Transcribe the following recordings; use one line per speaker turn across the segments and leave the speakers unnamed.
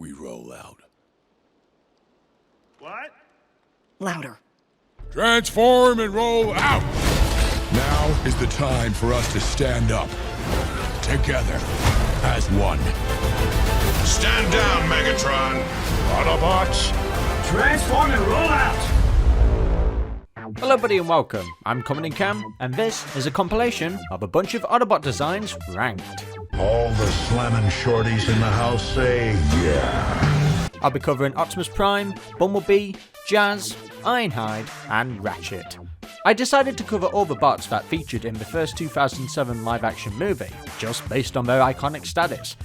we roll out.
What?
Louder.
Transform and roll out! Now is the time for us to stand up. Together. As one.
Stand down, Megatron! Autobots!
Transform and roll out!
Hello buddy and welcome, I'm Comodin Cam, and this is a compilation of a bunch of Autobot designs ranked.
All the slammin' shorties in the house say yeah.
I'll be covering Optimus Prime, Bumblebee, Jazz, Ironhide, and Ratchet. I decided to cover all the bots that featured in the first 2007 live-action movie, just based on their iconic status.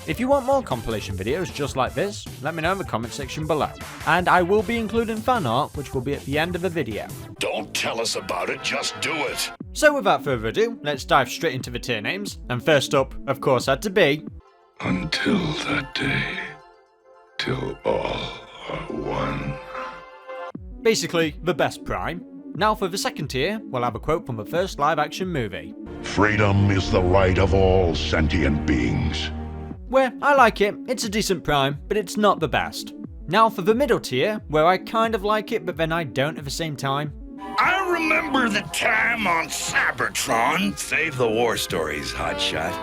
If you want more compilation videos just like this, let me know in the comment section below. And I will be including fan art, which will be at the end of the video.
Don't tell us about it, just do it.
So without further ado, let's dive straight into the tier names. And first up, of course, had to be...
Until that day, till all are one.
Basically, the best Prime. Now for the second tier, we'll have a quote from the first live-action movie.
Freedom is the right of all sentient beings.
Where I like it, it's a decent Prime, but it's not the best. Now for the middle tier, where I kind of like it, but then I don't at the same time.
I remember the time on Cybertron. Save the war stories, hotshot.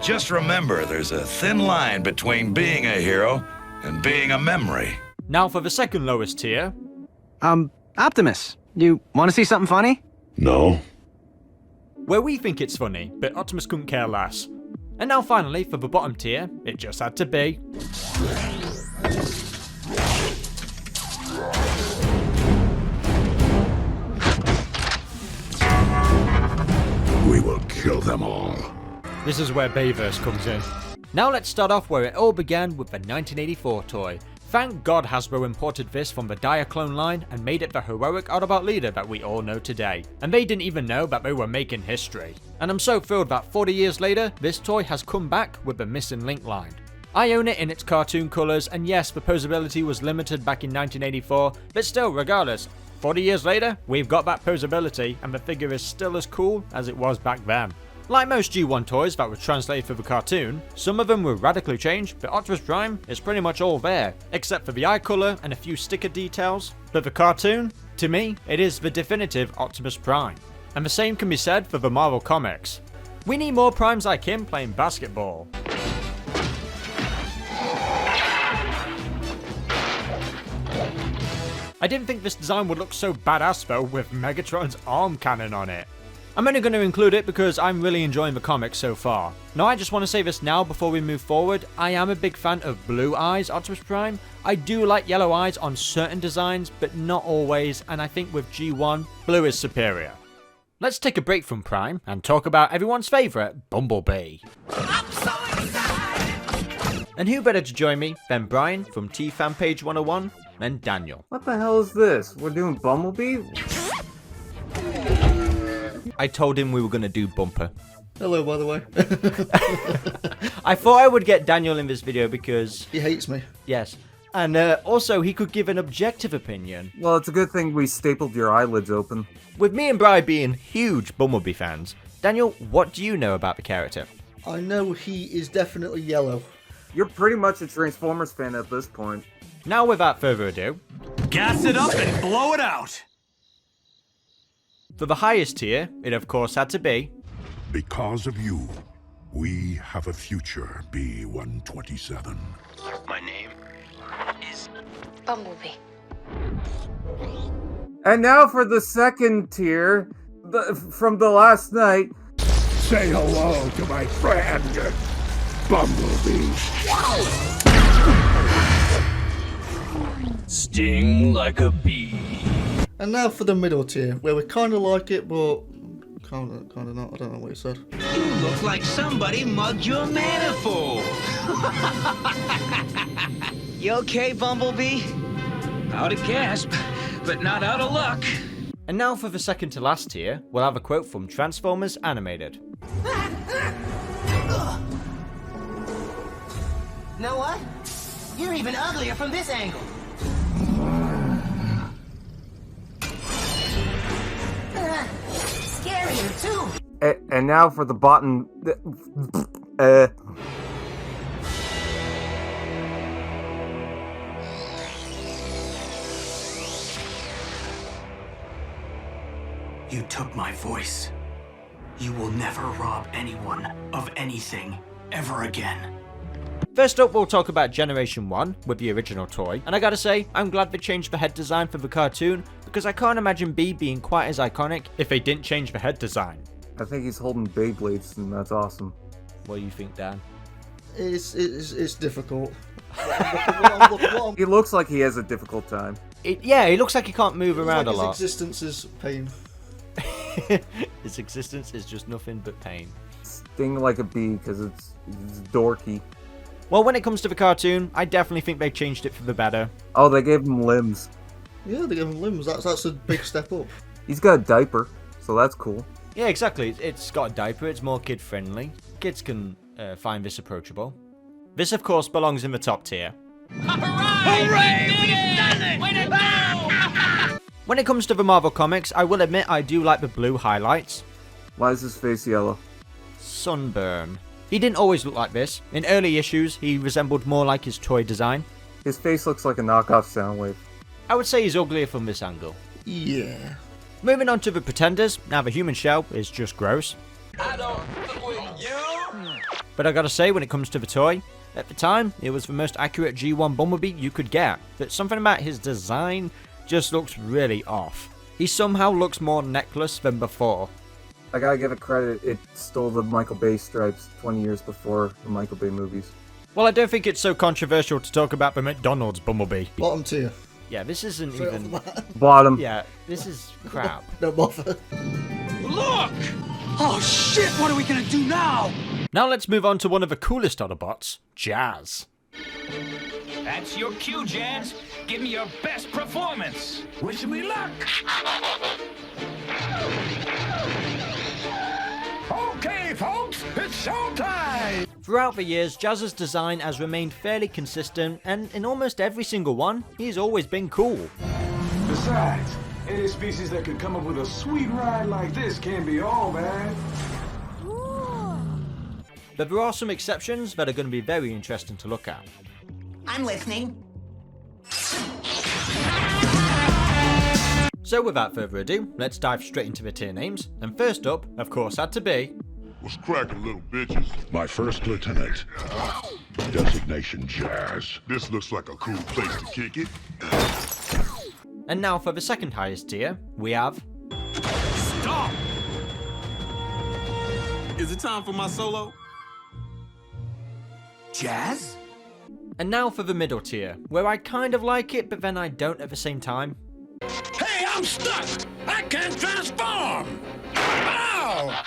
Just remember, there's a thin line between being a hero and being a memory.
Now for the second lowest tier.
Optimus, you want to see something funny?
No.
Where we think it's funny, but Optimus couldn't care less. And now finally, for the bottom tier, it just had to be...
We will kill them all.
This is where Bayverse comes in. Now let's start off where it all began with the 1984 toy. Thank God Hasbro imported this from the Diaclone line and made it the heroic Autobot leader that we all know today. And they didn't even know that they were making history. And I'm so thrilled that 40 years later, this toy has come back with the missing link line. I own it in its cartoon colours, and yes, the posability was limited back in 1984, but still, regardless, 40 years later, we've got that posability, and the figure is still as cool as it was back then. Like most G1 toys that were translated for the cartoon, some of them were radically changed, but Optimus Prime is pretty much all there, except for the eye colour and a few sticker details. But the cartoon, to me, it is the definitive Optimus Prime. And the same can be said for the Marvel Comics. We need more Primes like him playing basketball. I didn't think this design would look so badass though with Megatron's arm cannon on it. I'm only going to include it because I'm really enjoying the comics so far. Now I just want to say this now before we move forward, I am a big fan of Blue Eyes Optimus Prime. I do like yellow eyes on certain designs, but not always, and I think with G1, blue is superior. Let's take a break from Prime and talk about everyone's favourite, Bumblebee. I'm so excited! And who better to join me than Brian from T-Fan Page 101 and Daniel.
What the hell is this? We're doing Bumblebee?
I told him we were going to do Bumper.
Hello, by the way.
I thought I would get Daniel in this video because...
He hates me.
Yes. And also, he could give an objective opinion.
Well, it's a good thing we stapled your eyelids open.
With me and Bri being huge Bumblebee fans, Daniel, what do you know about the character?
I know he is definitely yellow.
You're pretty much a Transformers fan at this point.
Now, without further ado...
Gas it up and blow it out!
For the highest tier, it of course had to be...
Because of you, we have a future, B-127.
My name is
Bumblebee.
And now for the second tier, from the last night.
Say hello to my friend, Bumblebee.
Sting like a bee.
And now for the middle tier, where we kind of like it, but kind of not. I don't know what you said.
You look like somebody mugged your manifold. You okay, Bumblebee?
Out of gasp, but not out of luck.
And now for the second to last tier, we'll have a quote from Transformers Animated.
Know what? You're even uglier from this angle. Scarier too.
And now for the bottom.
You took my voice. You will never rob anyone of anything ever again.
First up, we'll talk about Generation 1 with the original toy, and I gotta say, I'm glad they changed the head design for the cartoon, because I can't imagine B being quite as iconic if they didn't change the head design.
I think he's holding Beyblades, and that's awesome.
What do you think, Dan?
It's difficult.
He looks like he has a difficult time.
Yeah, he looks like he can't move around
like
a lot.
His existence is pain.
His existence is just nothing but pain.
Sting like a bee, because it's dorky.
Well, when it comes to the cartoon, I definitely think they changed it for the better.
Oh, they gave him limbs.
Yeah, they gave him limbs. That's a big step up.
He's got a diaper, so that's cool.
Yeah, exactly. It's got a diaper, it's more kid-friendly. Kids can find this approachable. This, of course, belongs in the top tier.
Hooray! We've done it! Way to go!
When it comes to the Marvel Comics, I will admit I do like the blue highlights.
Why is his face yellow?
Sunburn. He didn't always look like this. In early issues, he resembled more like his toy design.
His face looks like a knockoff Soundwave.
I would say he's uglier from this angle.
Yeah.
Moving on to the Pretenders, now the human shell is just gross.
I don't fuck with you.
But I gotta say, when it comes to the toy, at the time, it was the most accurate G1 Bumblebee you could get. But something about his design just looks really off. He somehow looks more necklace than before.
I gotta give it credit, it stole the Michael Bay stripes 20 years before the Michael Bay movies.
Well, I don't think it's so controversial to talk about the McDonald's Bumblebee.
Bottom tier.
Yeah, this isn't
Straight
even...
off the bat.
Bottom.
Yeah, this is crap.
No bother.
Look! Oh shit, what are we gonna do now?
Now let's move on to one of the coolest Autobots, Jazz.
That's your cue, Jazz. Give me your best performance. Wish me luck.
Okay, folks, it's showtime!
Throughout the years, Jazz's design has remained fairly consistent, and in almost every single one, he's always been cool.
Besides, any species that could come up with a sweet ride like this can't be all bad.
But there are some exceptions that are going to be very interesting to look at.
I'm listening.
So without further ado, let's dive straight into the tier names, and first up, of course, had to be...
What's cracking, little bitches? My first lieutenant. Designation Jazz. This looks like a cool place to kick it.
And now for the second highest tier, we have...
Stop! Is it time for my solo?
Jazz?
And now for the middle tier, where I kind of like it, but then I don't at the same time.
Hey, I'm stuck! I can't transform! Ow!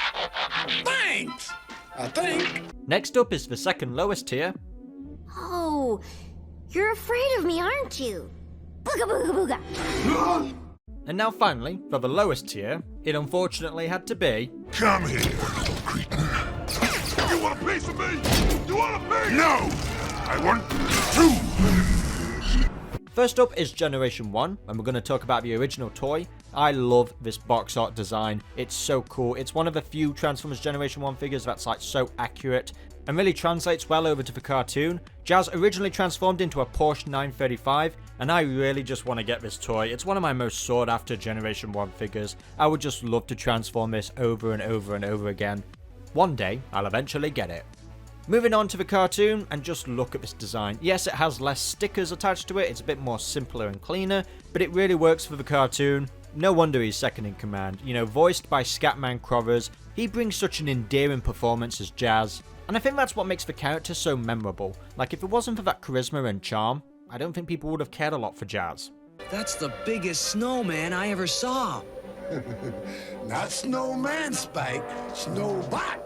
Thanks! I think.
Next up is the second lowest tier.
Oh, you're afraid of me, aren't you? Booga booga booga.
And now finally, for the lowest tier, it unfortunately had to be...
Come here, cretin. You want a piece of me? You want a piece? No! I want two!
First up is Generation 1, and we're going to talk about the original toy. I love this box art design. It's so cool. It's one of the few Transformers Generation 1 figures that's like so accurate and really translates well over to the cartoon. Jazz originally transformed into a Porsche 935, and I really just want to get this toy. It's one of my most sought after Generation 1 figures. I would just love to transform this over and over and over again. One day, I'll eventually get it. Moving on to the cartoon, and just look at this design. Yes, it has less stickers attached to it, it's a bit more simpler and cleaner, but it really works for the cartoon. No wonder he's second in command. You know, voiced by Scatman Crothers, he brings such an endearing performance as Jazz, and I think that's what makes the character so memorable. Like, if it wasn't for that charisma and charm, I don't think people would have cared a lot for Jazz.
That's the biggest snowman I ever saw.
Not snowman, Spike. Snowbot.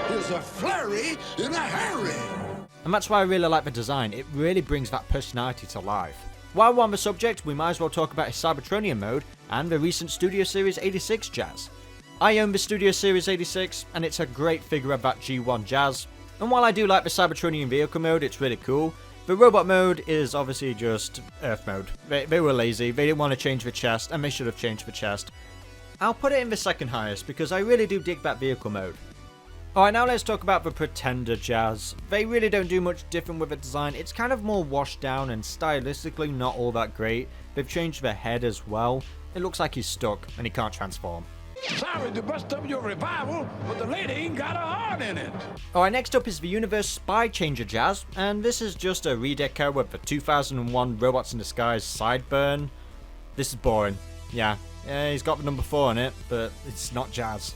There's a flurry in a hurry.
And that's why I really like the design. It really brings that personality to life. While we're on the subject, we might as well talk about his Cybertronian mode and the recent Studio Series 86 Jazz. I own the Studio Series 86, and it's a great figure of that G1 Jazz. And while I do like the Cybertronian vehicle mode, it's really cool, the robot mode is obviously just Earth mode. They were lazy, they didn't want to change the chest, and they should have changed the chest. I'll put it in the second highest because I really do dig that vehicle mode. Alright, now let's talk about the Pretender Jazz. They really don't do much different with the design. It's kind of more washed down and stylistically not all that great. They've changed their head as well. it looks like he's stuck and he can't transform.
Sorry to bust up your revival, but the lady ain't got a heart in it.
Alright, next up is the Universe Spy Changer Jazz, and this is just a redeco of the 2001 Robots in Disguise Sideburn. This is boring. Yeah, he's got the number 4 on it, but it's not Jazz.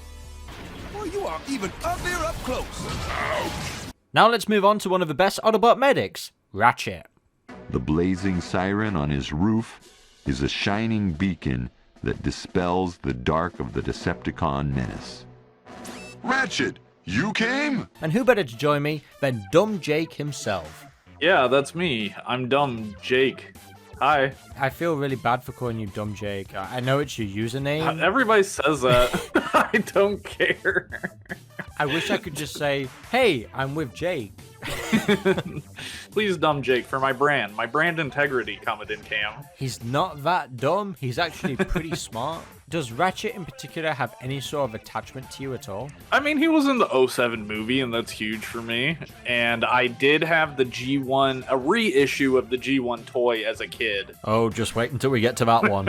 Well, you are even uglier up close.
Now let's move on to one of the best Autobot medics, Ratchet.
The blazing siren on his roof is a shining beacon that dispels the dark of the Decepticon menace.
Ratchet, you came?
And who better to join me than Dumb Jake himself?
Yeah, that's me. I'm Dumb Jake. Hi.
I feel really bad for calling you Dumb Jake. I know it's your username.
Everybody says that. I don't care.
I wish I could just say, hey, I'm with Jake.
Please, Dumb Jake, for my brand integrity, Comodin Cam.
He's not that dumb. He's actually pretty smart. Does Ratchet in particular have any sort of attachment to you at all?
I mean, he was in the 07 movie, and that's huge for me. And I did have the G1, a reissue of the G1 toy as a kid.
Oh, just wait until we get to that one.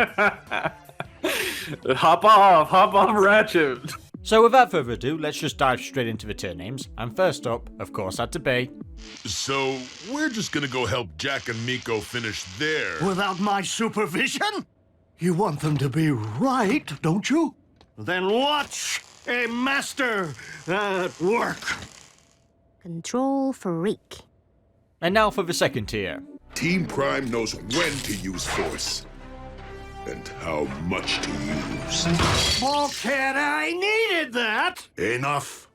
Hop off, Ratchet.
So without further ado, let's just dive straight into the tier names. And first up, of course, had to be...
So, we're just gonna go help Jack and Miko finish their...
Without my supervision? You want them to be right, don't you? Then watch a master at work.
Control freak.
And now for the second tier.
Team Prime knows when to use force. And how much to use.
Bulkhead, I needed that!
Enough.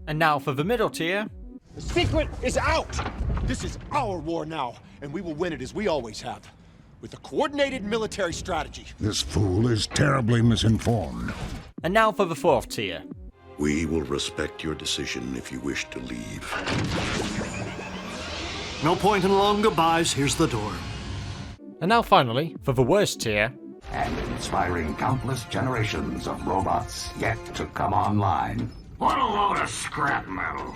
And now for the middle tier.
The secret is out! This is our war now, and we will win it as we always have. With a coordinated military strategy.
This fool is terribly misinformed.
And now for the fourth tier.
We will respect your decision if you wish to leave.
No point in long goodbyes, here's the door.
And now finally, for the worst tier.
And inspiring countless generations of robots yet to come online. What a load of scrap metal.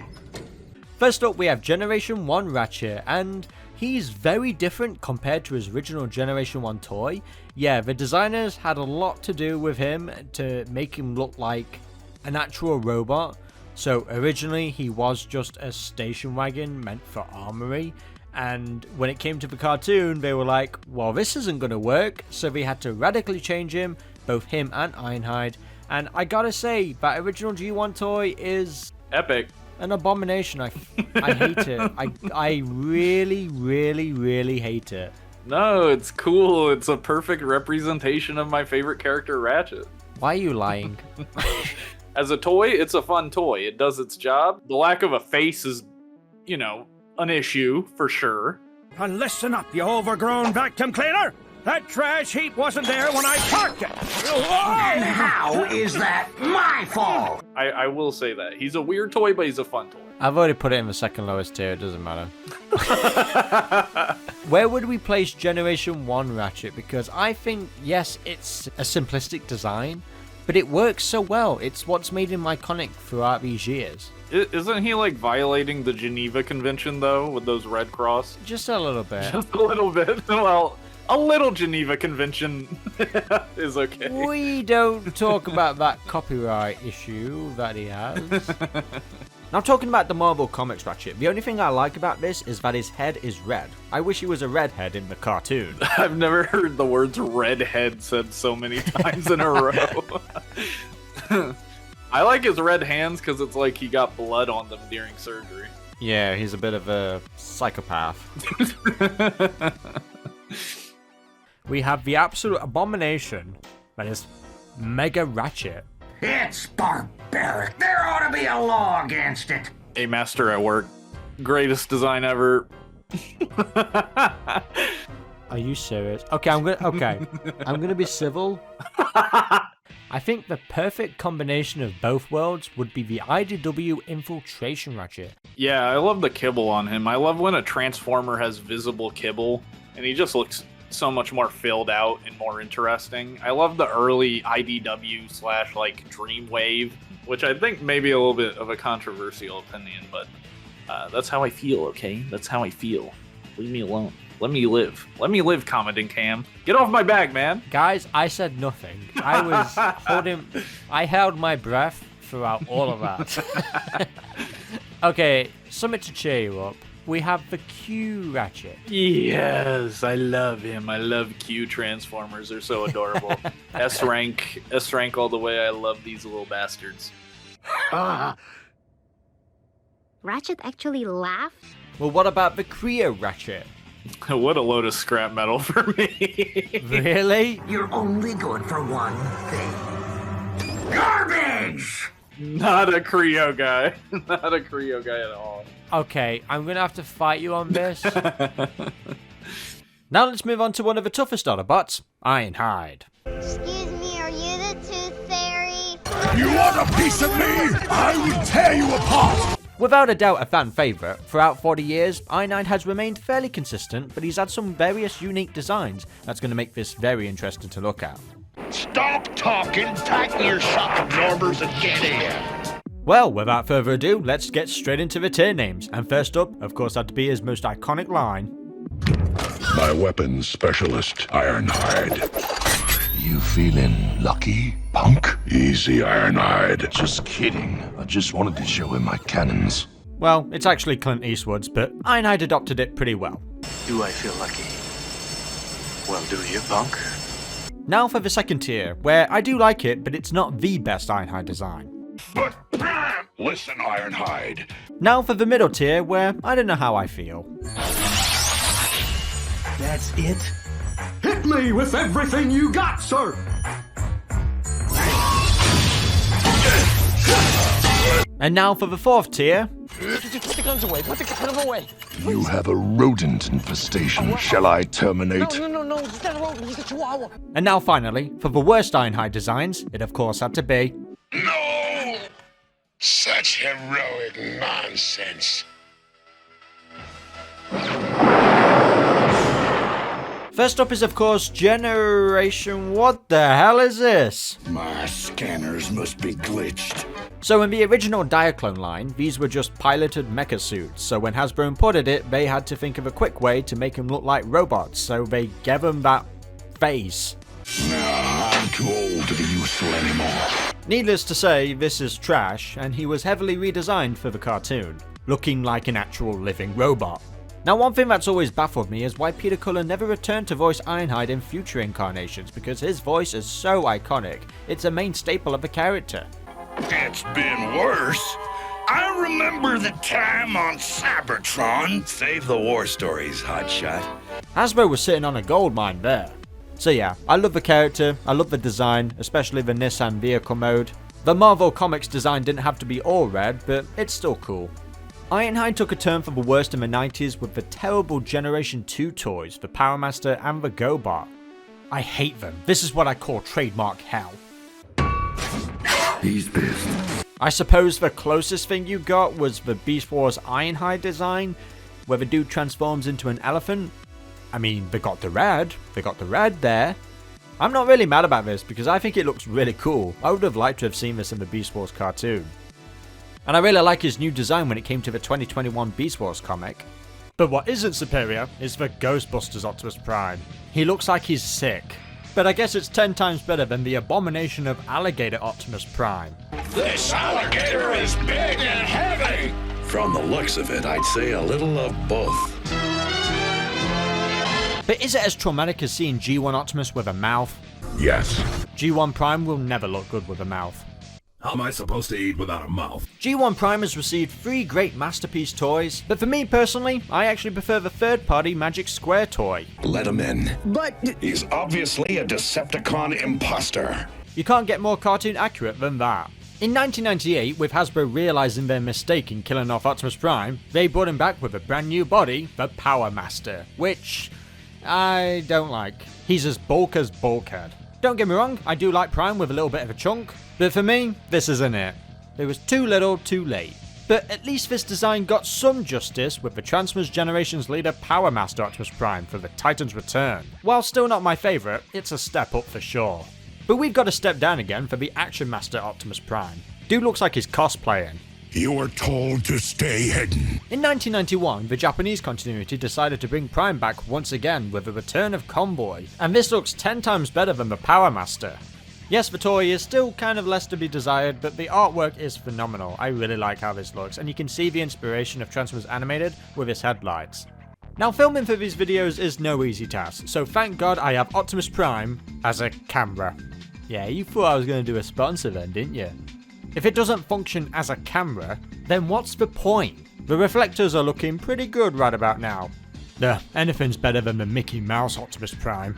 First up, we have Generation 1 Ratchet, and he's very different compared to his original Generation 1 toy. Yeah, the designers had a lot to do with him to make him look like an actual robot. So originally, he was just a station wagon meant for armory. And when it came to the cartoon, they were like, well, this isn't going to work. So they had to radically change him, both him and Ironhide. And I gotta say, that original G1 toy is...
epic.
An abomination. I hate it. I really, really, really hate it.
No, it's cool. It's a perfect representation of my favorite character, Ratchet.
Why are you lying?
As a toy, it's a fun toy. It does its job. The lack of a face is, you know, an issue for sure.
And listen up, you overgrown vacuum cleaner! That trash heap wasn't there when I parked it!
And how is that my fault?
I will say that. He's a weird toy, but he's a fun toy.
I've already put it in the second lowest tier, it doesn't matter. Where would we place Generation 1 Ratchet? Because I think, yes, it's a simplistic design, but it works so well. It's what's made him iconic throughout these years.
Isn't he, like, violating the Geneva Convention, though, with those Red Cross?
Just a little bit.
Just a little bit. Well, a little Geneva Convention is okay.
We don't talk about that copyright issue that he has. Now, talking about the Marvel Comics Ratchet, the only thing I like about this is that his head is red. I wish he was a redhead in the cartoon.
I've never heard the words redhead said so many times in a row. I like his red hands because it's like he got blood on them during surgery.
Yeah, he's a bit of a psychopath. We have the absolute abomination that is Mega Ratchet.
It's barbaric. There ought to be a law against it.
A master at work. Greatest design ever.
Are you serious? Okay, I'm gonna be civil. I think the perfect combination of both worlds would be the IDW Infiltration Ratchet.
Yeah, I love the kibble on him. I love when a Transformer has visible kibble, and he just looks so much more filled out and more interesting. I love the early IDW / like Dreamwave, which I think may be a little bit of a controversial opinion, but that's how I feel, okay? That's how I feel. Leave me alone. Let me live. Let me live, Comodin Cam. Get off my back, man.
Guys, I said nothing. I held my breath throughout all of that. Okay, something to cheer you up. We have the Q Ratchet.
Yes, I love him. I love Q Transformers. They're so adorable. S rank all the way. I love these little bastards.
Ratchet actually laughed?
Well, what about the Creo Ratchet?
What a load of scrap metal for me.
Really?
You're only good for one thing. Garbage!
Not a Creo guy. Not a Creo guy at all.
Okay, I'm gonna have to fight you on this. Now let's move on to one of the toughest Autobots, Ironhide.
Excuse me, are you the Tooth Fairy?
You want a piece of me? I will tear you apart!
Without a doubt a fan favourite, throughout 40 years, Ironhide has remained fairly consistent, but he's had some various unique designs that's going to make this very interesting to look at.
Stop talking, tighten your shock absorbers and get in.
Well, without further ado, let's get straight into the tier names, and first up, of course, had to be his most iconic line.
My weapons specialist, Ironhide. You feeling lucky, punk? Easy, Ironhide. Just kidding. I just wanted to show him my cannons.
Well, it's actually Clint Eastwood's, but Ironhide adopted it pretty well.
Do I feel lucky? Well, do you, punk?
Now for the second tier, where I do like it, but it's not the best Ironhide design.
But, listen, Ironhide.
Now for the middle tier, where I don't know how I feel.
That's it? Hit me with everything you got, sir!
And now for the fourth tier.
Put the guns away, put the guns away!
You have a rodent infestation. Shall I terminate?
No, he's not a rodent, he's a chihuahua!
And now finally, for the worst Ironhide designs, it of course had to be...
No! Such heroic nonsense.
First up is of course Generation... What the hell is this?
My scanners must be glitched.
So in the original Diaclone line, these were just piloted mecha suits, so when Hasbro imported it, they had to think of a quick way to make them look like robots, so they gave them that face.
Nah, I'm too old to be useful anymore.
Needless to say, this is trash, and he was heavily redesigned for the cartoon, looking like an actual living robot. Now one thing that's always baffled me is why Peter Cullen never returned to voice Ironhide in future incarnations, because his voice is so iconic, it's a main staple of the character.
It's been worse. I remember the time on Cybertron. Save the war stories, hotshot.
Hasbro was sitting on a gold mine there. So yeah, I love the character, I love the design, especially the Nissan vehicle mode. The Marvel Comics design didn't have to be all red, but it's still cool. Ironhide took a turn for the worst in the 90s with the terrible Generation 2 toys, the Power Master and the GoBot. I hate them. This is what I call trademark hell.
He's pissed.
I suppose the closest thing you got was the Beast Wars Ironhide design, where the dude transforms into an elephant. I mean, they got the red there. I'm not really mad about this because I think it looks really cool. I would have liked to have seen this in the Beast Wars cartoon. And I really like his new design when it came to the 2021 Beast Wars comic. But what isn't superior is the Ghostbusters Optimus Prime. He looks like he's sick. But I guess it's 10 times better than the abomination of Alligator Optimus Prime.
This alligator is big and heavy!
From the looks of it, I'd say a little of both.
But is it as traumatic as seeing G1 Optimus with a mouth?
Yes.
G1 Prime will never look good with a mouth.
How am I supposed to eat without a mouth?
G1 Prime has received 3 great Masterpiece toys, but for me personally, I actually prefer the third-party Magic Square toy.
Let him in.
But...
He's obviously a Decepticon imposter.
You can't get more cartoon accurate than that. In 1998, with Hasbro realizing their mistake in killing off Optimus Prime, they brought him back with a brand new body, the Power Master, which I don't like. He's as bulk as Bulkhead. Don't get me wrong, I do like Prime with a little bit of a chunk, but for me, this isn't it. It was too little, too late. But at least this design got some justice with the Transformers Generations leader Power Master Optimus Prime for the Titan's Return. While still not my favourite, it's a step up for sure. But we've got to step down again for the Action Master Optimus Prime. Dude looks like he's cosplaying.
You were told to stay hidden.
In 1991, the Japanese continuity decided to bring Prime back once again with the return of Convoy, and this looks 10 times better than the Power Master. Yes, the toy is still kind of less to be desired, but the artwork is phenomenal. I really like how this looks, and you can see the inspiration of Transformers Animated with its headlights. Now, filming for these videos is no easy task, so thank God I have Optimus Prime as a camera. Yeah, you thought I was going to do a sponsor then, didn't you? If it doesn't function as a camera, then what's the point? The reflectors are looking pretty good right about now. Anything's better than the Mickey Mouse Optimus Prime.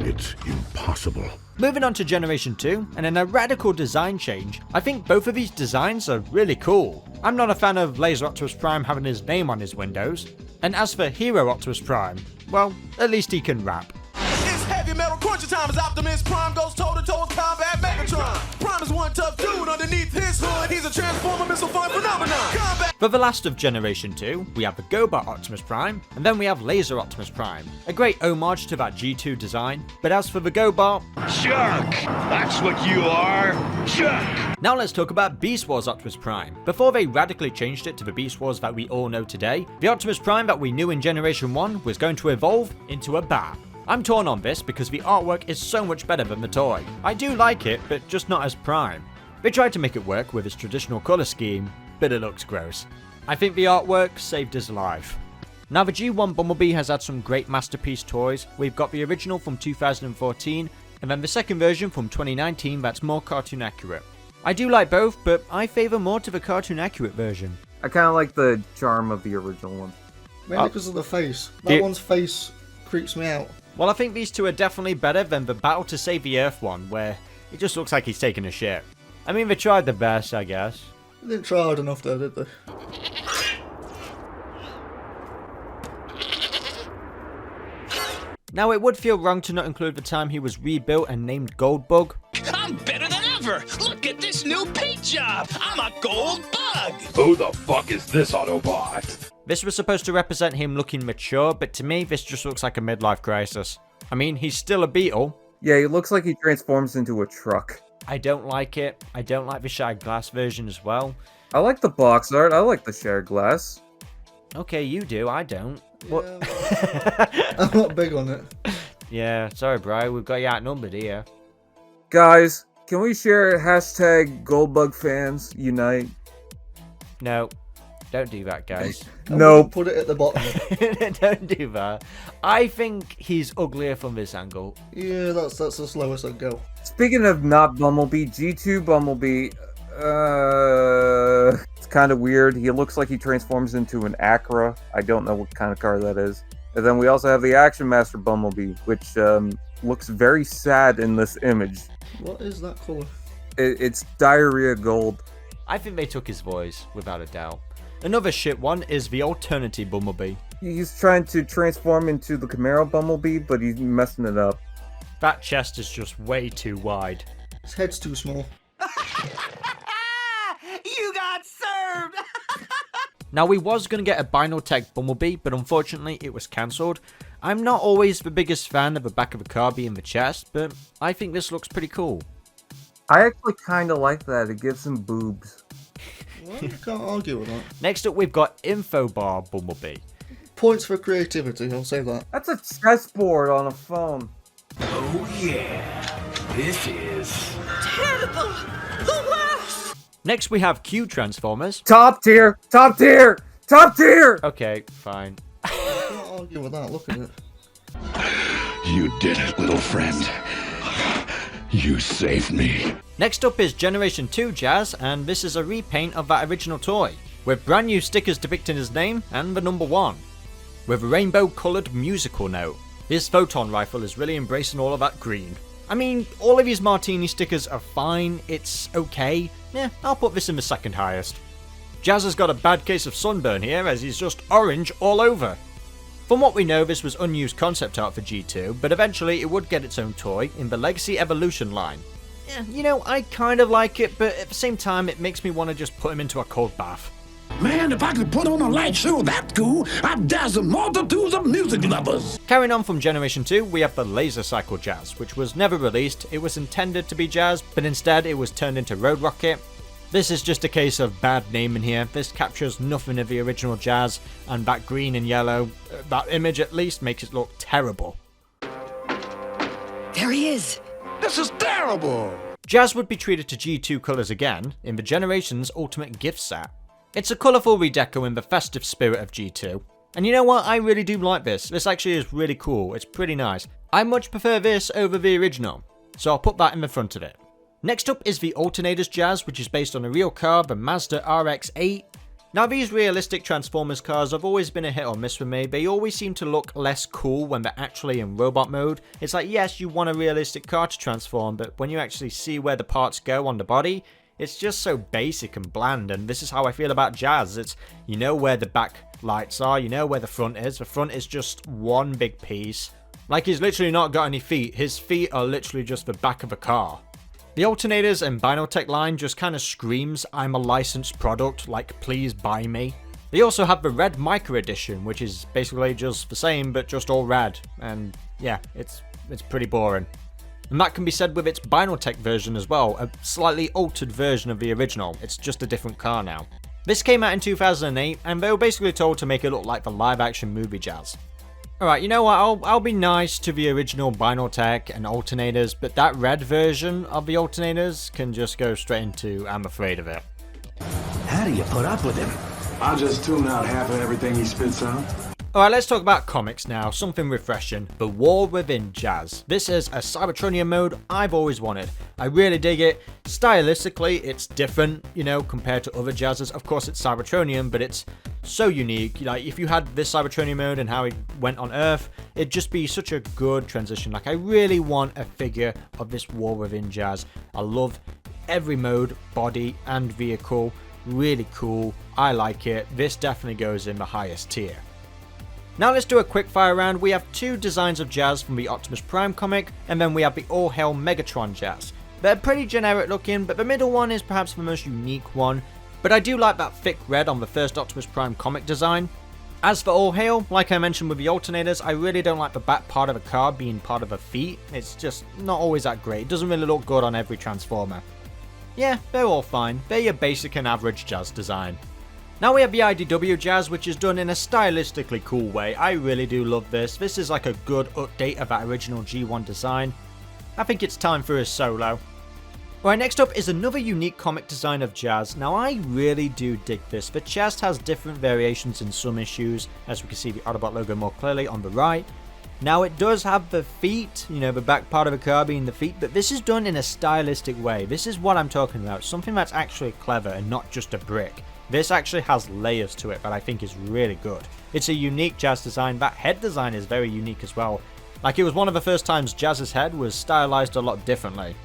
It's impossible.
Moving on to Generation 2, and in a radical design change, I think both of these designs are really cool. I'm not a fan of Laser Optimus Prime having his name on his windows, and as for Hero Optimus Prime, well, at least he can rap.
It's heavy metal cruncher time as Optimus Prime goes toe-to-toe with Combat Megatron. Prime is one tough dude underneath his hood. He's a Transformer missile fire phenomenon. Combat.
For the last of Generation 2, we have the GoBot Optimus Prime, and then we have Laser Optimus Prime. A great homage to that G2 design, but as for the GoBot...
Junk! That's what you are! Junk!
Now let's talk about Beast Wars Optimus Prime. Before they radically changed it to the Beast Wars that we all know today, the Optimus Prime that we knew in Generation 1 was going to evolve into a bat. I'm torn on this because the artwork is so much better than the toy. I do like it, but just not as Prime. They tried to make it work with its traditional colour scheme, but it looks gross. I think the artwork saved his life. Now the G1 Bumblebee has had some great masterpiece toys. We've got the original from 2014, and then the second version from 2019 that's more cartoon accurate. I do like both, but I favour more to the cartoon accurate version.
I kind of like the charm of the original one.
Mainly because of the face. That one's face creeps me out.
Well, I think these two are definitely better than the Battle to Save the Earth one, where it just looks like he's taking a shit. I mean, they tried their best, I guess.
They didn't try hard enough though, did they?
Now, it would feel wrong to not include the time he was rebuilt and named Goldbug.
I'm better than ever! Look at this new paint job! I'm a gold bug!
Who the fuck is this Autobot?
This was supposed to represent him looking mature, but to me, this just looks like a midlife crisis. I mean, he's still a beetle.
Yeah, he looks like he transforms into a truck.
I don't like it. I don't like the shattered glass version as well.
I like the box art. I like the shattered glass.
Okay, you do. I don't. What?
I'm not big on it.
Yeah, sorry, bro. We've got you outnumbered here.
Guys, can we share hashtag Goldbug fans unite?
No. Don't do that, guys.
No.
Put it at the bottom.
Don't do that. I think he's uglier from this angle.
Yeah, that's the slowest I'd go.
Speaking of not Bumblebee, G2 Bumblebee, it's kind of weird. He looks like he transforms into an Acura. I don't know what kind of car that is. And then we also have the Action Master Bumblebee, which looks very sad in this image.
What is that colour?
It's diarrhea gold.
I think they took his voice, without a doubt. Another shit one is the alternative Bumblebee.
He's trying to transform into the Camaro Bumblebee, but he's messing it up.
That chest is just way too wide.
His head's too small.
You got served!
Now, we was going to get a Binotech Bumblebee, but unfortunately it was cancelled. I'm not always the biggest fan of the back of a car being the chest, but I think this looks pretty cool.
I actually kind of like that. It gives him boobs.
Well, you can't argue with that.
Next up, we've got Infobar Bumblebee.
Points for creativity, I'll say that.
That's a chessboard on a phone.
Oh yeah, this is...
Terrible! The worst!
Next, we have Q Transformers.
Top tier! Top tier! Top tier!
Okay, fine.
You can't argue with that, look at it.
You did it, little friend. You saved me.
Next up is Generation 2 Jazz, and this is a repaint of that original toy, with brand new stickers depicting his name and the number 1, with a rainbow coloured musical note. This photon rifle is really embracing all of that green. I mean, all of these Martini stickers are fine, it's okay. Yeah, I'll put this in the second highest. Jazz has got a bad case of sunburn here, as he's just orange all over. From what we know, this was unused concept art for G2, but eventually it would get its own toy in the Legacy Evolution line. Yeah, you know, I kind of like it, but at the same time it makes me want to just put him into a cold bath.
Man, if I could put on a light show that cool, I'd dazzle multitudes of music lovers.
Carrying on from Generation 2, we have the Laser Cycle Jazz, which was never released. It was intended to be Jazz, but instead it was turned into Road Rocket. This is just a case of bad naming here. This captures nothing of the original Jazz, and that green and yellow, that image at least makes it look terrible.
There he is.
This is terrible!
Jazz would be treated to G2 colours again in the Generations Ultimate Gift Set. It's a colourful redeco in the festive spirit of G2. And you know what, I really do like this. This actually is really cool, it's pretty nice. I much prefer this over the original, so I'll put that in the front of it. Next up is the Alternators Jazz, which is based on a real car, the Mazda RX-8. Now these realistic Transformers cars have always been a hit or miss for me. They always seem to look less cool when they're actually in robot mode. It's like, yes, you want a realistic car to transform, but when you actually see where the parts go on the body, it's just so basic and bland, and this is how I feel about Jazz. It's, you know where the back lights are, you know where the front is. The front is just one big piece. Like, he's literally not got any feet. His feet are literally just the back of a car. The Alternators and Binotech line just kind of screams, I'm a licensed product, like please buy me. They also have the Red Micro Edition, which is basically just the same but just all red, and yeah, it's pretty boring. And that can be said with its Binotech version as well, a slightly altered version of the original. It's just a different car now. This came out in 2008, and they were basically told to make it look like the live action movie Jazz. Alright, you know what, I'll be nice to the original Binotech and Alternators, but that red version of the Alternators can just go straight into I'm afraid of it.
How do you put up with him?
I'll just tune out half of everything he spits out.
Alright, let's talk about comics now, something refreshing. The War Within Jazz. This is a Cybertronian mode I've always wanted. I really dig it. Stylistically, it's different, you know, compared to other Jazzes. Of course, it's Cybertronian, but it's so unique. Like, if you had this Cybertronian mode and how it went on Earth, it'd just be such a good transition. Like, I really want a figure of this War Within Jazz. I love every mode, body and vehicle. Really cool. I like it. This definitely goes in the highest tier. Now let's do a quick fire round. We have two designs of Jazz from the Optimus Prime comic, and then we have the All Hail Megatron Jazz. They're pretty generic looking, but the middle one is perhaps the most unique one. But I do like that thick red on the first Optimus Prime comic design. As for All Hail, like I mentioned with the Alternators, I really don't like the back part of a car being part of a feet. It's just not always that great. It doesn't really look good on every Transformer. Yeah, they're all fine. They're your basic and average Jazz design. Now we have the IDW Jazz, which is done in a stylistically cool way. I really do love this. This is like a good update of that original G1 design. I think it's time for a solo. Alright, next up is another unique comic design of Jazz. Now I really do dig this. The chest has different variations in some issues, as we can see the Autobot logo more clearly on the right. Now it does have the feet, you know, the back part of a car being the feet, but this is done in a stylistic way. This is what I'm talking about, something that's actually clever and not just a brick. This actually has layers to it that I think is really good. It's a unique Jazz design. That head design is very unique as well. Like, it was one of the first times Jazz's head was stylized a lot differently.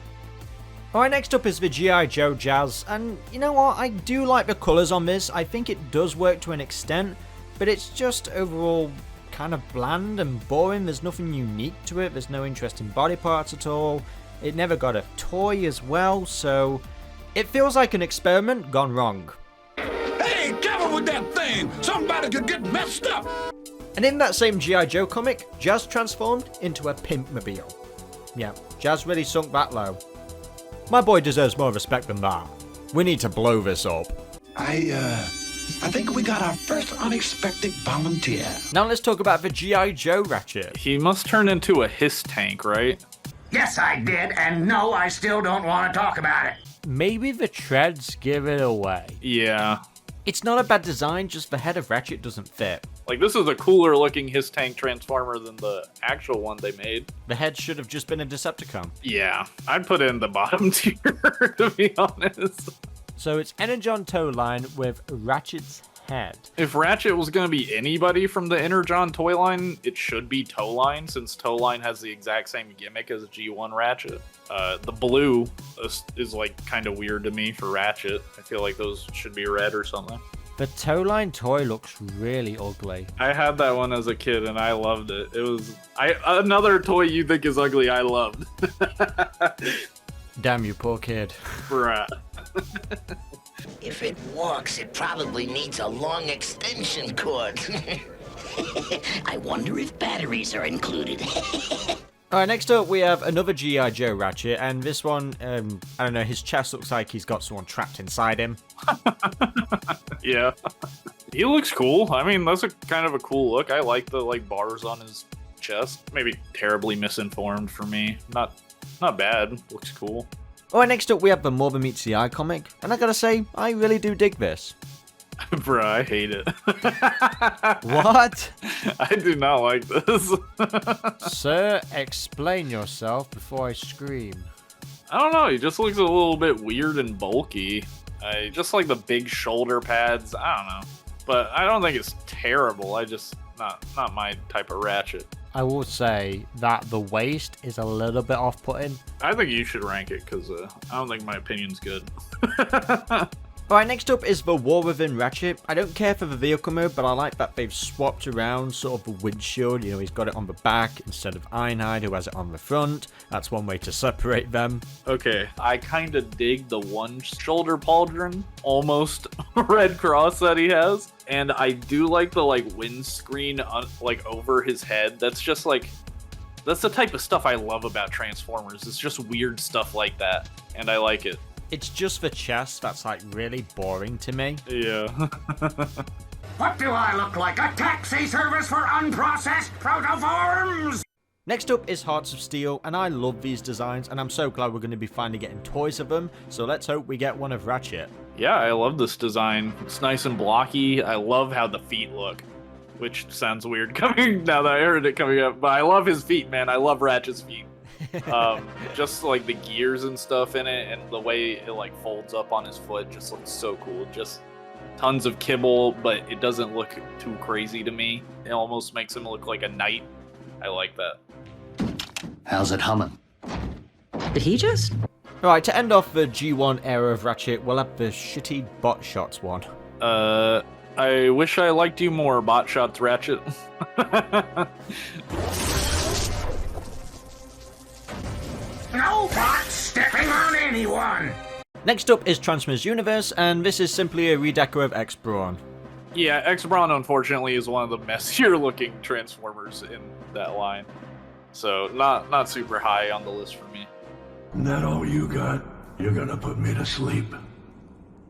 Alright, next up is the G.I. Joe Jazz, and you know what, I do like the colours on this. I think it does work to an extent, but it's just overall kind of bland and boring. There's nothing unique to it. There's no interesting body parts at all. It never got a toy as well, so it feels like an experiment gone wrong.
Hey, careful with that thing! Somebody could get messed up!
And in that same G.I. Joe comic, Jazz transformed into a pimpmobile. Yeah, Jazz really sunk that low. My boy deserves more respect than that. We need to blow this up.
I think we got our first unexpected volunteer.
Now let's talk about the G.I. Joe Ratchet.
He must turn into a hiss tank, right?
Yes, I did, and no, I still don't want to talk about it.
Maybe the treads give it away.
Yeah.
It's not a bad design, just the head of Ratchet doesn't fit.
Like, this is a cooler looking hiss tank Transformer than the actual one they made.
The head should have just been a Decepticon.
Yeah, I'd put it in the bottom tier, to be honest.
So it's Energon tow line with Ratchet's head.
If Ratchet was going to be anybody from the Energon toy line, it should be Tow Line, since Tow Line has the exact same gimmick as G1 Ratchet. The blue is like kind of weird to me for Ratchet. I feel like those should be red or something.
The Tow Line toy looks really ugly.
I had that one as a kid and I loved it. It was another toy you think is ugly, I loved.
Damn you, poor kid.
Right.
If it walks, it probably needs a long extension cord. I wonder if batteries are included.
Alright, next up we have another G.I. Joe Ratchet, and this one, I don't know, his chest looks like he's got someone trapped inside him.
Yeah. He looks cool. I mean, that's a kind of a cool look. I like the bars on his chest. Maybe terribly misinformed for me. Not bad. Looks cool.
Alright, next up we have the More Than Meets the Eye comic, and I gotta say, I really do dig this.
Bruh, I hate it.
What?
I do not like this.
Sir, explain yourself before I scream.
I don't know, he just looks a little bit weird and bulky. I just like the big shoulder pads. I don't know. But I don't think it's terrible. I just, not my type of Ratchet.
I will say that the waist is a little bit off-putting.
I think you should rank it, because I don't think my opinion's good.
Alright, next up is the War Within Ratchet. I don't care for the vehicle mode, but I like that they've swapped around sort of the windshield. You know, he's got it on the back instead of Ironhide, who has it on the front. That's one way to separate them.
Okay, I kind of dig the one shoulder pauldron, almost red cross that he has. And I do like the windscreen over his head. That's just that's the type of stuff I love about Transformers. It's just weird stuff like that, and I like it.
It's just the chest that's really boring to me.
Yeah.
What do I look like? A taxi service for unprocessed protoforms?
Next up is Hearts of Steel, and I love these designs, and I'm so glad we're going to be finally getting toys of them, so let's hope we get one of Ratchet.
Yeah, I love this design. It's nice and blocky. I love how the feet look, which sounds weird coming now that I heard it coming up, but I love his feet, man. I love Ratchet's feet. Just the gears and stuff in it, and the way it folds up on his foot just looks so cool. Just tons of kibble, but it doesn't look too crazy to me. It almost makes him look like a knight. I like that.
How's it humming?
Did he just?
Right, to end off the G1 era of Ratchet, we'll have the shitty Bot Shots one.
I wish I liked you more, Bot Shots Ratchet.
No bots stepping on anyone!
Next up is Transformers Universe, and this is simply a redeco of X-Brawn.
Yeah, X-Brawn unfortunately is one of the messier looking Transformers in that line. So not super high on the list for me.
That all you got? You're gonna put me to sleep.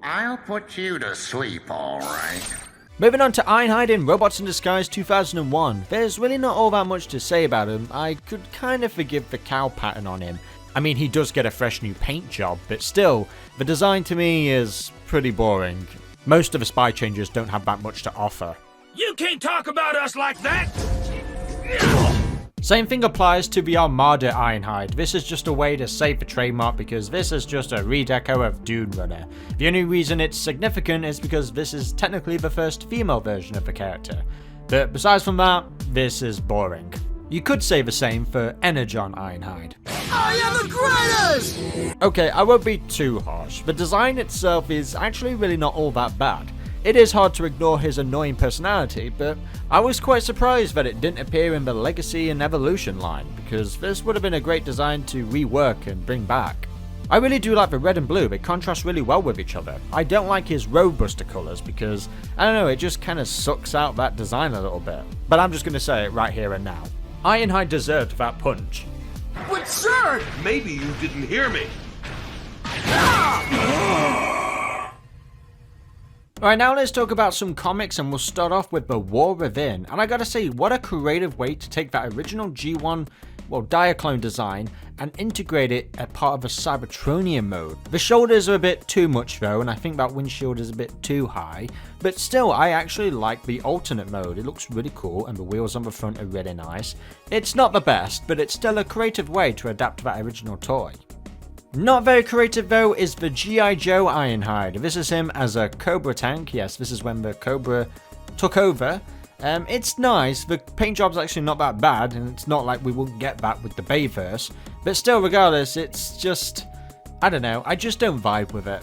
I'll put you to sleep, all right.
Moving on to Ironhide in Robots in Disguise 2001. There's really not all that much to say about him. I could kind of forgive the cow pattern on him. I mean, he does get a fresh new paint job, but still, the design to me is pretty boring. Most of the spy changes don't have that much to offer.
You can't talk about us like that!
Same thing applies to the Armada Ironhide. This is just a way to save the trademark because this is just a redeco of Dune Runner. The only reason it's significant is because this is technically the first female version of the character. But besides from that, this is boring. You could say the same for Energon Ironhide.
I am the greatest!
Okay, I won't be too harsh. The design itself is actually really not all that bad. It is hard to ignore his annoying personality, but I was quite surprised that it didn't appear in the Legacy and Evolution line, because this would have been a great design to rework and bring back. I really do like the red and blue, they contrast really well with each other. I don't like his Roadbuster colours because, I don't know, it just kind of sucks out that design a little bit. But I'm just going to say it right here and now. Ironhide deserved that punch.
But sir!
Maybe you didn't hear me.
Alright, now let's talk about some comics, and we'll start off with The War Within. And I gotta say, what a creative way to take that original G1, Diaclone design and integrate it as part of a Cybertronian mode. The shoulders are a bit too much though, and I think that windshield is a bit too high. But still, I actually like the alternate mode. It looks really cool, and the wheels on the front are really nice. It's not the best, but it's still a creative way to adapt to that original toy. Not very creative though is the G.I. Joe Ironhide. This is him as a Cobra tank. Yes, this is when the Cobra took over. It's nice, the paint job's actually not that bad, and it's not like we wouldn't get that with the Bayverse. But still, regardless, it's just, I don't know, I just don't vibe with it.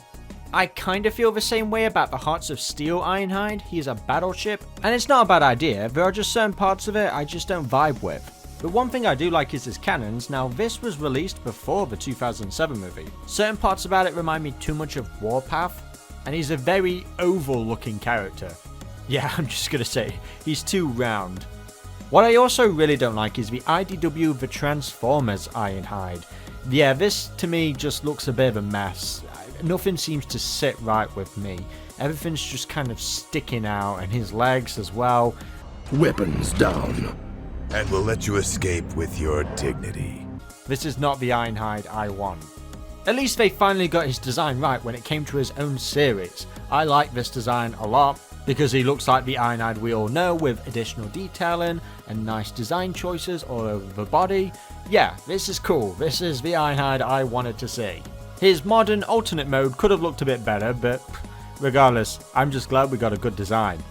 I kind of feel the same way about the Hearts of Steel Ironhide. He's a battleship, and it's not a bad idea, there are just certain parts of it I just don't vibe with. But one thing I do like is his cannons. Now, this was released before the 2007 movie. Certain parts about it remind me too much of Warpath, and he's a very oval looking character. Yeah, I'm just gonna say, he's too round. What I also really don't like is the IDW The Transformers Ironhide. Yeah, this to me just looks a bit of a mess. Nothing seems to sit right with me. Everything's just kind of sticking out, and his legs as well.
Weapons down. And we'll let you escape with your dignity.
This is not the Ironhide I want. At least they finally got his design right when it came to his own series. I like this design a lot, because he looks like the Ironhide we all know, with additional detailing and nice design choices all over the body. Yeah, this is cool. This is the Ironhide I wanted to see. His modern alternate mode could have looked a bit better, but regardless, I'm just glad we got a good design.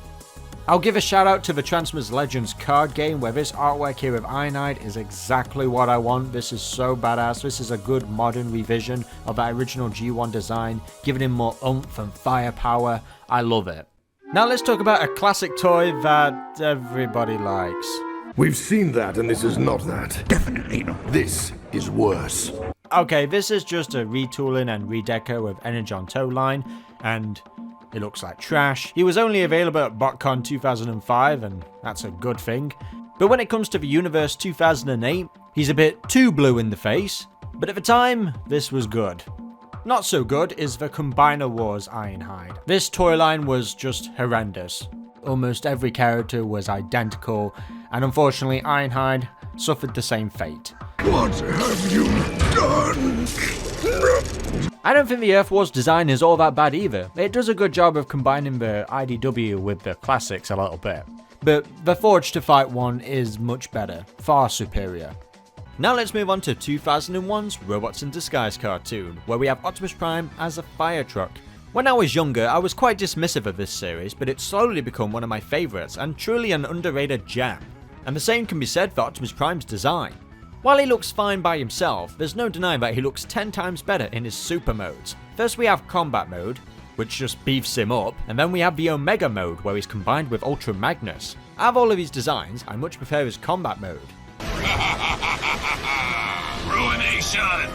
I'll give a shout out to the Transformers Legends card game, where this artwork here with Ironhide is exactly what I want. This is so badass. This is a good modern revision of that original G1 design, giving him more oomph and firepower. I love it. Now let's talk about a classic toy that everybody likes.
We've seen that, and this is not that. Definitely not. This is worse.
Okay, this is just a retooling and redeco of Energon Tow line, and it looks like trash. He was only available at BotCon 2005, and that's a good thing. But when it comes to the Universe 2008, he's a bit too blue in the face, but at the time, this was good. Not so good is the Combiner Wars Ironhide. This toy line was just horrendous. Almost every character was identical, and unfortunately Ironhide suffered the same fate.
What have you done?
I don't think the Earth Wars design is all that bad either. It does a good job of combining the IDW with the classics a little bit. But the Forged to Fight one is much better, far superior. Now let's move on to 2001's Robots in Disguise cartoon, where we have Optimus Prime as a fire truck. When I was younger, I was quite dismissive of this series, but it's slowly become one of my favourites and truly an underrated gem. And the same can be said for Optimus Prime's design. While he looks fine by himself, there's no denying that he looks 10 times better in his super modes. First we have Combat Mode, which just beefs him up, and then we have the Omega Mode, where he's combined with Ultra Magnus. Out of all of his designs, I much prefer his Combat Mode.
Ruination!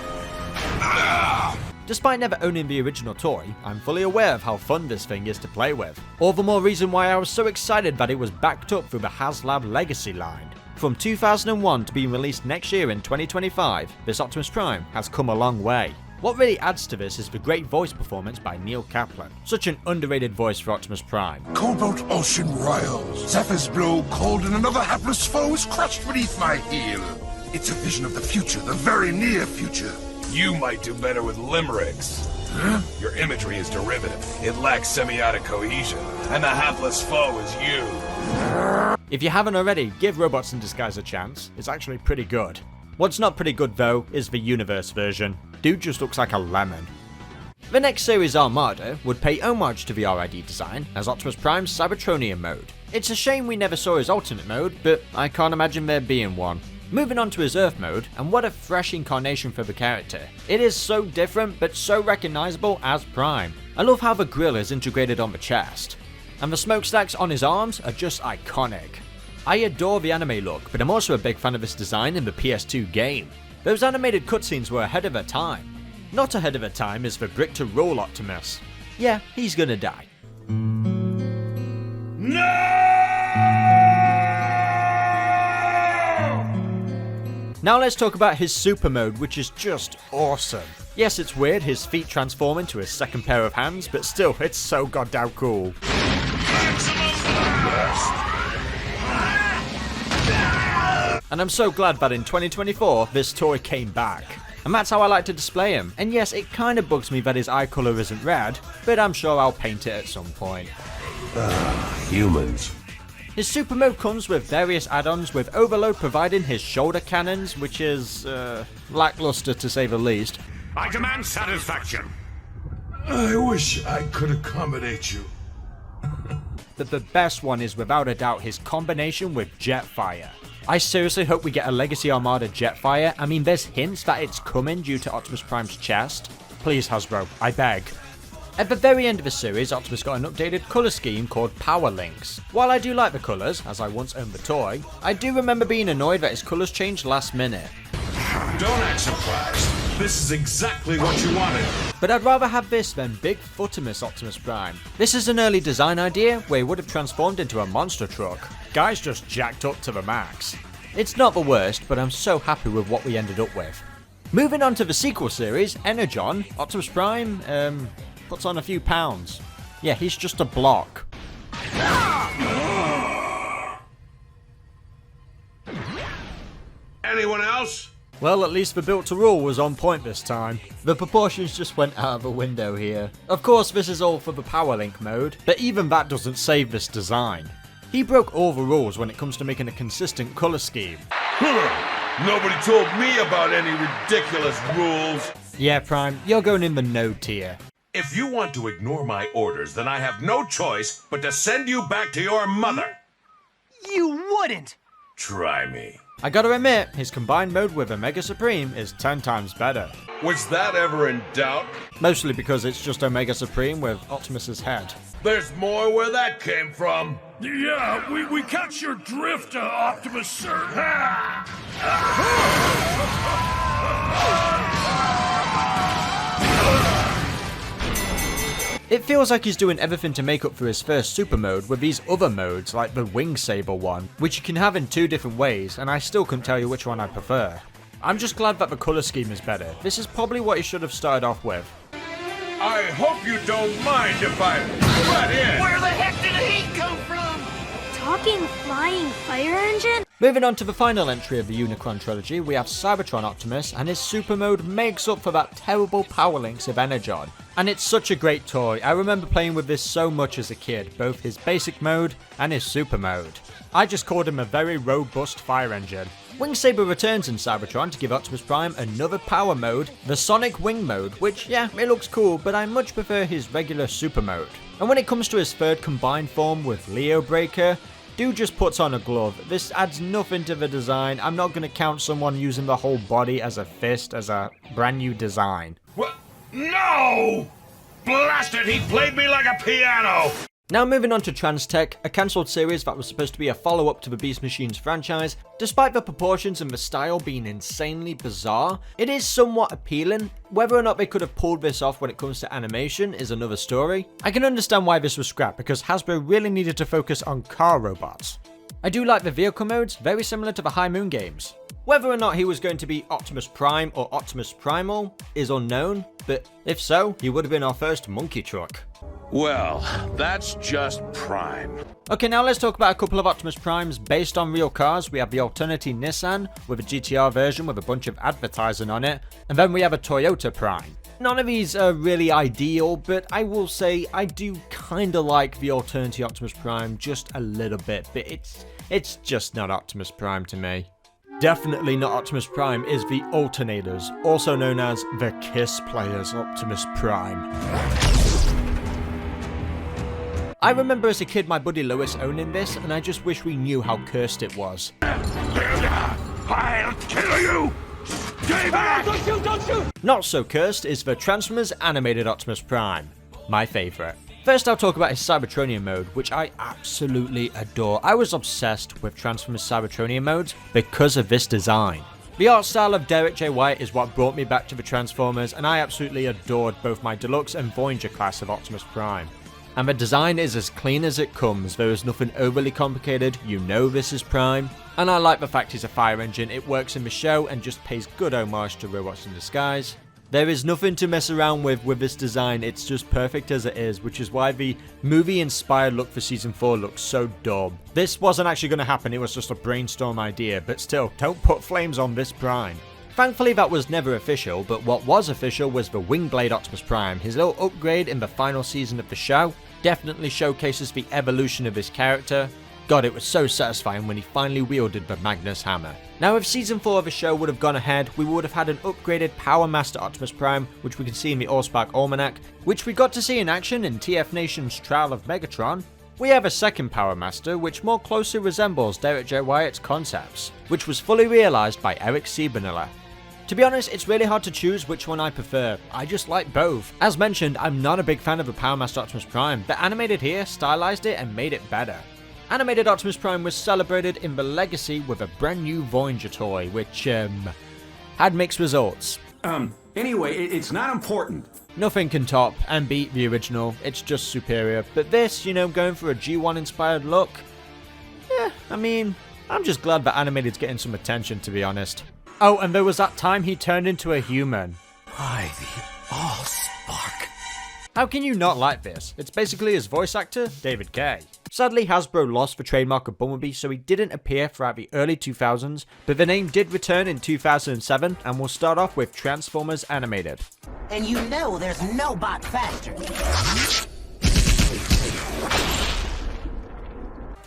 Despite never owning the original toy, I'm fully aware of how fun this thing is to play with. All the more reason why I was so excited that it was backed up through the HasLab Legacy line. From 2001 to being released next year in 2025, this Optimus Prime has come a long way. What really adds to this is the great voice performance by Neil Kaplan. Such an underrated voice for Optimus Prime.
Cobalt ocean riles. Zephyrs blow cold and another hapless foe is crushed beneath my heel. It's a vision of the future, the very near future.
You might do better with limericks.
Huh?
Your imagery is derivative. It lacks semiotic cohesion. And the hapless foe is you.
If you haven't already, give Robots in Disguise a chance. It's actually pretty good. What's not pretty good though is the Universe version. Dude just looks like a lemon. The next series, Armada, would pay homage to the RID design as Optimus Prime's Cybertronian mode. It's a shame we never saw his alternate mode, but I can't imagine there being one. Moving on to his Earth mode, and what a fresh incarnation for the character. It is so different but so recognisable as Prime. I love how the grill is integrated on the chest, and the smokestacks on his arms are just iconic. I adore the anime look, but I'm also a big fan of this design in the PS2 game. Those animated cutscenes were ahead of their time. Not ahead of their time is the brick to roll Optimus. Yeah, he's gonna die. Now let's talk about his super mode, which is just awesome. Yes, it's weird, his feet transform into his second pair of hands, but still, it's so goddamn cool. And I'm so glad that in 2024, this toy came back. And that's how I like to display him. And yes, it kinda bugs me that his eye colour isn't red, but I'm sure I'll paint it at some point.
Humans.
His super mode comes with various add-ons, with Overload providing his shoulder cannons, which is, lackluster to say the least.
I demand satisfaction.
I wish I could accommodate you.
But the best one is without a doubt his combination with Jetfire. I seriously hope we get a Legacy Armada Jetfire. I mean, there's hints that it's coming due to Optimus Prime's chest. Please, Hasbro, I beg. At the very end of the series, Optimus got an updated colour scheme called Power Links. While I do like the colours, as I once owned the toy, I do remember being annoyed that his colours changed last minute.
Don't act surprised. This is exactly what you wanted.
But I'd rather have this than Big Footimus Optimus Prime. This is an early design idea where he would have transformed into a monster truck. Guy's just jacked up to the max. It's not the worst, but I'm so happy with what we ended up with. Moving on to the sequel series, Energon, Optimus Prime, puts on a few pounds. Yeah, he's just a block.
Anyone else?
Well, at least the built to rule was on point this time. The proportions just went out of the window here. Of course, this is all for the Power Link mode, but even that doesn't save this design. He broke all the rules when it comes to making a consistent colour scheme.
Nobody told me about any ridiculous rules.
Yeah, Prime, you're going in the no tier.
If you want to ignore my orders, then I have no choice but to send you back to your mother.
You wouldn't!
Try me.
I gotta admit, his combined mode with Omega Supreme is 10 times better.
Was that ever in doubt?
Mostly because it's just Omega Supreme with Optimus's head.
There's more where that came from.
Yeah, we catch your drift, Optimus, sir.
It feels like he's doing everything to make up for his first super mode with these other modes like the Wing Saber one, which you can have in 2 different ways, and I still couldn't tell you which one I prefer. I'm just glad that the colour scheme is better. This is probably what he should have started off with.
I hope you don't mind if I butt in.
Where the heck did the heat come from?
Talking flying fire engine?
Moving on to the final entry of the Unicron trilogy, we have Cybertron Optimus, and his super mode makes up for that terrible power links of Energon. And it's such a great toy. I remember playing with this so much as a kid, both his basic mode and his super mode. I just called him a very robust fire engine. Wing Saber returns in Cybertron to give Optimus Prime another power mode, the Sonic Wing mode, which, yeah, it looks cool, but I much prefer his regular super mode. And when it comes to his third combined form with Leo Breaker, dude just puts on a glove. This adds nothing to the design. I'm not going to count someone using the whole body as a fist as a brand new design.
What? No! Blast it, he played me like a piano!
Now moving on to Transtech, a cancelled series that was supposed to be a follow-up to the Beast Machines franchise. Despite the proportions and the style being insanely bizarre, it is somewhat appealing. Whether or not they could have pulled this off when it comes to animation is another story. I can understand why this was scrapped because Hasbro really needed to focus on car robots. I do like the vehicle modes, very similar to the High Moon games. Whether or not he was going to be Optimus Prime or Optimus Primal is unknown, but if so, he would have been our first monkey truck.
Well, that's just Prime.
Okay, now let's talk about a couple of Optimus Primes based on real cars. We have the Alternity Nissan with a GTR version with a bunch of advertising on it, and then we have a Toyota Prime. None of these are really ideal, but I will say I do kinda like the Alternity Optimus Prime just a little bit, but it's just not Optimus Prime to me. Definitely not Optimus Prime is the Alternators, also known as the Kiss Players Optimus Prime. I remember as a kid my buddy Lewis owning this, and I just wish we knew how cursed it was.
I'll kill you! Stay back!
Don't shoot, don't shoot!
Not so cursed is the Transformers Animated Optimus Prime, my favourite. First I'll talk about his Cybertronian mode, which I absolutely adore. I was obsessed with Transformers Cybertronian modes because of this design. The art style of Derek J. White is what brought me back to the Transformers, and I absolutely adored both my Deluxe and Voyager class of Optimus Prime. And the design is as clean as it comes, there is nothing overly complicated, you know this is Prime. And I like the fact he's a fire engine, it works in the show and just pays good homage to Robots in Disguise. There is nothing to mess around with this design, it's just perfect as it is, which is why the movie-inspired look for Season 4 looks so dumb. This wasn't actually going to happen, it was just a brainstorm idea, but still, don't put flames on this Prime. Thankfully that was never official, but what was official was the Wingblade Optimus Prime. His little upgrade in the final season of the show definitely showcases the evolution of his character. God, it was so satisfying when he finally wielded the Magnus Hammer. Now if Season 4 of the show would have gone ahead, we would have had an upgraded Power Master Optimus Prime, which we can see in the Allspark Almanac, which we got to see in action in TF Nation's Trial of Megatron. We have a second Power Master, which more closely resembles Derek J. Wyatt's concepts, which was fully realised by Eric Siebeniller. To be honest, it's really hard to choose which one I prefer. I just like both. As mentioned, I'm not a big fan of the Power Master Optimus Prime, but animated here stylized it and made it better. Animated Optimus Prime was celebrated in the Legacy with a brand new Voyager toy, which, had mixed results.
Anyway, it's not important.
Nothing can top and beat the original, it's just superior. But this, you know, going for a G1 inspired look, I mean, I'm just glad that animated's getting some attention, to be honest. Oh, and there was that time he turned into a human.
By the Allspark.
How can you not like this? It's basically his voice actor, David Kay. Sadly, Hasbro lost the trademark of Bumblebee, so he didn't appear throughout the early 2000s, but the name did return in 2007, and we'll start off with Transformers Animated.
And you know there's no bot faster.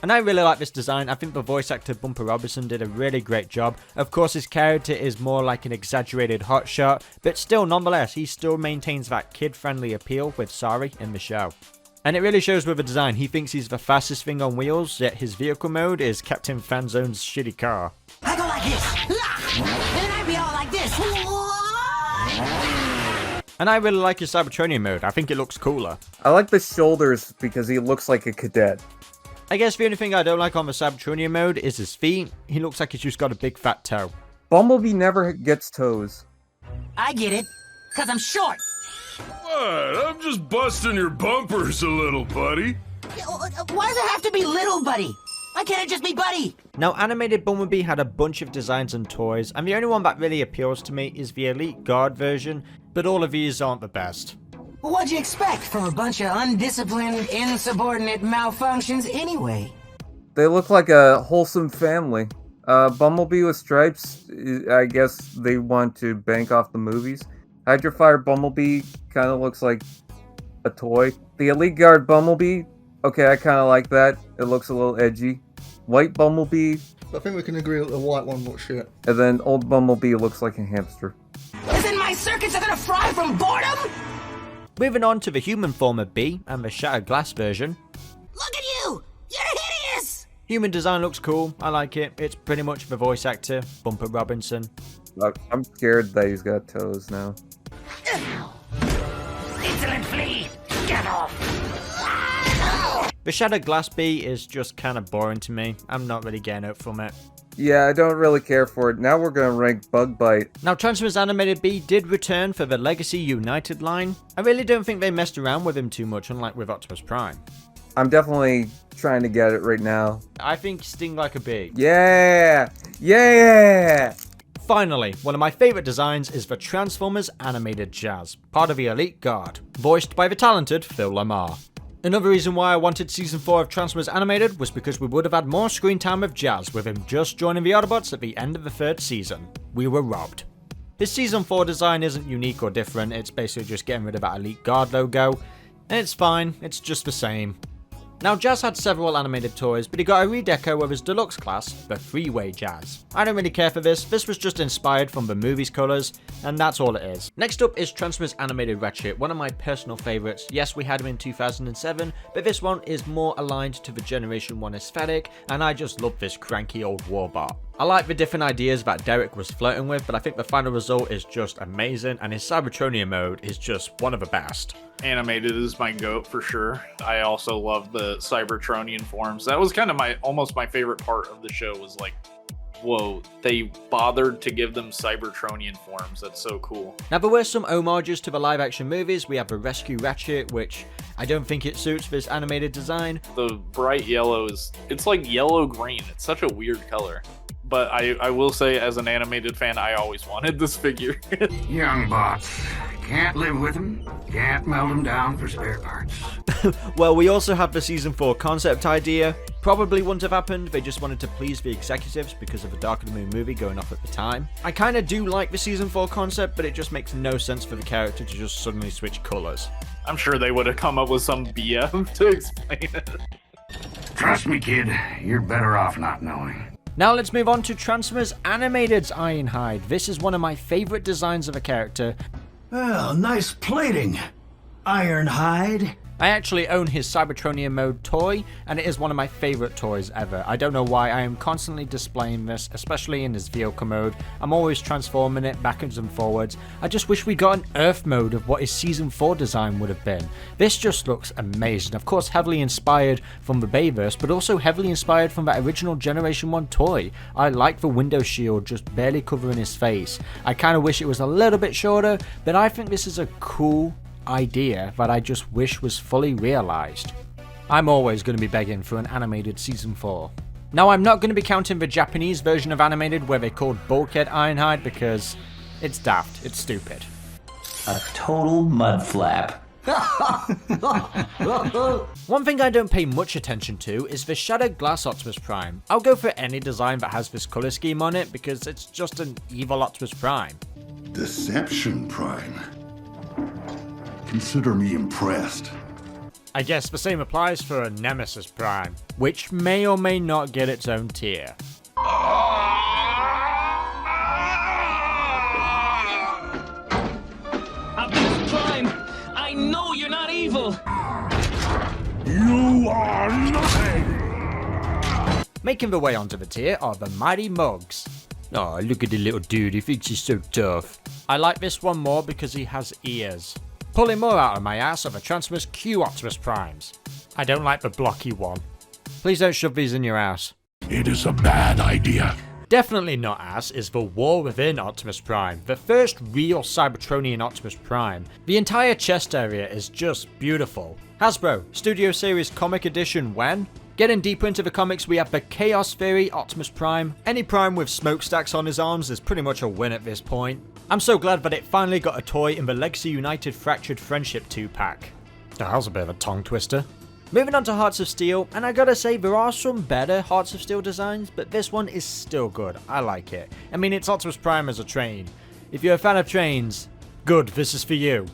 And I really like this design. I think the voice actor Bumper Robinson did a really great job. Of course, his character is more like an exaggerated hotshot, but still, nonetheless, he still maintains that kid-friendly appeal with Sari in the show. And it really shows with the design. He thinks he's the fastest thing on wheels, yet his vehicle mode is Captain Fanzone's shitty car.
I go like this, and then I be all like this.
And I really like his Cybertronian mode. I think it looks cooler.
I like the shoulders because he looks like a cadet.
I guess the only thing I don't like on the Cybertronian mode is his feet. He looks like he's just got a big fat toe.
Bumblebee never gets toes.
I get it, because I'm short.
What? I'm just busting your bumpers a little, buddy.
Why does it have to be little, buddy? Why can't it just be buddy?
Now, Animated Bumblebee had a bunch of designs and toys, and the only one that really appeals to me is the Elite Guard version, but all of these aren't the best.
What'd you expect from a bunch of undisciplined, insubordinate malfunctions anyway?
They look like a wholesome family. Bumblebee with stripes, I guess they want to bank off the movies. Hydrofire Bumblebee kind of looks like a toy. The Elite Guard Bumblebee, okay, I kind of like that. It looks a little edgy. White Bumblebee.
I think we can agree that the white one looks shit.
And then old Bumblebee looks like a hamster.
Isn't my circuits are gonna fry from boredom?
Moving on to the human form of B and the Shattered Glass version.
Look at you! You're hideous!
Human design looks cool. I like it. It's pretty much the voice actor, Bumper Robinson.
I'm scared that he's got toes now.
Insolent flea! Get off!
The Shattered Glass Bee is just kind of boring to me. I'm not really getting out from it.
Yeah, I don't really care for it. Now we're going to rank Bug Bite.
Now, Transformers Animated B did return for the Legacy United line. I really don't think they messed around with him too much, unlike with Optimus Prime.
I'm definitely trying to get it right now.
I think Sting Like a Bee.
Yeah! Yeah!
Finally, one of my favourite designs is the Transformers Animated Jazz, part of the Elite Guard, voiced by the talented Phil Lamar. Another reason why I wanted Season 4 of Transformers Animated was because we would have had more screen time with Jazz with him just joining the Autobots at the end of the 3rd season. We were robbed. His Season 4 design isn't unique or different, it's basically just getting rid of that Elite Guard logo, and it's fine, it's just the same. Now, Jazz had several animated toys, but he got a redeco of his deluxe class, the Freeway Jazz. I don't really care for this was just inspired from the movie's colours, and that's all it is. Next up is Transformers Animated Ratchet, one of my personal favourites. Yes, we had him in 2007, but this one is more aligned to the Generation 1 aesthetic, and I just love this cranky old warbot. I like the different ideas that Derek was flirting with, but I think the final result is just amazing, and his Cybertronian mode is just one of the best.
Animated is my goat for sure. I also love the Cybertronian forms. That was kind of almost my favorite part of the show was like, whoa, they bothered to give them Cybertronian forms. That's so cool.
Now, there were some homages to the live action movies. We have the Rescue Ratchet, which I don't think it suits this animated design.
The bright yellow it's like yellow-green. It's such a weird color. But I will say, as an animated fan, I always wanted this figure.
Young bots. Can't live with them. Can't melt them down for spare parts.
Well, we also have the Season 4 concept idea. Probably wouldn't have happened. They just wanted to please the executives because of the Dark of the Moon movie going off at the time. I kind of do like the Season 4 concept, but it just makes no sense for the character to just suddenly switch colors.
I'm sure they would have come up with some BF to explain it.
Trust me, kid. You're better off not knowing.
Now let's move on to Transformers Animated's Ironhide. This is one of my favorite designs of a character.
Well, nice plating, Ironhide.
I actually own his Cybertronian mode toy, and it is one of my favorite toys ever. I don't know why I am constantly displaying this, especially in his vehicle mode. I'm always transforming it backwards and forwards. I just wish we got an Earth mode of what his Season 4 design would have been. This just looks amazing. Of course, heavily inspired from the Bayverse, but also heavily inspired from that original Generation 1 toy. I like the window shield just barely covering his face. I kind of wish it was a little bit shorter, but I think this is a cool idea that I just wish was fully realized. I'm always going to be begging for an animated Season 4. Now I'm not going to be counting the Japanese version of Animated where they called Bulkhead Ironhide because it's daft, it's stupid.
A total mud flap.
One thing I don't pay much attention to is the Shattered Glass Optimus Prime. I'll go for any design that has this colour scheme on it because it's just an evil Optimus Prime.
Deception Prime. Consider me impressed.
I guess the same applies for a Nemesis Prime, which may or may not get its own tier.
Optimus Prime, I know you're not evil.
You are nothing!
Making the way onto the tier are the Mighty Mugs. Oh, look at the little dude, he thinks he's so tough. I like this one more because he has ears. Pulling more out of my ass are the Transformers Q Optimus Primes. I don't like the blocky one. Please don't shove these in your ass.
It is a bad idea.
Definitely not ass is the War Within Optimus Prime, the first real Cybertronian Optimus Prime. The entire chest area is just beautiful. Hasbro, Studio Series Comic Edition when? Getting deeper into the comics, we have the Chaos Theory Optimus Prime. Any Prime with smokestacks on his arms is pretty much a win at this point. I'm so glad that it finally got a toy in the Legacy United Fractured Friendship 2-pack. That was a bit of a tongue twister. Moving on to Hearts of Steel, and I gotta say there are some better Hearts of Steel designs, but this one is still good. I like it. I mean, it's Optimus Prime as a train. If you're a fan of trains, good, this is for you.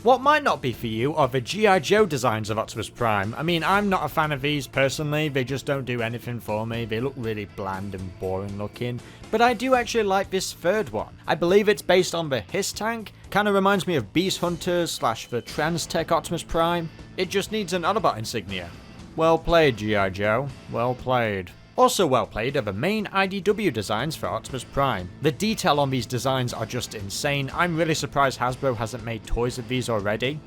What might not be for you are the G.I. Joe designs of Optimus Prime. I mean, I'm not a fan of these personally, they just don't do anything for me. They look really bland and boring looking. But I do actually like this third one. I believe it's based on the Hiss tank. Kinda reminds me of Beast Hunters / the Trans-Tech Optimus Prime. It just needs an Autobot insignia. Well played, G.I. Joe. Well played. Also well played are the main IDW designs for Optimus Prime. The detail on these designs are just insane. I'm really surprised Hasbro hasn't made toys of these already.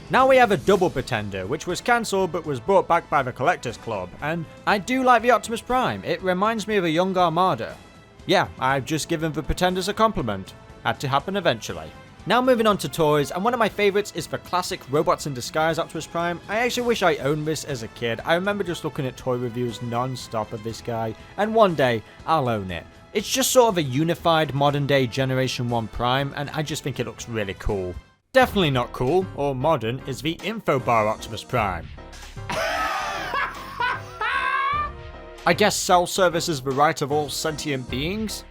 Now we have a Double Pretender, which was cancelled but was brought back by the Collectors Club, and I do like the Optimus Prime. It reminds me of a young Armada. Yeah, I've just given the Pretenders a compliment. Had to happen eventually. Now moving on to toys, and one of my favourites is the classic Robots in Disguise Optimus Prime. I actually wish I owned this as a kid. I remember just looking at toy reviews non-stop of this guy, and one day I'll own it. It's just sort of a unified modern day Generation 1 Prime, and I just think it looks really cool. Definitely not cool, or modern, is the Infobar Optimus Prime. I guess cell service is the right of all sentient beings?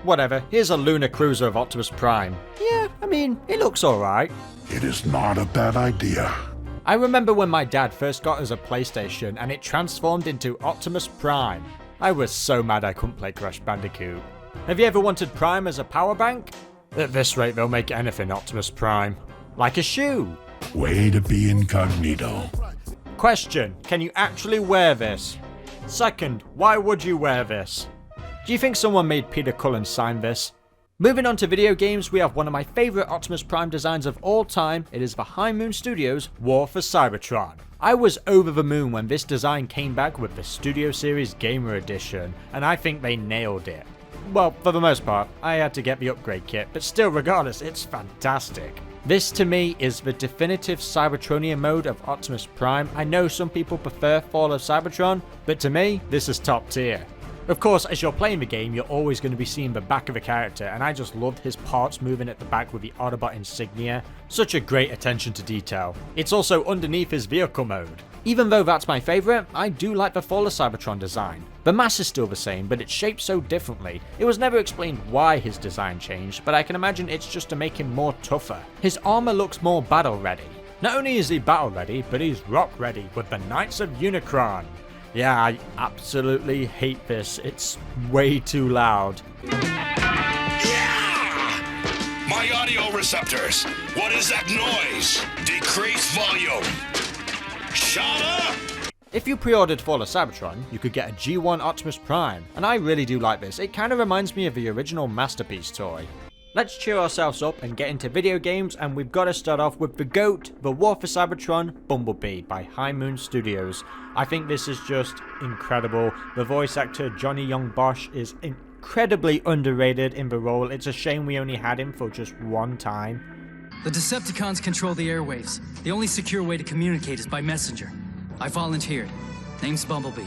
Whatever, here's a lunar cruiser of Optimus Prime. Yeah, I mean, it looks alright.
It is not a bad idea.
I remember when my dad first got us a PlayStation and it transformed into Optimus Prime. I was so mad I couldn't play Crash Bandicoot. Have you ever wanted Prime as a power bank? At this rate they'll make anything Optimus Prime. Like a shoe.
Way to be incognito.
Question, can you actually wear this? Second, why would you wear this? Do you think someone made Peter Cullen sign this? Moving on to video games, we have one of my favourite Optimus Prime designs of all time. It is the High Moon Studios' War for Cybertron. I was over the moon when this design came back with the Studio Series Gamer Edition, and I think they nailed it. Well, for the most part, I had to get the upgrade kit, but still regardless, it's fantastic. This to me is the definitive Cybertronian mode of Optimus Prime. I know some people prefer Fall of Cybertron, but to me, this is top tier. Of course, as you're playing the game, you're always going to be seeing the back of the character, and I just loved his parts moving at the back with the Autobot insignia. Such a great attention to detail. It's also underneath his vehicle mode. Even though that's my favourite, I do like the Fall of Cybertron design. The mass is still the same, but it's shaped so differently. It was never explained why his design changed, but I can imagine it's just to make him more tougher. His armour looks more battle ready. Not only is he battle ready, but he's rock ready with the Knights of Unicron. Yeah, I absolutely hate this. It's way too loud.
Yeah! My audio receptors. What is that noise? Decrease volume. Shut up!
If you pre-ordered Fall of Cybertron, you could get a G1 Optimus Prime, and I really do like this. It kind of reminds me of the original Masterpiece toy. Let's cheer ourselves up and get into video games, and we've got to start off with the GOAT, the War for Cybertron Bumblebee by High Moon Studios. I think this is just incredible. The voice actor Johnny Young Bosch is incredibly underrated in the role. It's a shame we only had him for just one time.
The Decepticons control the airwaves. The only secure way to communicate is by messenger. I volunteered. Name's Bumblebee.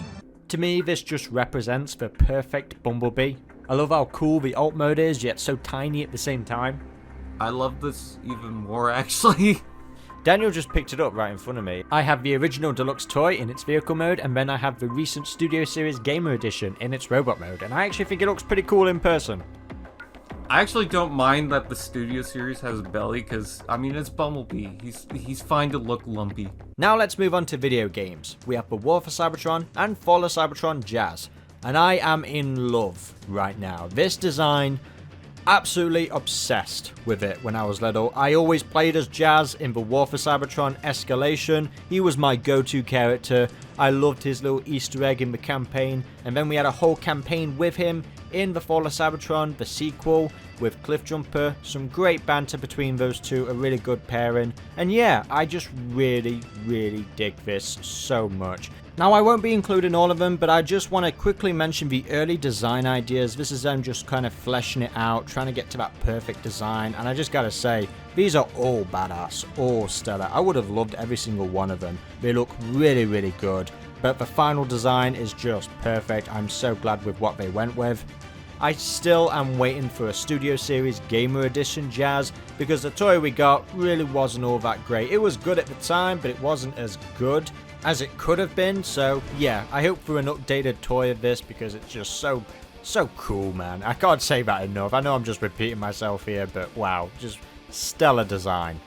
To me, this just represents the perfect Bumblebee. I love how cool the alt mode is, yet so tiny at the same time.
I love this even more, actually.
Daniel just picked it up right in front of me. I have the original deluxe toy in its vehicle mode, and then I have the recent Studio Series Gamer Edition in its robot mode, and I actually think it looks pretty cool in person.
I actually don't mind that the Studio Series has a belly, because, I mean, it's Bumblebee. He's fine to look lumpy.
Now let's move on to video games. We have the War for Cybertron and Fall of Cybertron Jazz, and I am in love right now. This design, absolutely obsessed with it when I was little. I always played as Jazz in the War for Cybertron Escalation. He was my go-to character. I loved his little Easter egg in the campaign, and then we had a whole campaign with him in the Fall of Cybertron, the sequel, with Cliffjumper. Some great banter between those two, a really good pairing, and yeah, I just really dig this so much. Now, I won't be including all of them, but I just want to quickly mention the early design ideas. This is them just kind of fleshing it out, trying to get to that perfect design, and I just gotta say, these are all badass, all stellar. I would have loved every single one of them. They look really good, but the final design is just perfect. I'm so glad with what they went with. I still am waiting for a Studio Series Gamer Edition Jazz, because the toy we got really wasn't all that great. It was good at the time, but it wasn't as good as it could have been. So yeah, I hope for an updated toy of this, because it's just so cool, man. I can't say that enough. I know I'm just repeating myself here, but wow, just stellar design.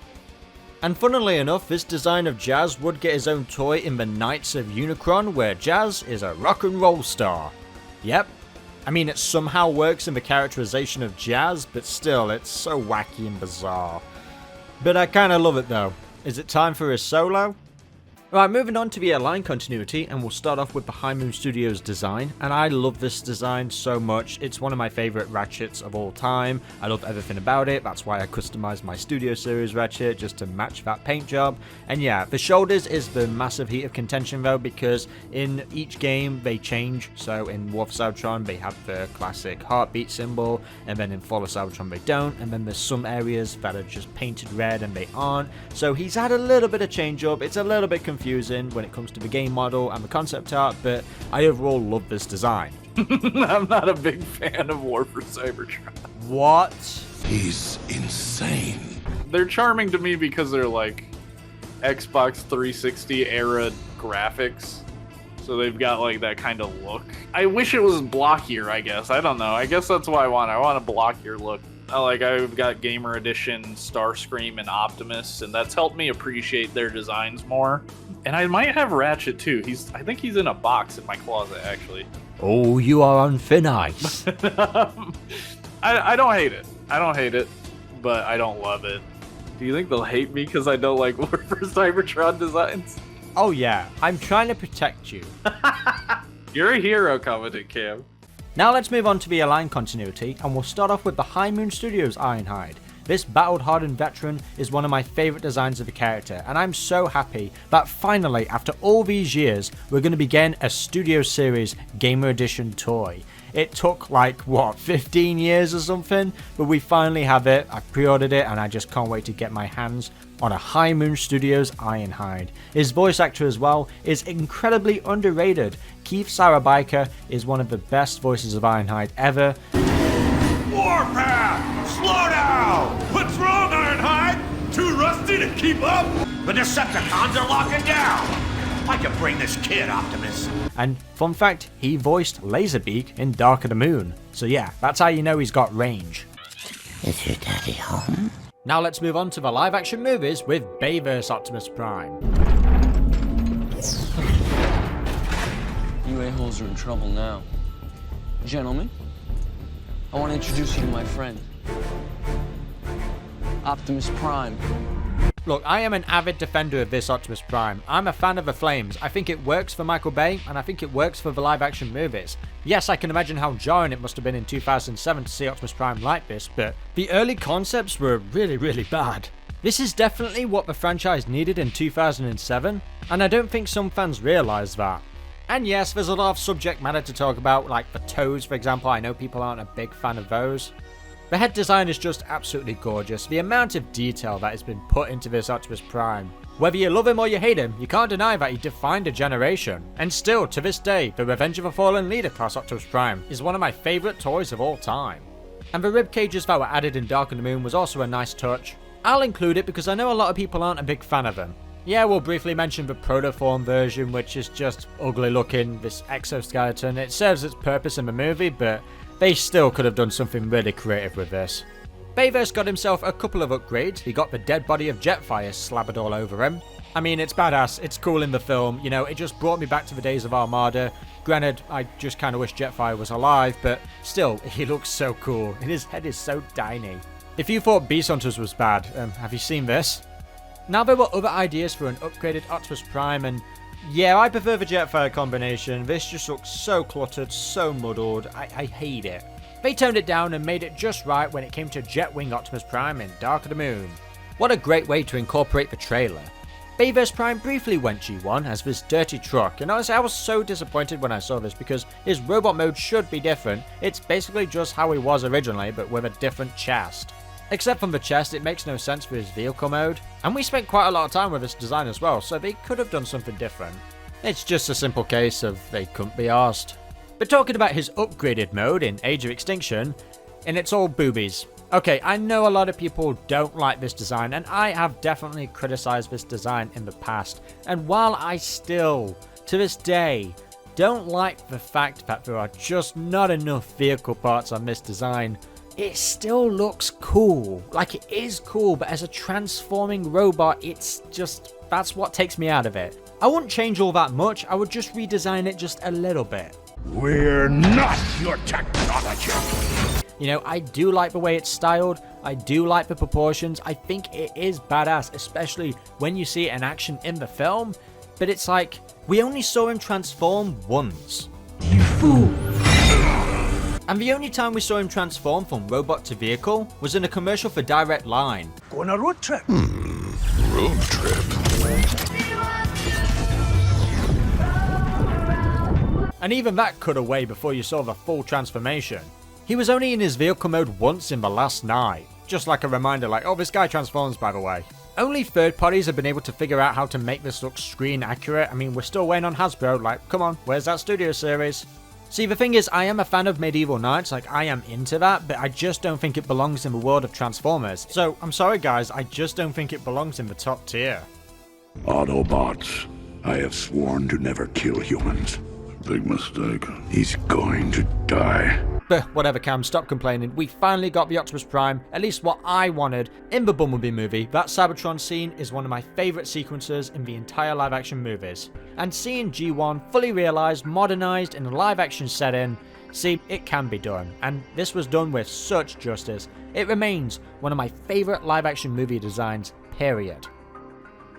And funnily enough, this design of Jazz would get his own toy in the Knights of Unicron, where Jazz is a rock and roll star. Yep. I mean, it somehow works in the characterization of Jazz, but still, it's so wacky and bizarre. But I kinda love it though. Is it time for a solo? Right, moving on to the airline continuity, and we'll start off with the High Moon Studios design, and I love this design so much. It's one of my favorite Ratchets of all time. I love everything about it. That's why I customized my Studio Series Ratchet, just to match that paint job. And yeah, the shoulders is the massive heat of contention though, because in each game they change. So in War for Cybertron they have the classic heartbeat symbol, and then in Fall of Cybertron they don't, and then there's some areas that are just painted red and they aren't. So he's had a little bit of change up. It's a little bit confusing when it comes to the game model and the concept art, but I overall love this design.
I'm not a big fan of War for Cybertron.
What?
He's insane.
They're charming to me because they're like Xbox 360 era graphics. So they've got like that kind of look. I wish it was blockier, I guess. I don't know. I guess that's what I want. I want a blockier look. I've got Gamer Edition, Starscream, and Optimus, and that's helped me appreciate their designs more. And I might have Ratchet too. I think he's in a box in my closet, actually.
Oh, you are on thin ice.
I don't hate it. I don't hate it, but I don't love it. Do you think they'll hate me because I don't like War for Cybertron designs?
Oh yeah, I'm trying to protect you.
You're a hero, Comodin Cam.
Now let's move on to the Align continuity, and we'll start off with the High Moon Studios Ironhide. This battle-hardened veteran is one of my favourite designs of the character, and I'm so happy that finally, after all these years, we're going to begin a Studio Series Gamer Edition toy. It took like, what, 15 years or something? But we finally have it. I pre-ordered it, and I just can't wait to get my hands on a High Moon Studios Ironhide. His voice actor as well is incredibly underrated. Keith Sarabiker is one of the best voices of Ironhide ever.
Warpath! Slow down! What's wrong, Ironhide? Too rusty to keep up? The Decepticons are locking down! I can bring this kid, Optimus.
And fun fact, he voiced Laserbeak in Dark of the Moon. So yeah, that's how you know he's got range.
Is your daddy home?
Now let's move on to the live action movies with Bayverse Optimus Prime.
You a-holes are in trouble now. Gentlemen, I want to introduce you to my friend, Optimus Prime.
Look, I am an avid defender of this Optimus Prime. I'm a fan of the Flames. I think it works for Michael Bay, and I think it works for the live action movies. Yes, I can imagine how jarring it must have been in 2007 to see Optimus Prime like this, but the early concepts were really bad. This is definitely what the franchise needed in 2007, and I don't think some fans realise that. And yes, there's a lot of subject matter to talk about, like the toes, for example. I know people aren't a big fan of those. The head design is just absolutely gorgeous. The amount of detail that has been put into this Optimus Prime. Whether you love him or you hate him, you can't deny that he defined a generation. And still, to this day, the Revenge of a Fallen Leader class Optimus Prime is one of my favourite toys of all time. And the rib cages that were added in Dark of the Moon was also a nice touch. I'll include it because I know a lot of people aren't a big fan of them. Yeah, we'll briefly mention the protoform version, which is just ugly looking, this exoskeleton. It serves its purpose in the movie, but they still could have done something really creative with this. Bayverse got himself a couple of upgrades. He got the dead body of Jetfire slabbered all over him. I mean, it's badass, it's cool in the film, you know, it just brought me back to the days of Armada. Granted, I just kind of wish Jetfire was alive, but still, he looks so cool, and his head is so tiny. If you thought Beast Hunters was bad, have you seen this? Now there were other ideas for an upgraded Optimus Prime, and yeah, I prefer the Jetfire combination. This just looks so cluttered, so muddled, I hate it. They toned it down and made it just right when it came to Jetwing Optimus Prime in Dark of the Moon. What a great way to incorporate the trailer. Bayverse Prime briefly went G1 as this dirty truck, and honestly I was so disappointed when I saw this because his robot mode should be different. It's basically just how he was originally, but with a different chest. Except from the chest, it makes no sense for his vehicle mode, and we spent quite a lot of time with this design as well, so they could have done something different. It's just a simple case of they couldn't be arsed. But talking about his upgraded mode in Age of Extinction, and it's all boobies. Okay, I know a lot of people don't like this design, and I have definitely criticized this design in the past, and while I still, to this day, don't like the fact that there are just not enough vehicle parts on this design, it still looks cool. Like, it is cool, but as a transforming robot, it's just, that's what takes me out of it. I wouldn't change all that much, I would just redesign it just a little bit.
We're not your technology.
You know, I do like the way it's styled, I do like the proportions, I think it is badass, especially when you see it in action in the film, but it's like, we only saw him transform once. You fool! And the only time we saw him transform from robot to vehicle was in a commercial for Direct Line.
Go on a road trip.
Road trip.
And even that cut away before you saw the full transformation. He was only in his vehicle mode once in The Last Night. Just like a reminder like, oh, this guy transforms by the way. Only third parties have been able to figure out how to make this look screen accurate. I mean, we're still waiting on Hasbro, like, come on, where's that studio series? See, the thing is, I am a fan of Medieval Knights, like, I am into that, but I just don't think it belongs in the world of Transformers. So, I'm sorry guys, I just don't think it belongs in the top tier.
Autobots, I have sworn to never kill humans. Big mistake. He's going to die.
But whatever Cam, stop complaining. We finally got the Optimus Prime, at least what I wanted, in the Bumblebee movie. That Cybertron scene is one of my favourite sequences in the entire live action movies. And seeing G1 fully realised, modernised in a live action setting, see, it can be done. And this was done with such justice. It remains one of my favourite live action movie designs, period.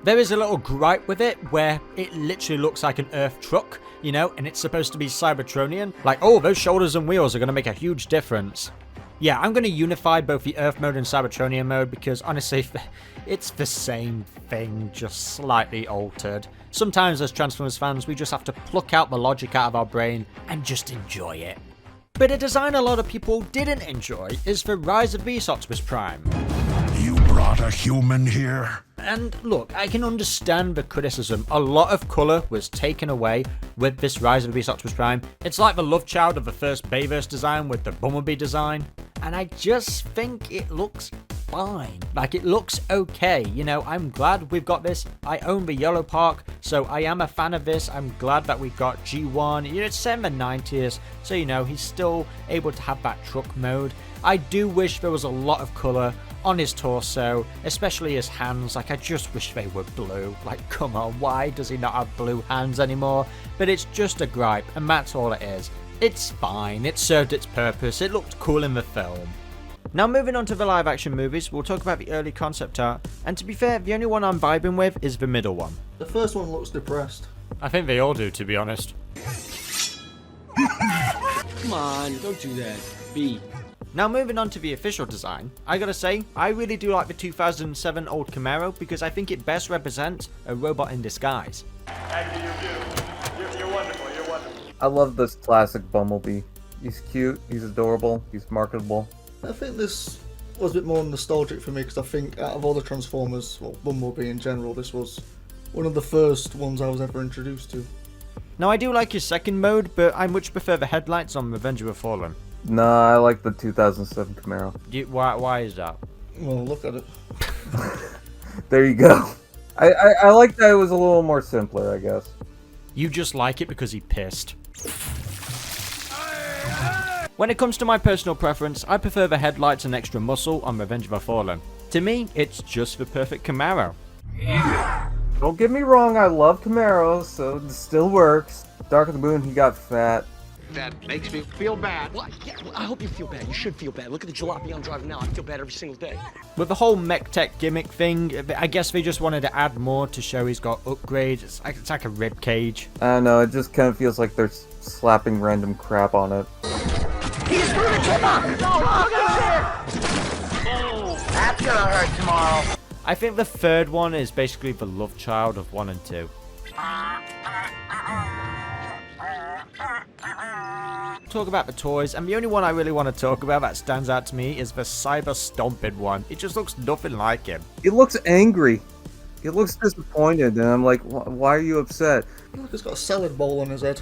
There is a little gripe with it where it literally looks like an Earth truck, you know, and it's supposed to be Cybertronian. Like, oh, those shoulders and wheels are going to make a huge difference. Yeah, I'm going to unify both the Earth mode and Cybertronian mode because honestly, it's the same thing, just slightly altered. Sometimes as Transformers fans, we just have to pluck out the logic out of our brain and just enjoy it. But a design a lot of people didn't enjoy is the Rise of Beast Optimus Prime.
You brought a human here?
And look, I can understand the criticism. A lot of colour was taken away with this Rise of the Beast Optimus Prime. It's like the love child of the first Bayverse design with the Bumblebee design. And I just think it looks fine. Like, it looks okay. You know, I'm glad we've got this. I own the Yellow Park, so I am a fan of this. I'm glad that we've got G1. You know, it's set in the 90s, so you know, he's still able to have that truck mode. I do wish there was a lot of colour on his torso, especially his hands. Like, I just wish they were blue. Like, come on, why does he not have blue hands anymore? But it's just a gripe, and that's all it is. It's fine, it served its purpose, it looked cool in the film. Now moving on to the live action movies, we'll talk about the early concept art, and to be fair, the only one I'm vibing with is the middle one.
The first one looks depressed.
I think they all do, to be honest.
Come on, don't do that. B.
Now moving on to the official design, I gotta say, I really do like the 2007 old Camaro because I think it best represents a robot in disguise.
You're wonderful, you're wonderful. I love this classic Bumblebee. He's cute, he's adorable, he's marketable.
I think this was a bit more nostalgic for me because I think out of all the Transformers, well, Bumblebee in general, this was one of the first ones I was ever introduced to.
Now I do like his second mode, but I much prefer the headlights on Revenge of the Fallen.
Nah, I like the 2007 Camaro.
Why is that?
Well, look at it.
There you go. I like that it was a little more simpler, I guess.
You just like it because he pissed. When it comes to my personal preference, I prefer the headlights and extra muscle on Revenge of the Fallen. To me, it's just the perfect Camaro.
Don't get me wrong, I love Camaros, so it still works. Dark of the Moon, he got fat.
That makes me feel bad. Well, yeah, I hope you feel bad. You should feel bad. Look at the jalopy I'm driving now. I feel bad every single day.
With the whole mech tech gimmick thing, I guess they just wanted to add more to show he's got upgrades. It's like a rib cage.
I don't know, it just kind of feels like they're slapping random crap on it.
He's screwed the kid up! Look at him there! That's gonna hurt tomorrow.
I think the third one is basically the love child of 1 and 2. Talk about the toys, and the only one I really want to talk about that stands out to me is the Cyber Stomping one. It just looks nothing like him.
It looks angry. It looks disappointed, and I'm like, why are you upset?
Look, he's got a salad bowl on his head.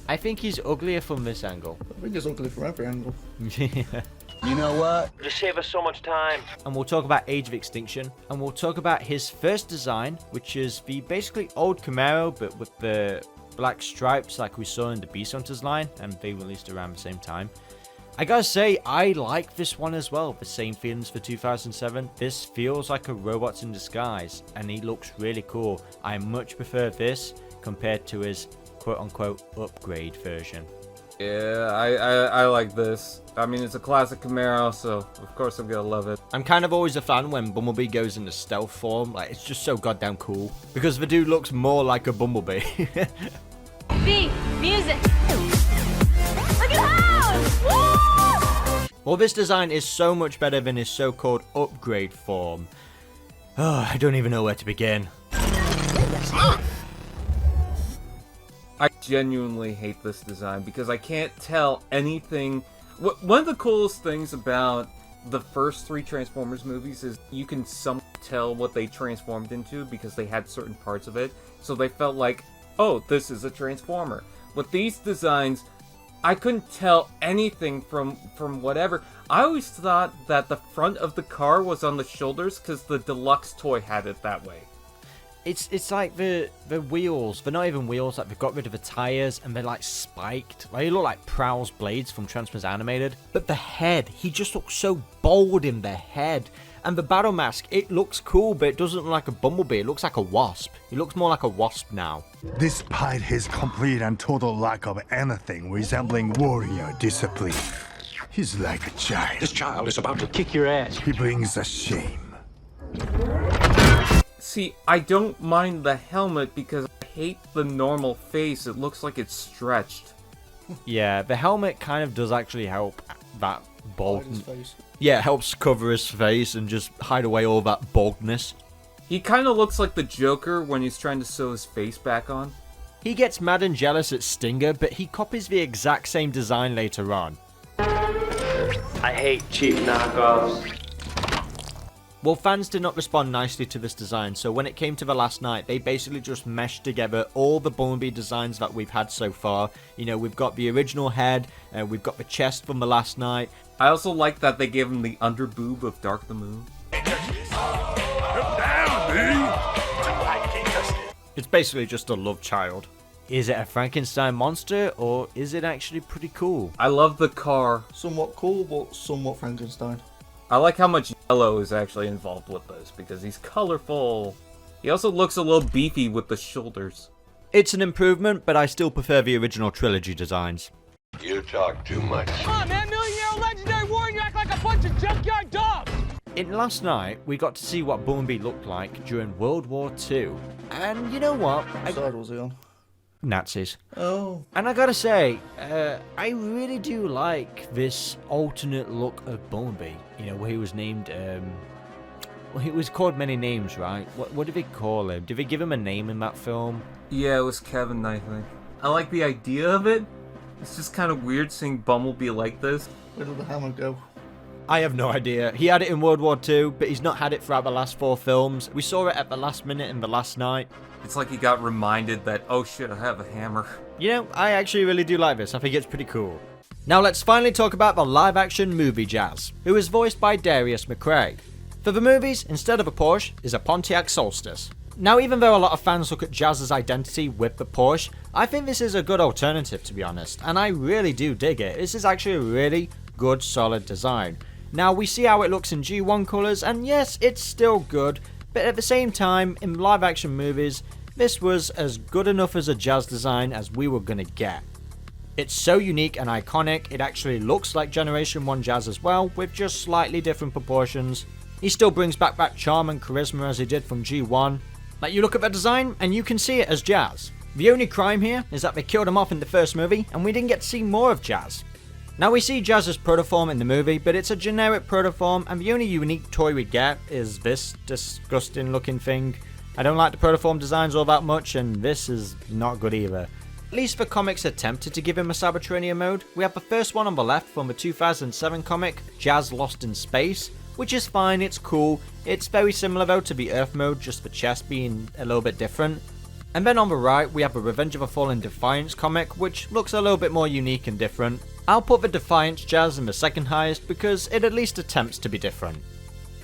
I think he's uglier from this angle.
I think he's ugly from every angle.
You know what? You save us so much time.
And we'll talk about Age of Extinction, and we'll talk about his first design, which is the basically old Camaro, but with the black stripes like we saw in the Beast Hunters line, and they released around the same time. I gotta say, I like this one as well. The same feelings for 2007. This feels like a Robots in Disguise, and he looks really cool. I much prefer this compared to his quote-unquote upgrade version.
Yeah, I like this. I mean, it's a classic Camaro, so of course I'm gonna love it.
I'm kind of always a fan when Bumblebee goes into stealth form. Like, it's just so goddamn cool. Because the dude looks more like a Bumblebee.
B, music. Look at house! Woo!
Well, this design is so much better than his so-called upgrade form. Oh, I don't even know where to begin.
I genuinely hate this design because I can't tell anything. One of the coolest things about the first 3 Transformers movies is you can somewhat tell what they transformed into because they had certain parts of it. So they felt like, oh, this is a Transformer. With these designs, I couldn't tell anything from whatever. I always thought that the front of the car was on the shoulders because the deluxe toy had it that way.
It's like the wheels, they're not even wheels, like they've got rid of the tires and they're like spiked. Like, they look like Prowl's blades from Transformers Animated. But the head, he just looks so bold in the head. And the battle mask, it looks cool, but it doesn't look like a Bumblebee, it looks like a Wasp. He looks more like a Wasp now.
Despite his complete and total lack of anything resembling warrior discipline, he's like a child.
This child is about to kick your ass.
He brings us shame.
See, I don't mind the helmet because I hate the normal face. It looks like it's stretched.
Yeah, the helmet kind of does actually help that bald.
Hide his face.
Yeah, it helps cover his face and just hide away all that baldness.
He kind of looks like the Joker when he's trying to sew his face back on.
He gets mad and jealous at Stinger, but he copies the exact same design later on.
I hate cheap knockoffs.
Well, fans did not respond nicely to this design, so when it came to the last night, they basically just meshed together all the Bumblebee designs that we've had so far. You know, we've got the original head, we've got the chest from the last night.
I also like that they gave him the underboob of Dark of the Moon.
It's basically just a love child. Is it a Frankenstein monster, or is it actually pretty cool?
I love the car.
Somewhat cool, but somewhat Frankenstein.
I like how much yellow is actually involved with this, because he's colorful. He also looks a little beefy with the shoulders.
It's an improvement, but I still prefer the original trilogy designs.
You talk too much.
Come on, man, million-year-old legendary warrior, you act like a bunch of junkyard dogs!
In last night, we got to see what Bumblebee looked like during World War II. And you know what?
What side was he on?
Nazis.
Oh.
And I gotta say, I really do like this alternate look of Bumblebee. You know, where he was named, well, he was called many names, right? What did they call him? Did they give him a name in that film?
Yeah, it was Kevin, I think. I like the idea of it. It's just kind of weird seeing Bumblebee like this.
Where did the hammer go?
I have no idea. He had it in World War II, but he's not had it throughout the last 4 films. We saw it at the last minute in The Last Night.
It's like he got reminded that, oh shit, I have a hammer.
You know, I actually really do like this. I think it's pretty cool. Now let's finally talk about the live-action movie Jazz, who is voiced by Darius McCrae. For the movies, instead of a Porsche, is a Pontiac Solstice. Now, even though a lot of fans look at Jazz's identity with the Porsche, I think this is a good alternative, to be honest, and I really do dig it. This is actually a really good, solid design. Now, we see how it looks in G1 colours, and yes, it's still good, but at the same time, in live-action movies, this was as good enough as a Jazz design as we were gonna get. It's so unique and iconic, it actually looks like Generation 1 Jazz as well, with just slightly different proportions. He still brings back that charm and charisma as he did from G1. Like, you look at the design, and you can see it as Jazz. The only crime here is that they killed him off in the first movie, and we didn't get to see more of Jazz. Now, we see Jazz's protoform in the movie, but it's a generic protoform, and the only unique toy we get is this disgusting looking thing. I don't like the protoform designs all that much, and this is not good either. At least the comics attempted to give him a Cybertronian mode. We have the first one on the left from the 2007 comic, Jazz Lost in Space, which is fine, it's cool. It's very similar though to the Earth mode, just the chest being a little bit different. And then on the right, we have the Revenge of the Fallen Defiance comic, which looks a little bit more unique and different. I'll put the Defiance Jazz in the second highest because it at least attempts to be different.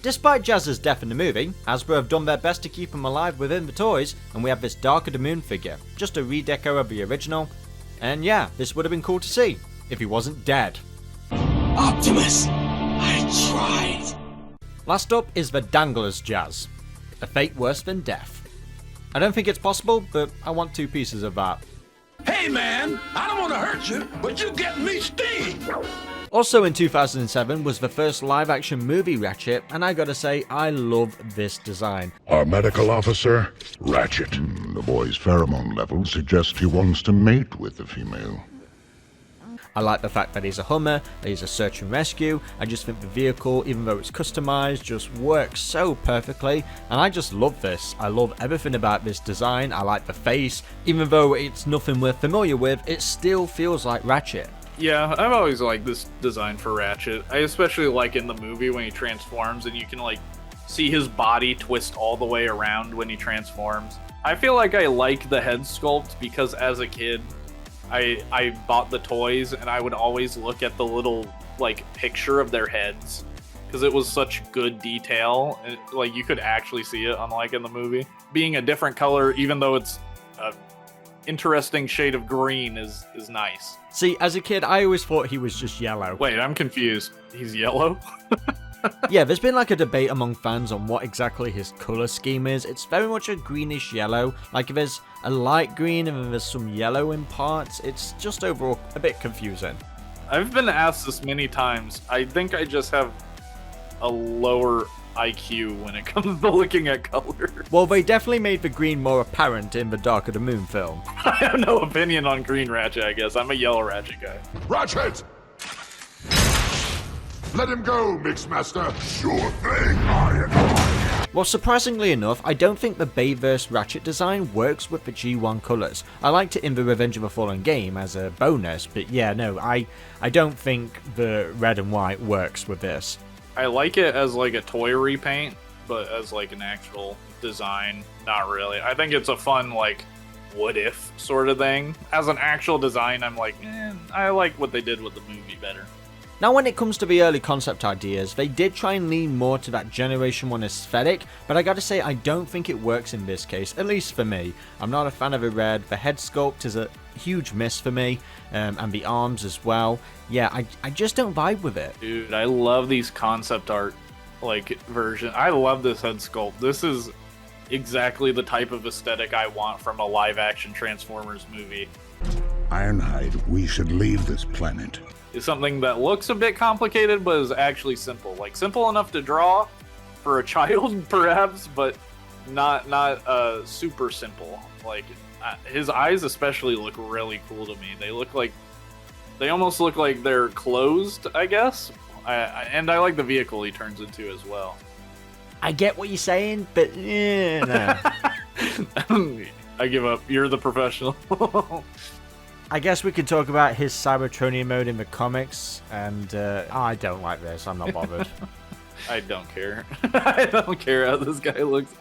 Despite Jazz's death in the movie, Hasbro have done their best to keep him alive within the toys, and we have this Dark of the Moon figure, just a redeco of the original. And yeah, this would have been cool to see, if he wasn't dead.
Optimus, I tried.
Last up is the Dangler's Jazz, a fate worse than death. I don't think it's possible, but I want 2 pieces of that.
Hey man, I don't want to hurt you, but you get me steamed.
Also in 2007 was the first live-action movie Ratchet, and I gotta say, I love this design.
Our medical officer, Ratchet.
The boy's pheromone levels suggest he wants to mate with the female.
I like the fact that he's a Hummer, that he's a search and rescue. I just think the vehicle, even though it's customized, just works so perfectly, and I just love this. I love everything about this design. I like the face. Even though it's nothing we're familiar with, it still feels like Ratchet.
Yeah, I've always liked this design for Ratchet. I especially like in the movie when he transforms and you can like see his body twist all the way around when he transforms. I feel like I like the head sculpt because as a kid, I bought the toys and I would always look at the little like picture of their heads because it was such good detail. Like you could actually see it, unlike in the movie. Being a different color, even though it's a interesting shade of green, is nice.
See, as a kid, I always thought he was just yellow.
Wait, I'm confused. He's yellow?
Yeah, there's been like a debate among fans on what exactly his color scheme is. It's very much a greenish yellow. Like there's a light green and then there's some yellow in parts. It's just overall a bit confusing.
I've been asked this many times. I think I just have a lower IQ when it comes to looking at color.
Well, they definitely made the green more apparent in the Dark of the Moon film.
I have no opinion on Green Ratchet, I guess. I'm a yellow Ratchet guy.
Ratchet! Let him go, Mixmaster. Sure thing, Ironhide.
Well, surprisingly enough, I don't think the Bayverse Ratchet design works with the G1 colours. I liked it in the Revenge of the Fallen game as a bonus, but yeah, no, I don't think the red and white works with this.
I like it as like a toy repaint, but as like an actual design, not really. I think it's a fun like what if sort of thing. As an actual design, I'm like, I like what they did with the movie better.
Now when it comes to the early concept ideas, they did try and lean more to that Generation 1 aesthetic, but I gotta say I don't think it works in this case, at least for me. I'm not a fan of the red, the head sculpt is a huge miss for me, and the arms as well. Yeah, I just don't vibe with it.
Dude, I love these concept art like version. I love this head sculpt. This is exactly the type of aesthetic I want from a live action Transformers movie.
Ironhide, we should leave this planet.
Is something that looks a bit complicated but is actually simple. Like simple enough to draw for a child perhaps, but not super simple. Like his eyes especially look really cool to me. They almost look like they're closed, I guess. And I like the vehicle he turns into as well.
I get what you're saying, but no.
I give up. You're the professional.
I guess we could talk about his Cybertronian mode in the comics, and I don't like this. I'm not bothered.
I don't care. I don't care how this guy looks.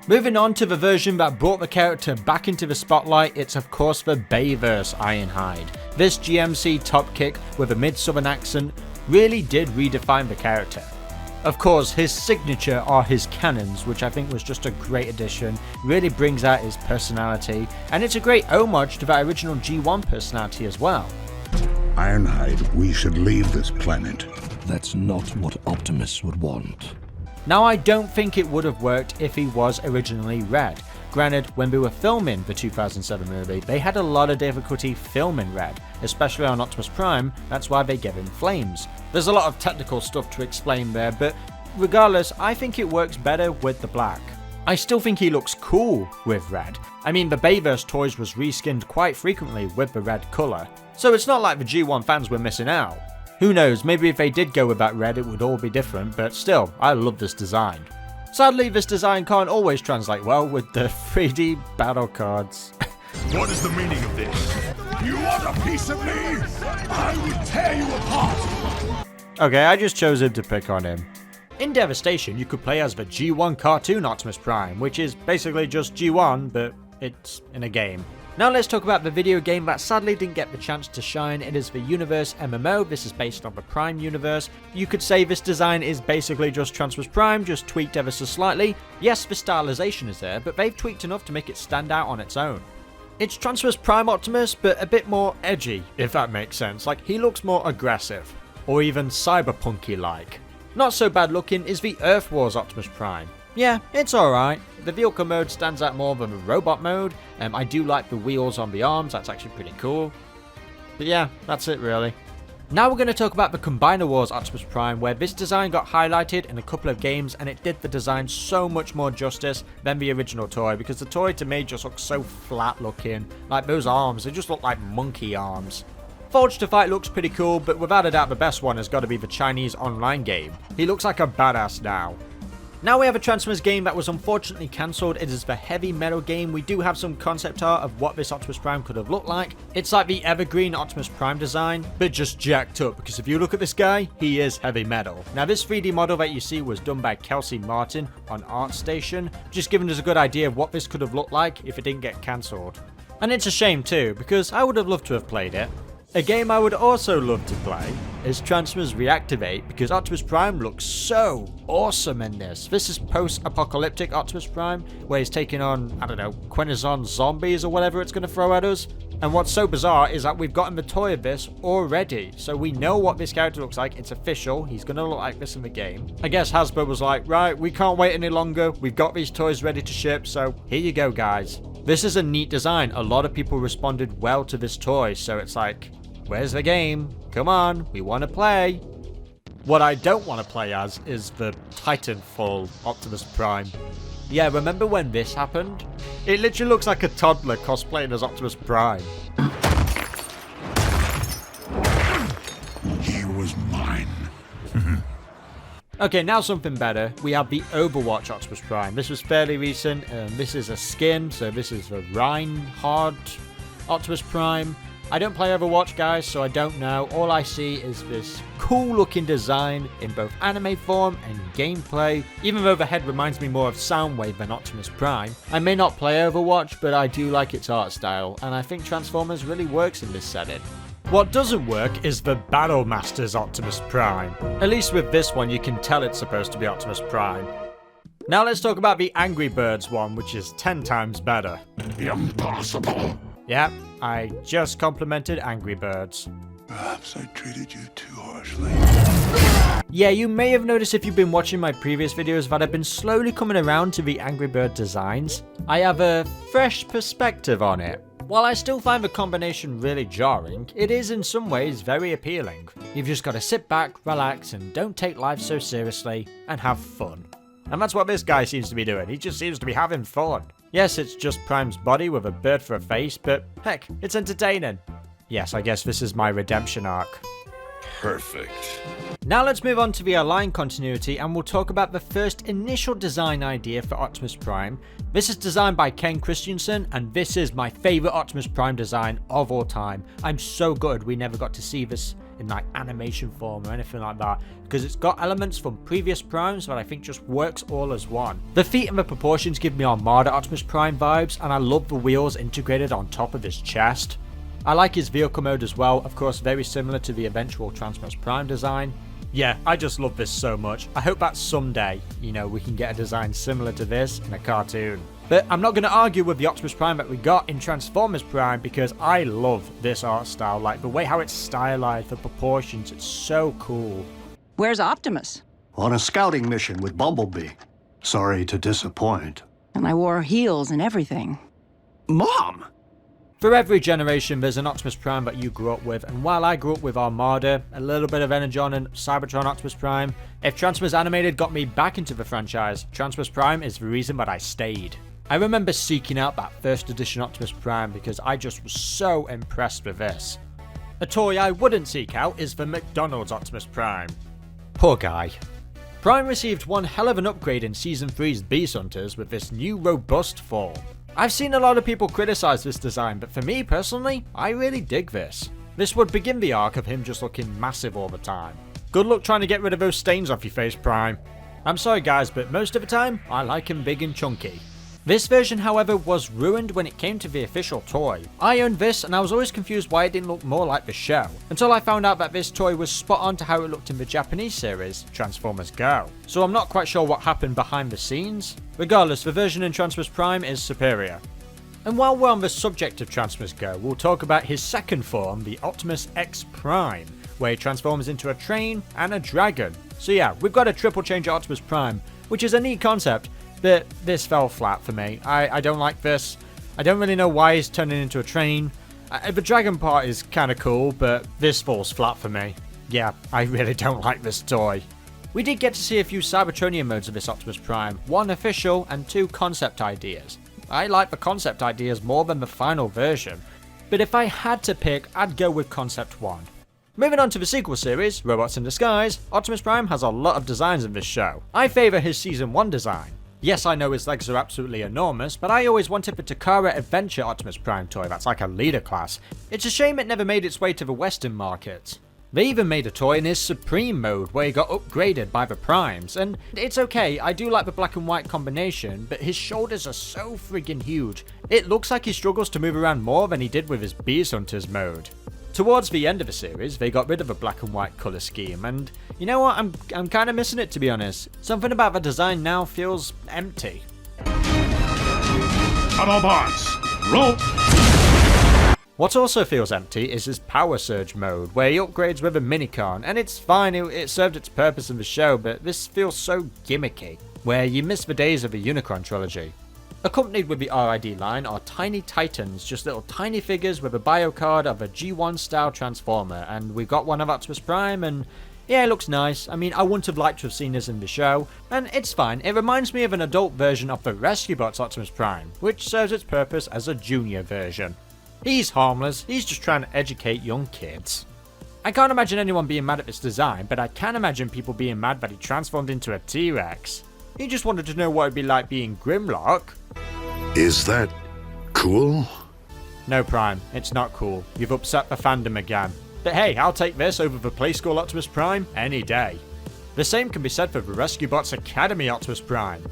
Moving on to the version that brought the character back into the spotlight, it's of course the Bayverse Ironhide. This GMC top kick with a mid-southern accent really did redefine the character. Of course, his signature are his cannons, which I think was just a great addition, really brings out his personality, and it's a great homage to that original G1 personality as well.
Ironhide, we should leave this planet.
That's not what Optimus would want.
Now, I don't think it would have worked if he was originally Red. Granted, when we were filming the 2007 movie, they had a lot of difficulty filming Red, especially on Optimus Prime. That's why they gave him flames. There's a lot of technical stuff to explain there, but regardless, I think it works better with the black. I still think he looks cool with red. I mean, the Bayverse toys was reskinned quite frequently with the red colour, so it's not like the G1 fans were missing out. Who knows, maybe if they did go with that red it would all be different, but still, I love this design. Sadly, this design can't always translate well with the 3D battle cards.
What is the meaning of this? You want a piece of me? I will tear you apart!
Okay, I just chose him to pick on him. In Devastation, you could play as the G1 cartoon Optimus Prime, which is basically just G1, but it's in a game. Now let's talk about the video game that sadly didn't get the chance to shine. It is the Universe MMO. This is based on the Prime universe. You could say this design is basically just Transformers Prime, just tweaked ever so slightly. Yes, the stylization is there, but they've tweaked enough to make it stand out on its own. It's Transformers Prime Optimus, but a bit more edgy, if that makes sense. Like, he looks more aggressive, or even cyberpunky-like. Not so bad looking is the Earth Wars Optimus Prime. Yeah, it's alright. The vehicle mode stands out more than the robot mode. I do like the wheels on the arms, that's actually pretty cool. But yeah, that's it really. Now we're going to talk about the Combiner Wars Optimus Prime, where this design got highlighted in a couple of games and it did the design so much more justice than the original toy, because the toy to me just looks so flat looking. Like those arms, they just look like monkey arms. Forged to Fight looks pretty cool, but without a doubt the best one has got to be the Chinese online game. He looks like a badass now. Now we have a Transformers game that was unfortunately cancelled. It is the Heavy Metal game. We do have some concept art of what this Optimus Prime could have looked like. It's like the evergreen Optimus Prime design, but just jacked up, because if you look at this guy, he is heavy metal. Now this 3D model that you see was done by Kelsey Martin on ArtStation, just giving us a good idea of what this could have looked like if it didn't get cancelled. And it's a shame too, because I would have loved to have played it. A game I would also love to play is Transformers Reactivate, because Optimus Prime looks so awesome in this. This is post-apocalyptic Optimus Prime, where he's taking on, I don't know, Quintesson zombies or whatever it's going to throw at us. And what's so bizarre is that we've gotten the toy of this already, so we know what this character looks like. It's official. He's going to look like this in the game. I guess Hasbro was like, right, we can't wait any longer. We've got these toys ready to ship, so here you go, guys. This is a neat design. A lot of people responded well to this toy, so it's like, where's the game? Come on, we want to play. What I don't want to play as is the Titanfall Optimus Prime. Yeah, remember when this happened? It literally looks like a toddler cosplaying as Optimus Prime.
He was mine.
Okay, now something better. We have the Overwatch Optimus Prime. This was fairly recent. This is a skin, so this is the Ironhide Optimus Prime. I don't play Overwatch, guys, so I don't know. All I see is this cool looking design in both anime form and gameplay, even though the head reminds me more of Soundwave than Optimus Prime. I may not play Overwatch, but I do like its art style, and I think Transformers really works in this setting. What doesn't work is the Battle Masters Optimus Prime. At least with this one, you can tell it's supposed to be Optimus Prime. Now let's talk about the Angry Birds one, which is 10 times better.
Impossible.
Yeah, I just complimented Angry Birds.
Perhaps I treated you too harshly.
Yeah, you may have noticed if you've been watching my previous videos that I've been slowly coming around to the Angry Bird designs. I have a fresh perspective on it. While I still find the combination really jarring, it is in some ways very appealing. You've just got to sit back, relax, and don't take life so seriously, and have fun. And that's what this guy seems to be doing. He just seems to be having fun. Yes, it's just Prime's body with a bird for a face, but heck, it's entertaining. Yes, I guess this is my redemption arc.
perfect.
Now let's move on to the line continuity and we'll talk about the first initial design idea for Optimus Prime. This is designed by Ken Christensen and this is my favourite Optimus Prime design of all time. I'm so good we never got to see this in like animation form or anything like that because it's got elements from previous Primes that I think just works all as one. The feet and the proportions give me Armada Optimus Prime vibes and I love the wheels integrated on top of his chest. I like his vehicle mode as well, of course very similar to the eventual Transformers Prime design. Yeah, I just love this so much. I hope that someday, we can get a design similar to this in a cartoon. But I'm not going to argue with the Optimus Prime that we got in Transformers Prime because I love this art style. Like the way how it's stylized, the proportions, it's so cool.
Where's Optimus?
On a scouting mission with Bumblebee. Sorry to disappoint.
And I wore heels and everything.
Mom!
For every generation, there's an Optimus Prime that you grew up with, and while I grew up with Armada, a little bit of Energon and Cybertron Optimus Prime, if Transformers Animated got me back into the franchise, Transformers Prime is the reason that I stayed. I remember seeking out that first edition Optimus Prime because I just was so impressed with this. A toy I wouldn't seek out is the McDonald's Optimus Prime. Poor guy. Prime received one hell of an upgrade in Season 3's Beast Hunters with this new robust form. I've seen a lot of people criticize this design, but for me personally, I really dig this. This would begin the arc of him just looking massive all the time. Good luck trying to get rid of those stains off your face, Prime. I'm sorry guys, but most of the time, I like him big and chunky. This version, however, was ruined when it came to the official toy. I owned this and I was always confused why it didn't look more like the show, until I found out that this toy was spot on to how it looked in the Japanese series, Transformers Go. So I'm not quite sure what happened behind the scenes. Regardless, the version in Transformers Prime is superior. And while we're on the subject of Transformers Go, we'll talk about his second form, the Optimus X Prime, where he transforms into a train and a dragon. So yeah, we've got a triple change Optimus Prime, which is a neat concept, but this fell flat for me. I don't like this. I don't really know why he's turning into a train. The dragon part is kind of cool, but this falls flat for me. Yeah, I really don't like this toy. We did get to see a few Cybertronian modes of this Optimus Prime, one official and two concept ideas. I like the concept ideas more than the final version, but if I had to pick, I'd go with Concept 1. Moving on to the sequel series, Robots in Disguise, Optimus Prime has a lot of designs in this show. I favour his Season 1 design. Yes, I know his legs are absolutely enormous, but I always wanted the Takara Adventure Optimus Prime toy that's like a leader class. It's a shame it never made its way to the Western market. They even made a toy in his Supreme mode where he got upgraded by the Primes, and it's okay, I do like the black and white combination, but his shoulders are so friggin' huge. It looks like he struggles to move around more than he did with his Beast Hunters mode. Towards the end of the series, they got rid of the black and white colour scheme, and you know what, I'm kind of missing it to be honest. Something about the design now feels empty.
Autobots, roll!
What also feels empty is his Power Surge mode, where he upgrades with a Minicon, and it's fine, it served its purpose in the show, but this feels so gimmicky, where you miss the days of the Unicron trilogy. Accompanied with the RID line are tiny titans, just little tiny figures with a bio card of a G1 style Transformer, and we've got one of Optimus Prime, and yeah, it looks nice. I mean, I wouldn't have liked to have seen this in the show, and it's fine. It reminds me of an adult version of the Rescue Bots Optimus Prime, which serves its purpose as a junior version. He's harmless, he's just trying to educate young kids. I can't imagine anyone being mad at this design, but I can imagine people being mad that he transformed into a T-Rex. He just wanted to know what it'd be like being Grimlock.
Is that cool?
No, Prime, it's not cool. You've upset the fandom again. But hey, I'll take this over the Play School Optimus Prime any day. The same can be said for the Rescue Bots Academy Optimus Prime.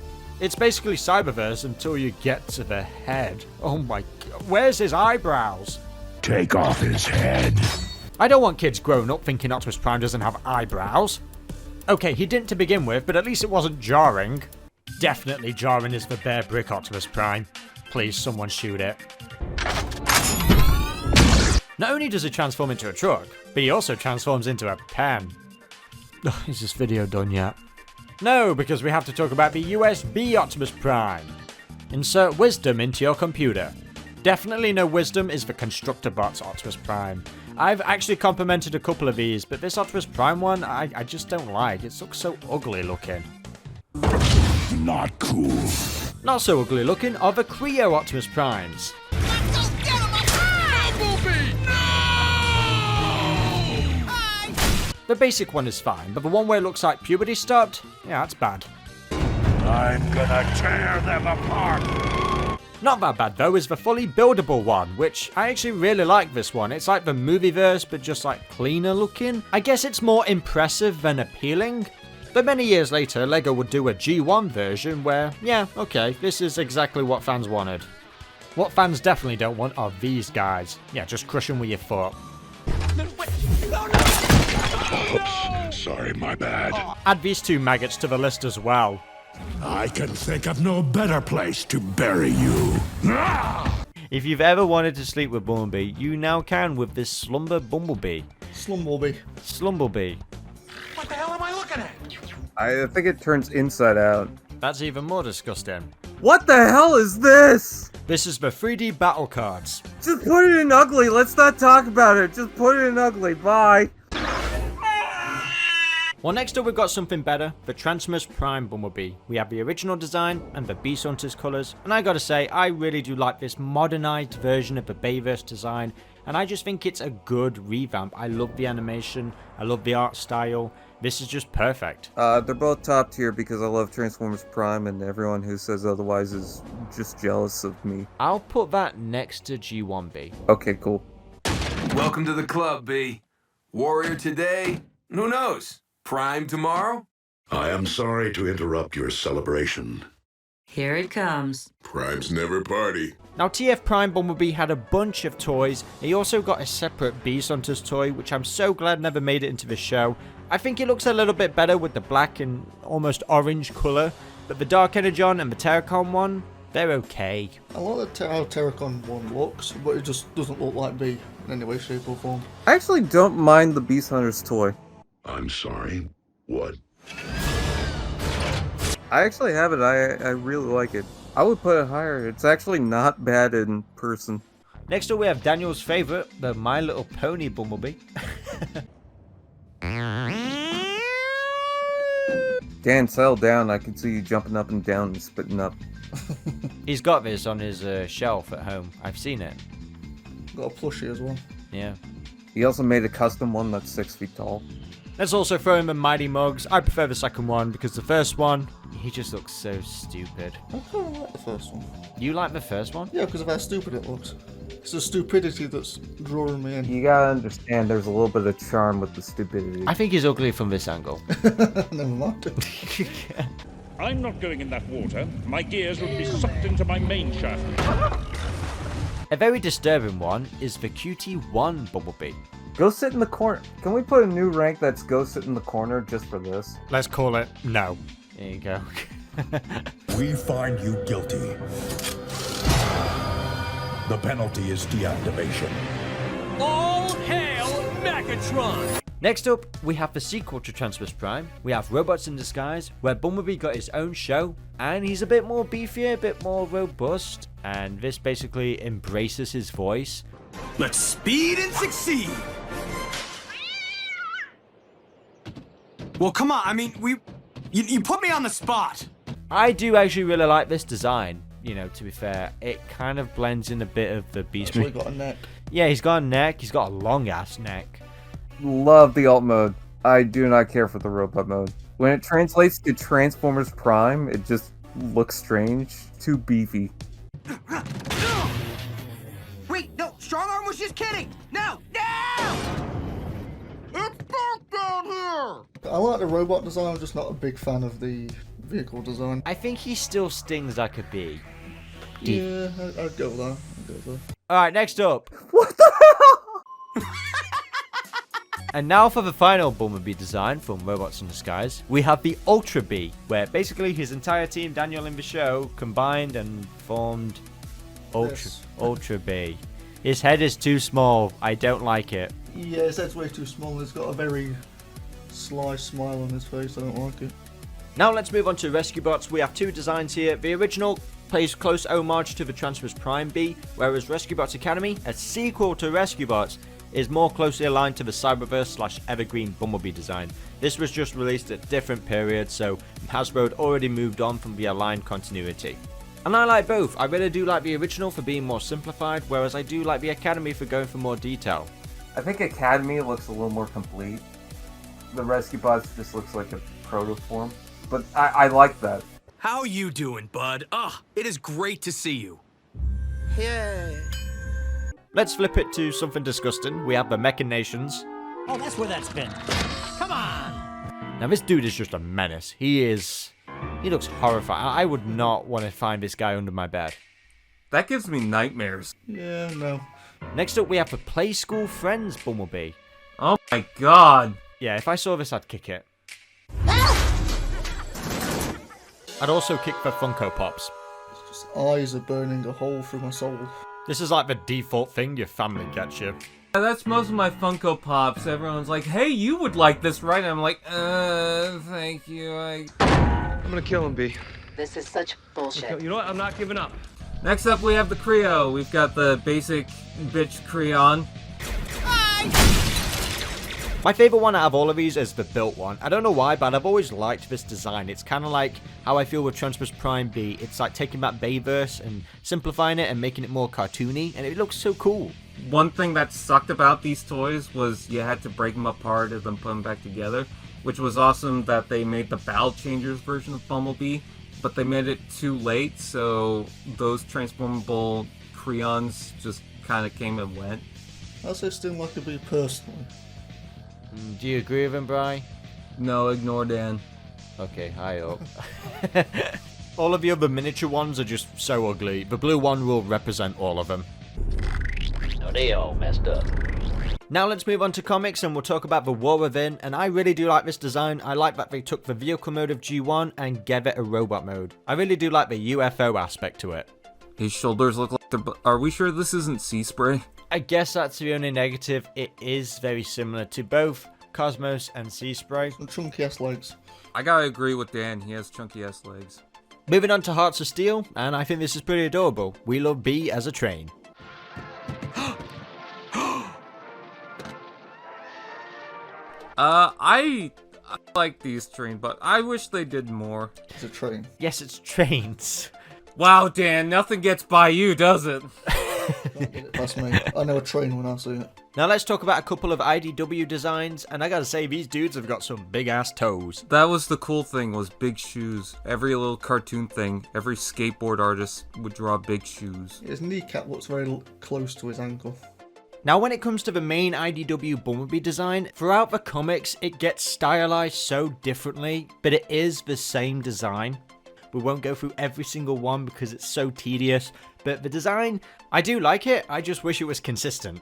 It's basically Cyberverse until you get to the head. Oh my god, where's his eyebrows?
Take off his head.
I don't want kids growing up thinking Optimus Prime doesn't have eyebrows. Okay, he didn't to begin with, but at least it wasn't jarring. Definitely jarring is the bare brick Optimus Prime. Please, someone shoot it. Not only does he transform into a truck, but he also transforms into a pen. Is this video done yet? No, because we have to talk about the USB Optimus Prime. Insert wisdom into your computer. Definitely no wisdom is the Constructor-Bots Optimus Prime. I've actually complimented a couple of these, but this Optimus Prime one, I just don't like. It looks so ugly looking.
Not cool.
Not so ugly looking are the Creo Optimus Primes. The basic one is fine, but the one where it looks like puberty stopped, yeah, that's bad.
I'm gonna tear them apart.
Not that bad though is the fully buildable one, which I actually really like this one. It's like the movieverse, but just like cleaner looking. I guess it's more impressive than appealing. But many years later, LEGO would do a G1 version where, yeah, okay, this is exactly what fans wanted. What fans definitely don't want are these guys. Yeah, just crush them with your foot.
Oops, sorry, my bad.
Add these two maggots to the list as well.
I can think of no better place to bury you.
If you've ever wanted to sleep with Bumblebee, you now can with this Slumber Bumblebee.
Slumblebee.
Slumblebee.
What the hell am I looking at?
I think it turns inside out.
That's even more disgusting.
What the hell is this?
This is the 3D battle cards.
Just put it in ugly. Let's not talk about it. Just put it in ugly. Bye.
Well, next up we've got something better, the Transformers Prime Bumblebee. We have the original design and the Beast Hunters colours, and I gotta say, I really do like this modernised version of the Bayverse design, and I just think it's a good revamp. I love the animation, I love the art style, this is just perfect.
They're both top tier because I love Transformers Prime, and everyone who says otherwise is just jealous of me.
I'll put that next to G1B.
Okay, cool.
Welcome to the club, B. Warrior today? Who knows? Prime tomorrow?
I am sorry to interrupt your celebration.
Here it comes.
Primes never party.
Now, TF Prime Bumblebee had a bunch of toys. He also got a separate Beast Hunters toy, which I'm so glad never made it into the show. I think it looks a little bit better with the black and almost orange colour, but the Dark Energon and the Terracon one, they're okay.
I like how Terracon one looks, but it just doesn't look like B in any way, shape or form.
I actually don't mind the Beast Hunters toy.
I'm sorry. What?
I actually have it. I really like it. I would put it higher. It's actually not bad in person.
Next up we have Daniel's favourite, the My Little Pony Bumblebee.
Dan, settle down. I can see you jumping up and down and spitting up.
He's got this on his shelf at home. I've seen it.
Got a plushie as well.
Yeah.
He also made a custom one that's 6 feet tall.
Let's also throw in the Mighty Mugs. I prefer the second one because the first one, he just looks so stupid.
I kind of like the first one.
You like the first one?
Yeah, because of how stupid it looks. It's the stupidity that's drawing me in.
You gotta understand, there's a little bit of charm with the stupidity.
I think he's ugly from this angle.
Never mind.
I'm not going in that water. My gears would be sucked into my main shaft.
A very disturbing one is the QT1 Bumblebee.
Go sit in the corner. Can we put a new rank that's go sit in the corner just for this?
Let's call it no. There you go.
We find you guilty. The penalty is deactivation.
All hail Megatron!
Next up, we have the sequel to Transformers Prime. We have Robots in Disguise, where Bumblebee got his own show, and he's a bit more beefier, a bit more robust, and this basically embraces his voice.
Let's speed and succeed! Well, come on, I mean, you put me on the spot!
I do actually really like this design, you know, to be fair. It kind of blends in a bit of the Beast
Actually got a neck.
Yeah, he's got a neck, he's got a long-ass neck.
Love the alt mode. I do not care for the robot mode. When it translates to Transformers Prime, it just looks strange. Too beefy.
Wait, no, Strong Arm was just kidding! No! No! It's dark down here!
I like the robot design, I'm just not a big fan of the vehicle design.
I think he still stings like a bee.
Yeah, I'd go with that.
Alright, next up.
What the hell?
And now for the final Bumblebee design from Robots in Disguise. We have the Ultra Bee, where basically his entire team, Daniel in the show, combined and formed Ultra Bee. His head is too small. I don't like it.
Yeah, his head's way too small. He's got a very sly smile on his face. I don't like it.
Now let's move on to Rescue Bots. We have two designs here. The original pays close homage to the Transformers Prime Bee, whereas Rescue Bots Academy, a sequel to Rescue Bots, is more closely aligned to the Cyberverse/Evergreen Bumblebee design. This was just released at different periods, so Hasbro had already moved on from the aligned continuity. And I like both. I really do like the original for being more simplified, whereas I do like the Academy for going for more detail.
I think Academy looks a little more complete. the Rescue Bots just looks like a protoform. But I like that.
How you doing, bud? It is great to see you.
Yeah.
Let's flip it to something disgusting. We have the Machinations.
Oh, that's where that's been. Come on!
Now this dude is just a menace. He looks horrifying. I would not want to find this guy under my bed.
That gives me nightmares.
Yeah, no.
Next up, we have the Play School Friends Bumblebee.
Oh my god.
Yeah, if I saw this, I'd kick it. I'd also kick the Funko Pops.
Just eyes are burning a hole through my soul.
This is like the default thing your family gets you.
That's most of my Funko Pops. Everyone's like, hey, you would like this, right? And I'm like, thank you. I'm
gonna kill him, B.
This is such bullshit.
You know what? I'm not giving up.
Next up, we have the Creo. We've got the basic bitch Creon.
My favourite one out of all of these is the built one. I don't know why, but I've always liked this design. It's kind of like how I feel with Optimus Prime B. It's like taking that Bayverse and simplifying it and making it more cartoony, and it looks so cool.
One thing that sucked about these toys was you had to break them apart and then put them back together, which was awesome that they made the Battle Changers version of Bumblebee, but they made it too late, so those transformable Creons just kind of came and went.
I say Sting like to be personally.
Do you agree with him, Bri?
No, ignore Dan.
Okay, high up. All of the other miniature ones are just so ugly. The blue one will represent all of them.
No, they all messed up.
Now let's move on to comics and we'll talk about the War Within, and I really do like this design. I like that they took the vehicle mode of G1 and gave it a robot mode. I really do like the UFO aspect to it.
His shoulders look like they're... Are we sure this isn't sea spray?
I guess that's the only negative. It is very similar to both Cosmos and Sea Spray.
And chunky ass legs.
I gotta agree with Dan, he has chunky ass legs.
Moving on to Hearts of Steel, and I think this is pretty adorable. We love B as a train.
I like these train, but I wish they did more.
It's a train.
Yes, it's trains.
Wow, Dan, nothing gets by you, does it?
That's me. I know a train when I see it.
Now let's talk about a couple of IDW designs, and I gotta say, these dudes have got some big ass toes.
That was the cool thing, was big shoes. Every little cartoon thing, every skateboard artist would draw big shoes.
His kneecap looks very close to his ankle.
Now when it comes to the main IDW Bumblebee design, throughout the comics it gets stylized so differently, but it is the same design. We won't go through every single one because it's so tedious, but the design, I do like it, I just wish it was consistent.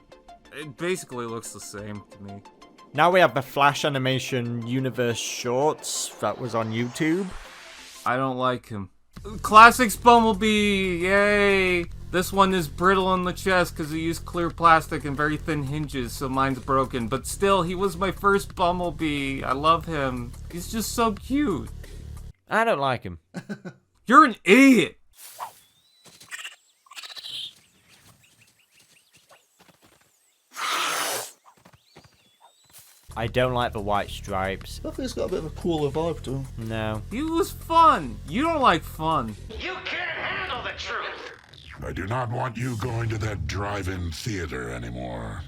It basically looks the same to me.
Now we have the Flash Animation Universe Shorts that was on YouTube.
I don't like him. Classics Bumblebee, yay! This one is brittle on the chest because he used clear plastic and very thin hinges, so mine's broken. But still, he was my first Bumblebee. I love him. He's just so cute.
I don't like him.
You're an idiot!
I don't like the white stripes.
I think he's got a bit of a cooler vibe to him.
No.
He was fun. You don't like fun.
You can't handle the truth.
I do not want you going to that drive-in theater anymore.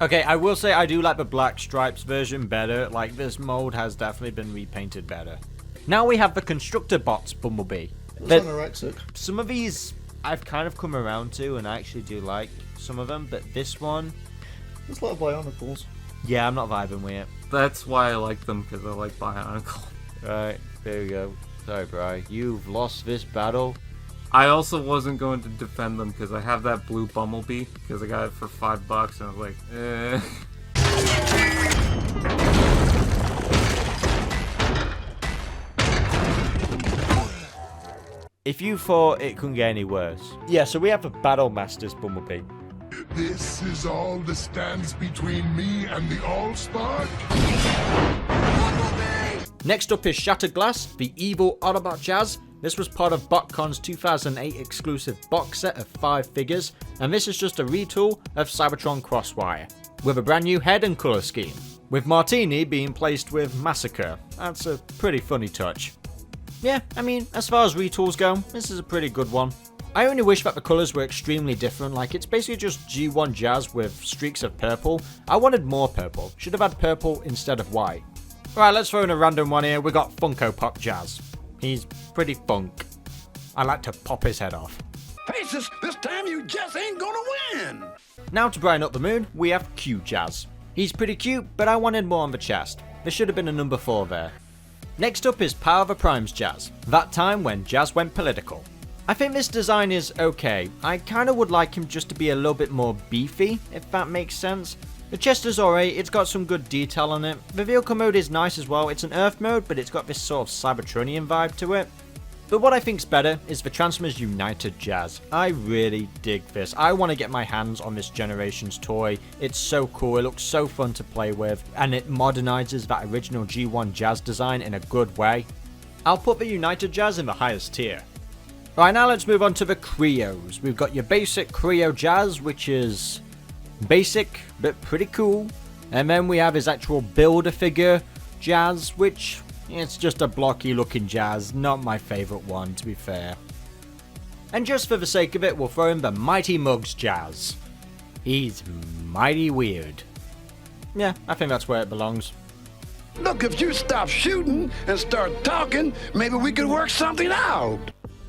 Okay, I will say I do like the black stripes version better. Like, this mold has definitely been repainted better. Now we have the Constructor Bots Bumblebee.
It's anorexic.
Some of these I've kind of come around to, and I actually do like some of them, but this one...
It's like Bionicles.
Yeah, I'm not vibing with it.
That's why I like them, because I like Bionicle.
Right, there we go. Sorry, Bri. You've lost this battle.
I also wasn't going to defend them, because I have that blue Bumblebee, because I got it for $5, and I was like, eh.
If you thought it couldn't get any worse. Yeah, so we have the Battle Masters Bumblebee.
This is all that stands between me and the All-Star?
Next up is Shattered Glass, the evil Autobot Jazz. This was part of BotCon's 2008 exclusive box set of 5 figures, and this is just a retool of Cybertron Crosswire, with a brand new head and colour scheme, with Martini being placed with Massacre. That's a pretty funny touch. Yeah, I mean, as far as retools go, this is a pretty good one. I only wish that the colours were extremely different, like it's basically just G1 Jazz with streaks of purple. I wanted more purple, should have had purple instead of white. Right, let's throw in a random one here. We got Funko Pop Jazz. He's pretty funk. I like to pop his head off.
Faces, this time you just ain't gonna win!
Now to brighten up the mood, we have Q Jazz. He's pretty cute, but I wanted more on the chest. There should have been a number 4 there. Next up is Power of the Primes Jazz, that time when Jazz went political. I think this design is okay. I kinda would like him just to be a little bit more beefy, if that makes sense. The chest is alright, it's got some good detail on it. The vehicle mode is nice as well, it's an Earth mode, but it's got this sort of Cybertronian vibe to it. But what I think's better is the Transformers United Jazz. I really dig this. I want to get my hands on this generation's toy. It's so cool, it looks so fun to play with, and it modernizes that original G1 Jazz design in a good way. I'll put the United Jazz in the highest tier. Right, now let's move on to the Creos. We've got your basic Creo Jazz, which is basic, but pretty cool. And then we have his actual Build-A-Figure Jazz, which... it's just a blocky looking Jazz, not my favourite one to be fair. And just for the sake of it, we'll throw in the Mighty Muggs Jazz. He's mighty weird. Yeah, I think that's where it belongs.
Look, if you stop shooting and start talking, maybe we could work something out.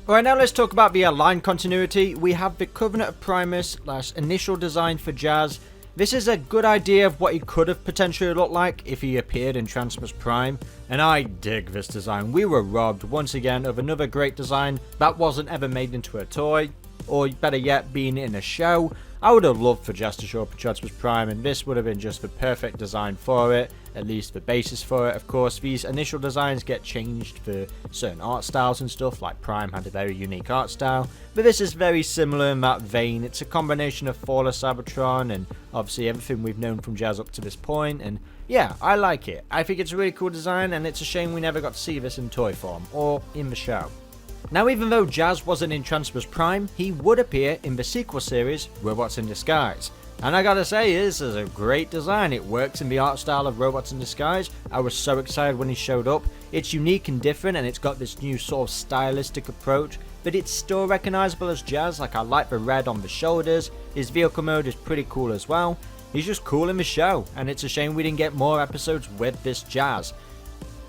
Alright, now let's talk about the line continuity. We have the Covenant of Primus / initial design for Jazz. This is a good idea of what he could have potentially looked like if he appeared in Transformers Prime, and I dig this design. We were robbed once again of another great design that wasn't ever made into a toy, or better yet, being in a show. I would have loved for Jazz to show up in Transformers Prime, and this would have been just the perfect design for it, at least the basis for it. Of course, these initial designs get changed for certain art styles and stuff, like Prime had a very unique art style, but this is very similar in that vein. It's a combination of Fawlor Cybertron and obviously everything we've known from Jazz up to this point, and yeah, I like it. I think it's a really cool design, and it's a shame we never got to see this in toy form, or in the show. Now, even though Jazz wasn't in Transformers Prime, he would appear in the sequel series, Robots in Disguise. And I gotta say, this is a great design. It works in the art style of Robots in Disguise. I was so excited when he showed up. It's unique and different, and it's got this new sort of stylistic approach, but it's still recognizable as Jazz. Like, I like the red on the shoulders. His vehicle mode is pretty cool as well. He's just cool in the show, and it's a shame we didn't get more episodes with this Jazz.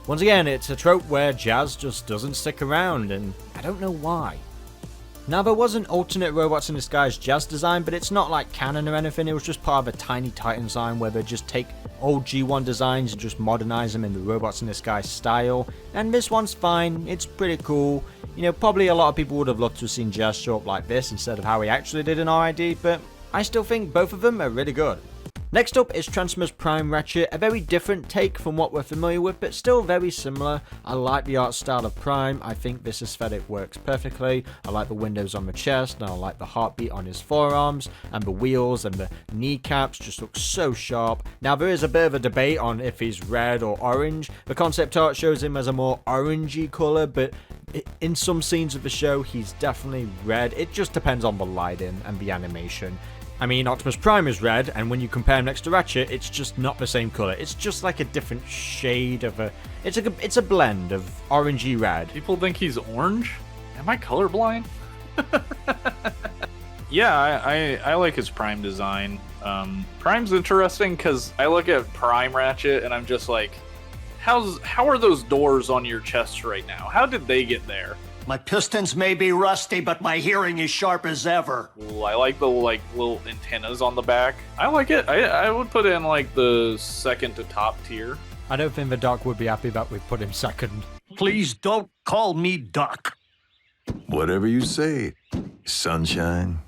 Once again, it's a trope where Jazz just doesn't stick around, and I don't know why. Now, there was an alternate Robots in Disguise Jazz design, but it's not like canon or anything. It was just part of a Tiny Titan design where they just take old G1 designs and just modernize them in the Robots in Disguise style. And this one's fine, it's pretty cool. You know, probably a lot of people would have loved to have seen Jazz show up like this instead of how he actually did in RID, but I still think both of them are really good. Next up is Transformers Prime Ratchet, a very different take from what we're familiar with, but still very similar. I like the art style of Prime. I think this aesthetic works perfectly. I like the windows on the chest, and I like the heartbeat on his forearms, and the wheels and the kneecaps just look so sharp. Now, there is a bit of a debate on if he's red or orange. The concept art shows him as a more orangey color, but in some scenes of the show, he's definitely red. It just depends on the lighting and the animation. I mean, Optimus Prime is red, and when you compare him next to Ratchet, it's just not the same color. It's just like a different shade of a... It's a blend of orangey red.
People think he's orange? Am I colorblind? Yeah, I like his Prime design. Prime's interesting because I look at Prime Ratchet and I'm just like, how are those doors on your chest right now? How did they get there?
My pistons may be rusty, but my hearing is sharp as ever.
I like the little antennas on the back. I like it. I would put it in like the second to top tier.
I don't think the Doc would be happy that we put him second.
Please don't call me Doc.
Whatever you say, sunshine.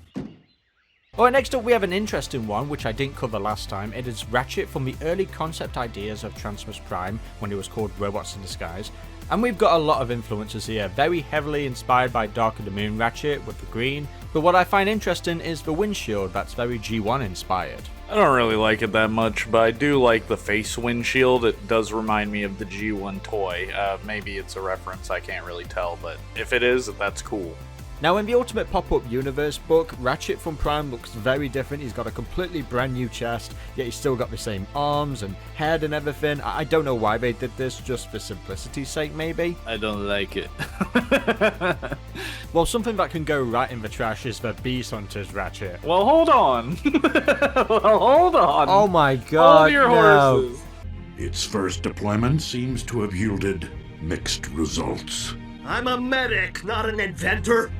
Alright, next up we have an interesting one, which I didn't cover last time. It is Ratchet from the early concept ideas of Transformers Prime, when it was called Robots in Disguise. And we've got a lot of influences here, very heavily inspired by Dark of the Moon Ratchet with the green. But what I find interesting is the windshield that's very G1 inspired.
I don't really like it that much, but I do like the face windshield. It does remind me of the G1 toy. Maybe it's a reference, I can't really tell, but if it is, that's cool.
Now in the Ultimate Pop-Up Universe book, Ratchet from Prime looks very different. He's got a completely brand new chest, yet he's still got the same arms and head and everything. I don't know why they did this, just for simplicity's sake maybe.
I don't like it.
Well, something that can go right in the trash is the Beast Hunters Ratchet.
Well, hold on. Well, hold on.
Oh my god,
Hold your horses.
Its first deployment seems to have yielded mixed results.
I'm a medic, not an inventor.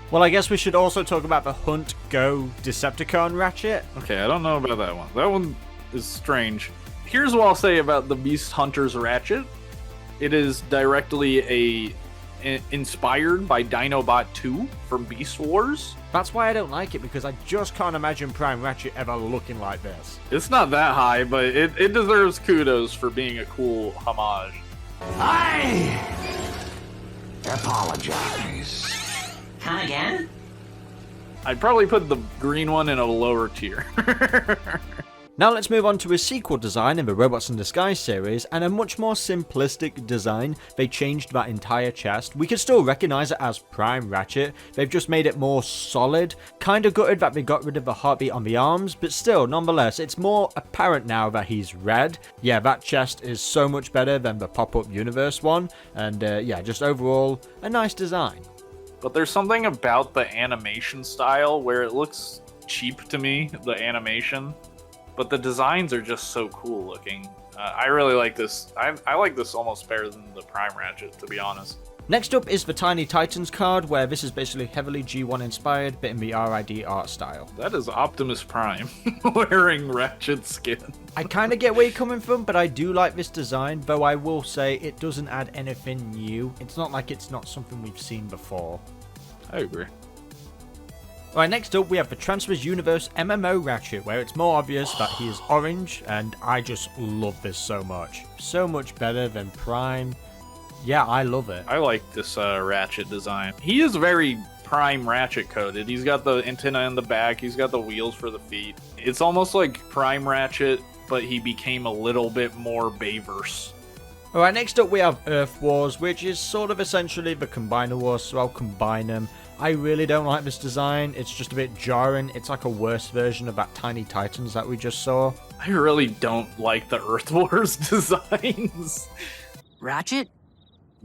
Well, I guess we should also talk about the Hunt Go Decepticon Ratchet.
Okay, I don't know about that one. That one is strange. Here's what I'll say about the Beast Hunters Ratchet. It is directly inspired by Dinobot 2 from Beast Wars.
That's why I don't like it, because I just can't imagine Prime Ratchet ever looking like this.
It's not that high, but it deserves kudos for being a cool homage.
I apologize.
Come again?
I'd probably put the green one in a lower tier.
Now let's move on to a sequel design in the Robots in Disguise series, and a much more simplistic design. They changed that entire chest. We can still recognize it as Prime Ratchet, they've just made it more solid. Kinda gutted that they got rid of the heartbeat on the arms, but still, nonetheless, it's more apparent now that he's red. Yeah, that chest is so much better than the Pop-Up Universe one, and yeah, just overall, a nice design.
But there's something about the animation style where it looks cheap to me, the animation. But the designs are just so cool looking. I really like this. I like this almost better than the Prime Ratchet, to be honest.
Next up is the Tiny Titans card, where this is basically heavily G1 inspired, but in the RID art style.
That is Optimus Prime wearing Ratchet skin.
I kind of get where you're coming from, but I do like this design, though I will say it doesn't add anything new. It's not like it's not something we've seen before.
I agree.
Alright, next up we have the Transformers Universe MMO Ratchet, where it's more obvious that he is orange, and I just love this so much. So much better than Prime. Yeah, I love it.
I like this Ratchet design. He is very Prime Ratchet coded. He's got the antenna in the back, he's got the wheels for the feet. It's almost like Prime Ratchet, but he became a little bit more Bayverse.
Alright, next up we have Earth Wars, which is sort of essentially the Combiner Wars, so I'll combine them. I really don't like this design, it's just a bit jarring. It's like a worse version of that Tiny Titans that we just saw.
I really don't like the Earth Wars designs.
Ratchet?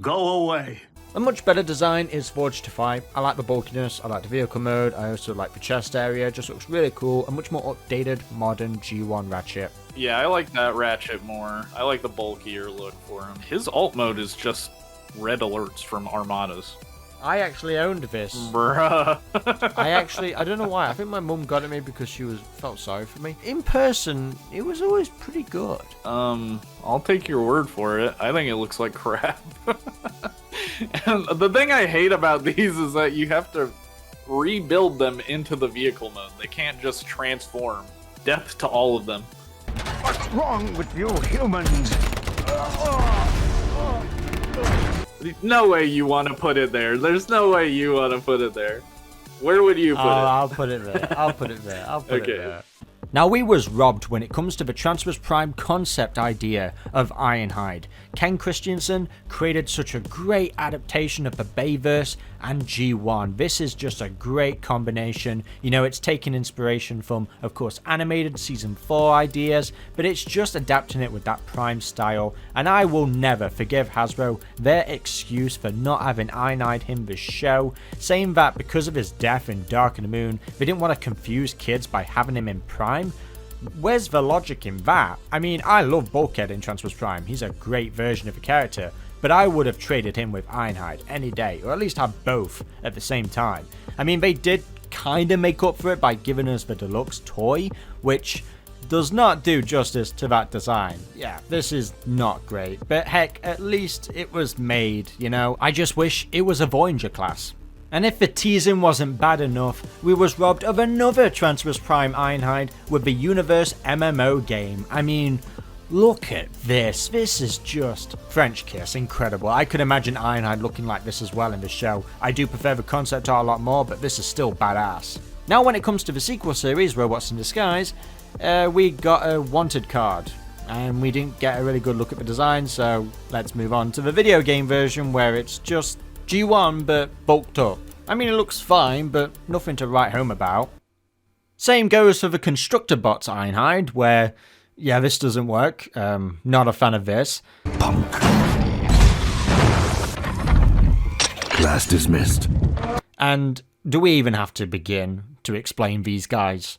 Go away.
A much better design is Forge-Defy. I like the bulkiness, I like the vehicle mode, I also like the chest area, just looks really cool, a much more updated, modern G1 Ratchet.
Yeah, I like that Ratchet more. I like the bulkier look for him. His alt mode is just red alerts from Armadas.
I actually owned this.
Bruh.
I don't know why. I think my mum got it me because she felt sorry for me. In person, it was always pretty good.
I'll take your word for it. I think it looks like crap. And the thing I hate about these is that you have to rebuild them into the vehicle mode. They can't just transform. Death to all of them.
What's wrong with you humans?
No way you want to put it there. There's no way you want to put it there. Where would you put it?
I'll put it there. I'll put it there. I'll put
Okay.
it there. Now, we was robbed when it comes to the Transformers Prime concept idea of Ironhide. Ken Christensen created such a great adaptation of the Bayverse and G1. This is just a great combination. You know, it's taking inspiration from, of course, animated Season 4 ideas, but it's just adapting it with that Prime style, and I will never forgive Hasbro their excuse for not having Ironhide in the show, saying that because of his death in Dark of the Moon, they didn't want to confuse kids by having him in Prime. Where's the logic in that? I mean, I love Bulkhead in Transformers Prime, he's a great version of a character, but I would have traded him with Ironhide any day, or at least have both at the same time. I mean, they did kinda make up for it by giving us the deluxe toy, which does not do justice to that design. Yeah, this is not great, but heck, at least it was made, you know? I just wish it was a Voyager class. And if the teasing wasn't bad enough, we was robbed of another Transformers Prime Ironhide with the Universe MMO game. I mean, look at this. This is just French kiss, incredible. I could imagine Ironhide looking like this as well in the show. I do prefer the concept art a lot more, but this is still badass. Now when it comes to the sequel series, Robots in Disguise, we got a wanted card. And we didn't get a really good look at the design, so let's move on to the video game version where it's just G1 but bulked up. I mean, it looks fine, but nothing to write home about. Same goes for the Constructor Bots Ironhide, where, yeah, this doesn't work. Not a fan of this.
Punk. Class dismissed.
And do we even have to begin to explain these guys?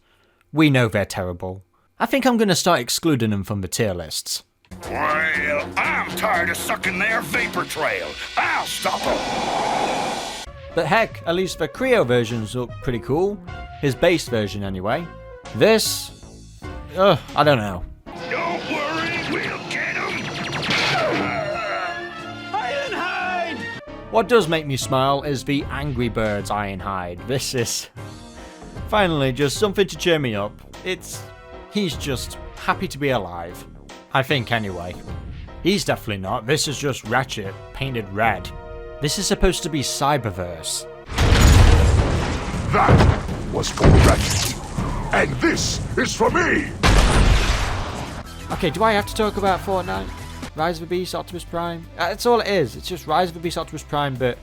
We know they're terrible. I think I'm going to start excluding them from the tier lists.
Well, I'm tired of sucking their vapor trail. I'll stop them.
But heck, at least the Creo versions look pretty cool. His base version anyway. This... I don't know.
Don't worry, we'll get him.
Ironhide!
What does make me smile is the Angry Birds Ironhide. This is... finally, just something to cheer me up. He's just happy to be alive. I think anyway. He's definitely not. This is just Ratchet, painted red. This is supposed to be Cyberverse.
That was for Ratchet. And this is for me!
Okay, do I have to talk about Fortnite? Rise of the Beast, Optimus Prime? That's all it is. It's just Rise of the Beast, Optimus Prime, but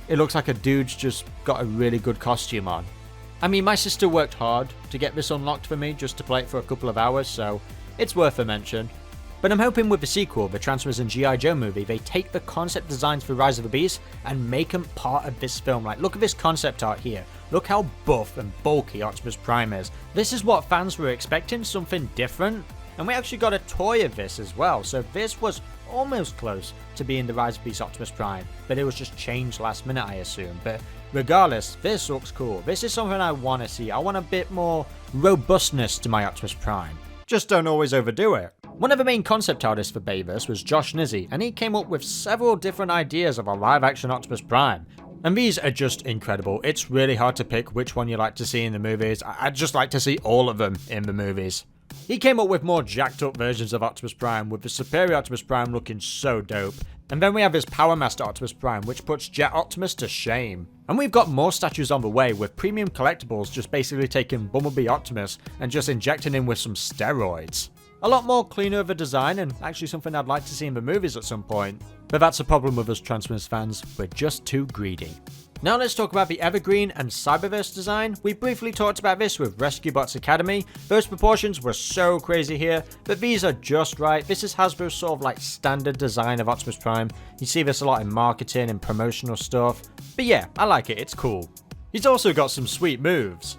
it looks like a dude's just got a really good costume on. I mean, my sister worked hard to get this unlocked for me just to play it for a couple of hours, so it's worth a mention. But I'm hoping with the sequel, the Transformers and G.I. Joe movie, they take the concept designs for Rise of the Beast and make them part of this film. Like, look at this concept art here. Look how buff and bulky Optimus Prime is. This is what fans were expecting, something different. And we actually got a toy of this as well, so this was almost close to being the Rise of the Beast Optimus Prime, but it was just changed last minute, I assume. But regardless, this looks cool. This is something I want to see. I want a bit more robustness to my Optimus Prime. Just don't always overdo it. One of the main concept artists for Bayverse was Josh Nizzi, and he came up with several different ideas of a live-action Optimus Prime. And these are just incredible. It's really hard to pick which one you like to see in the movies. I'd just like to see all of them in the movies. He came up with more jacked up versions of Optimus Prime, with the superior Optimus Prime looking so dope. And then we have his Power Master Optimus Prime, which puts Jet Optimus to shame. And we've got more statues on the way, with premium collectibles just basically taking Bumblebee Optimus and just injecting him with some steroids. A lot more cleaner of a design, and actually something I'd like to see in the movies at some point. But that's a problem with us Transformers fans, we're just too greedy. Now let's talk about the Evergreen and Cyberverse design. We briefly talked about this with Rescue Bots Academy. Those proportions were so crazy here, but these are just right. This is Hasbro's sort of like standard design of Optimus Prime. You see this a lot in marketing and promotional stuff. But yeah, I like it, it's cool. He's also got some sweet moves.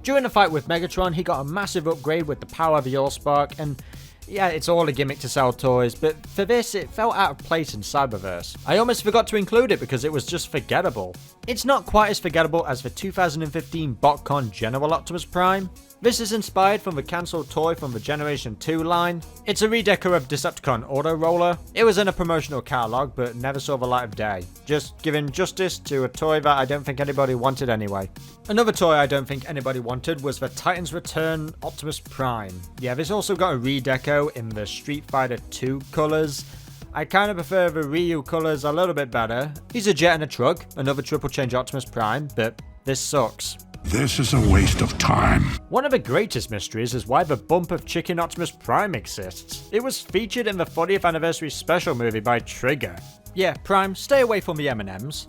During the fight with Megatron, he got a massive upgrade with the power of the Allspark, and yeah, it's all a gimmick to sell toys, but for this, it felt out of place in Cyberverse. I almost forgot to include it because it was just forgettable. It's not quite as forgettable as the 2015 BotCon General Optimus Prime. This is inspired from the cancelled toy from the Generation 2 line. It's a redeco of Decepticon Auto Roller. It was in a promotional catalogue, but never saw the light of day. Just giving justice to a toy that I don't think anybody wanted anyway. Another toy I don't think anybody wanted was the Titans Return Optimus Prime. Yeah, this also got a redeco in the Street Fighter 2 colours. I kind of prefer the Ryu colours a little bit better. He's a jet and a truck, another triple change Optimus Prime, but this sucks.
This is a waste of time.
One of the greatest mysteries is why the Bump of Chicken Optimus Prime exists. It was featured in the 40th anniversary special movie by Trigger. Yeah, Prime, stay away from the M&Ms.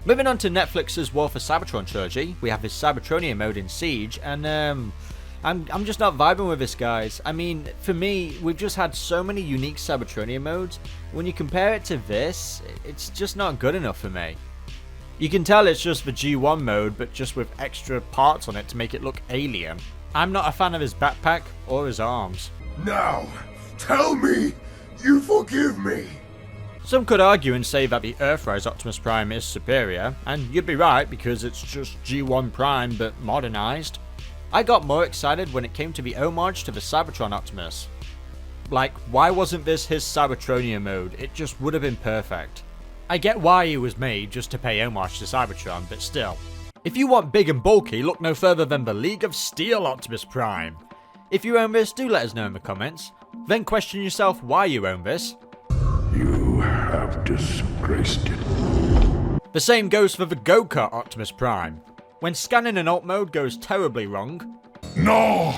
Moving on to Netflix's War for Cybertron trilogy, we have this Cybertronian mode in Siege, and I'm just not vibing with this, guys. I mean, for me, we've just had so many unique Cybertronian modes. When you compare it to this, it's just not good enough for me. You can tell it's just the G1 mode, but just with extra parts on it to make it look alien. I'm not a fan of his backpack or his arms.
Now, tell me you forgive me.
Some could argue and say that the Earthrise Optimus Prime is superior, and you'd be right because it's just G1 Prime but modernized. I got more excited when it came to the homage to the Cybertron Optimus. Like, why wasn't this his Cybertronian mode? It just would have been perfect. I get why he was made just to pay homage to Cybertron, but still. If you want big and bulky, look no further than the League of Steel Optimus Prime. If you own this, do let us know in the comments. Then question yourself why you own this.
You have disgraced it.
The same goes for the Go-Kart Optimus Prime. when scanning in alt mode goes terribly wrong.
No!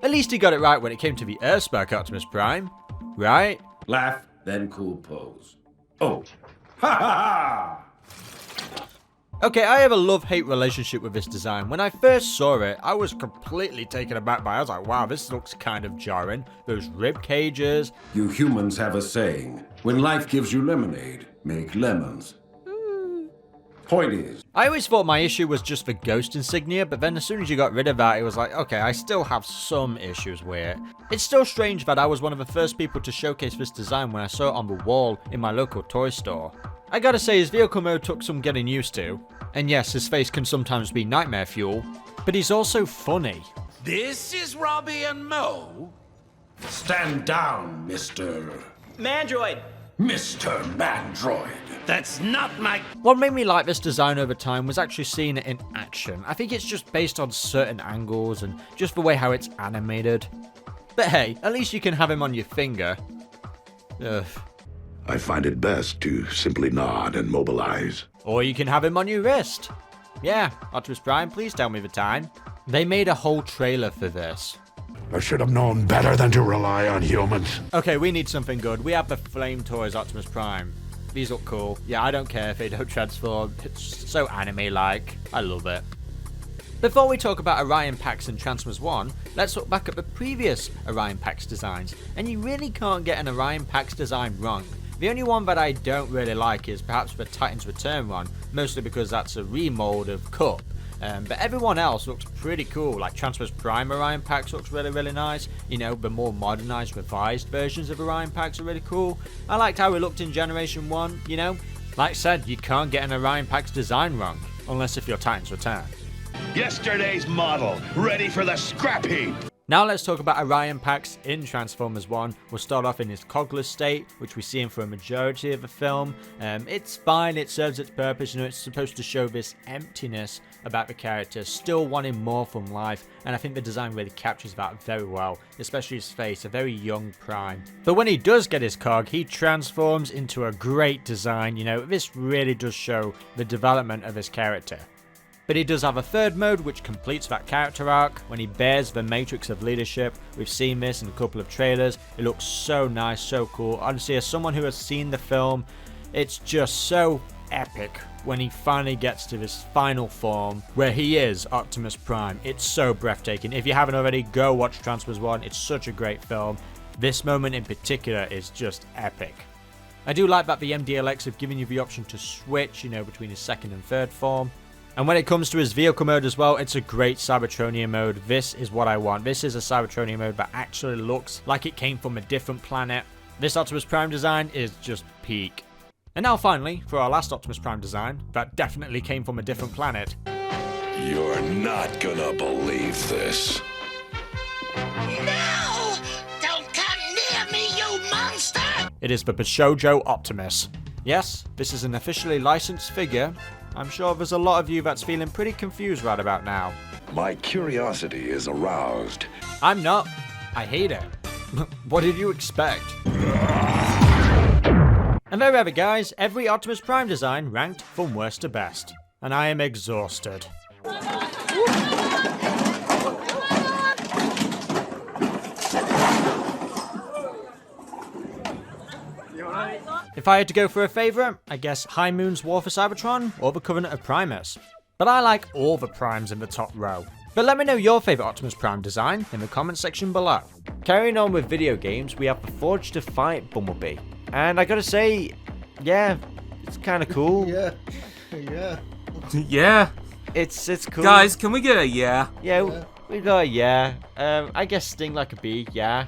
At least he got it right when it came to the Earthspark Optimus Prime, right?
Laugh, then cool pose. Oh. Ha ha ha!
Okay, I have a love-hate relationship with this design. When I first saw it, I was completely taken aback by it. I was like, wow, this looks kind of jarring. Those rib cages.
You humans have a saying. When life gives you lemonade, make lemons. Point is,
I always thought my issue was just the ghost insignia, but then as soon as you got rid of that, it was like, okay, I still have some issues with it. It's still strange that I was one of the first people to showcase this design when I saw it on the wall in my local toy store. I gotta say, his vehicle mode took some getting used to. And yes, his face can sometimes be nightmare fuel, but he's also funny.
This is Robbie and Mo.
stand down, Mr.
Mandroid!
Mr. Mandroid.
That's not my...
What made me like this design over time was actually seeing it in action. I think it's just based on certain angles and just the way how it's animated. But hey, at least you can have him on your finger. Ugh.
I find it best to simply nod and mobilize.
Or you can have him on your wrist. Yeah, Optimus Prime, please tell me the time. They made a whole trailer for this.
I should have known better than to rely on humans.
Okay, we need something good. We have the Flame Toys Optimus Prime. These look cool. Yeah, I don't care if they don't transform. It's so anime-like. I love it. Before we talk about Orion Pax and Transformers One, let's look back at the previous Orion Pax designs. And you really can't get an Orion Pax design wrong. The only one that I don't really like is perhaps the Titan's Return one, mostly because that's a remold of Cup. But everyone else looks pretty cool, like Transformers Prime Orion Pax looks really, really nice. You know, the more modernized, revised versions of Orion Pax are really cool. I liked how it looked in Generation 1, you know. Like I said, you can't get an Orion Pax design wrong, unless if you're Titan's Return.
Yesterday's model, ready for the scrap heap.
Now let's talk about Orion Pax in Transformers One. We'll start off in his cogless state, which we see him for a majority of the film. It's fine, it serves its purpose, you know, it's supposed to show this emptiness about the character, still wanting more from life, and I think the design really captures that very well, especially his face, a very young Prime. But when he does get his cog, he transforms into a great design, you know, this really does show the development of his character. But he does have a third mode which completes that character arc when he bears the matrix of leadership. We've seen this in a couple of trailers. It looks so nice, so cool. Honestly, as someone who has seen the film, it's just so epic when he finally gets to this final form where he is Optimus Prime. It's so breathtaking. If you haven't already, go watch Transformers 1. It's such a great film. This moment in particular is just epic. I do like that the MDLX have given you the option to switch, you know, between his second and third form. And when it comes to his vehicle mode as well, it's a great Cybertronian mode. This is what I want. This is a Cybertronian mode that actually looks like it came from a different planet. This Optimus Prime design is just peak. And now finally, for our last Optimus Prime design, that definitely came from a different planet.
You're not gonna believe this.
No! Don't come near me, you monster!
It is the Bishojo Optimus. Yes, this is an officially licensed figure. I'm sure there's a lot of you that's feeling pretty confused right about now.
My curiosity is aroused.
I'm not. I hate it. What did you expect? And there we have it, guys. Every Optimus Prime design ranked from worst to best. And I am exhausted. If I had to go for a favourite, I guess High Moon's War for Cybertron or the Covenant of Primus. But I like all the Primes in the top row. But let me know your favourite Optimus Prime design in the comment section below. Carrying on with video games, we have the Forged to Fight Bumblebee. And I gotta say, yeah, it's kind of cool.
Yeah.
Yeah.
It's cool.
Guys, can we get a yeah?
Yeah, we got a yeah. I guess Sting Like a Bee, yeah.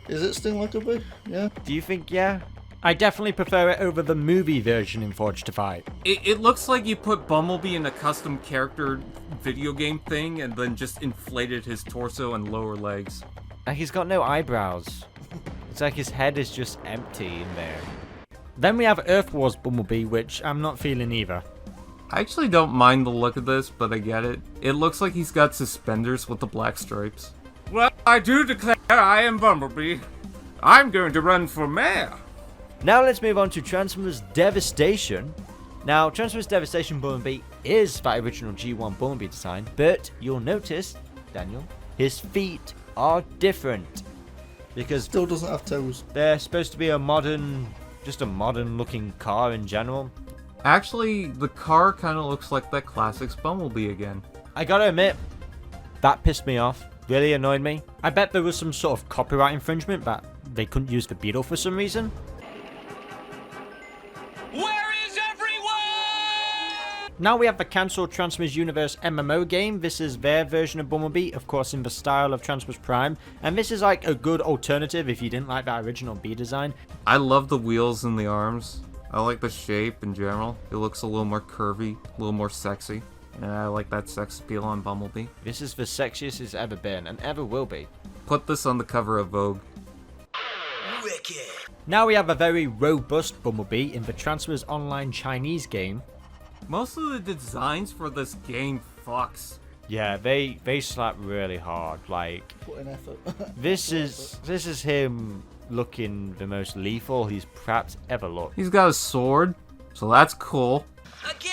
Is it Sting Like a Bee? Yeah.
Do you think yeah? I definitely prefer it over the movie version in Forged to Fight.
It looks like you put Bumblebee in a custom character video game thing and then just inflated his torso and lower legs.
And he's got no eyebrows. It's like his head is just empty in there. Then we have Earth Wars Bumblebee, which I'm not feeling either.
I actually don't mind the look of this, but I get it. It looks like he's got suspenders with the black stripes. Well, I do declare I am Bumblebee. I'm going to run for mayor.
Now let's move on to Transformers Devastation. Now, Transformers Devastation Bumblebee is that original G1 Bumblebee design, but you'll notice, Daniel, his feet are different. Because
still doesn't have toes.
They're supposed to be a modern, just a modern looking car in general.
Actually, the car kind of looks like that classics Bumblebee again.
I gotta admit, that pissed me off. Really annoyed me. I bet there was some sort of copyright infringement that they couldn't use the Beetle for some reason.
Where is everyone?
Now we have the cancelled Transformers Universe MMO game. This is their version of Bumblebee, of course in the style of Transformers Prime. And this is like a good alternative if you didn't like that original B design.
I love the wheels and the arms. I like the shape in general. It looks a little more curvy, a little more sexy. And I like that sex appeal on Bumblebee.
This is the sexiest it's ever been, and ever will be.
Put this on the cover of Vogue.
Wicked.
Now we have a very robust Bumblebee in the Transformers Online Chinese game.
Most of the designs for this game fucks.
Yeah, they slap really hard. Like,
put in effort.
this is him looking the most lethal he's perhaps ever looked.
He's got a sword, so that's cool.
Again!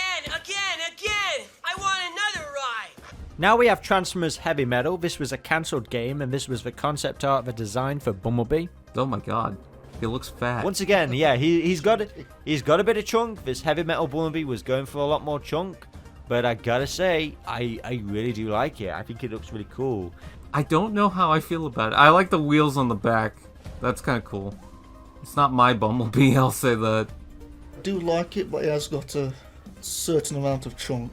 I want another ride!
Now we have Transformers Heavy Metal. This was a cancelled game, and this was the concept art, the design for Bumblebee.
Oh my god, he looks fat.
Once again, yeah, he's got a bit of chunk. This Heavy Metal Bumblebee was going for a lot more chunk, but I gotta say, I really do like it. I think it looks really cool.
I don't know how I feel about it. I like the wheels on the back. That's kind of cool. It's not my Bumblebee, I'll say that.
I do like it, but it has got a certain amount of chunk.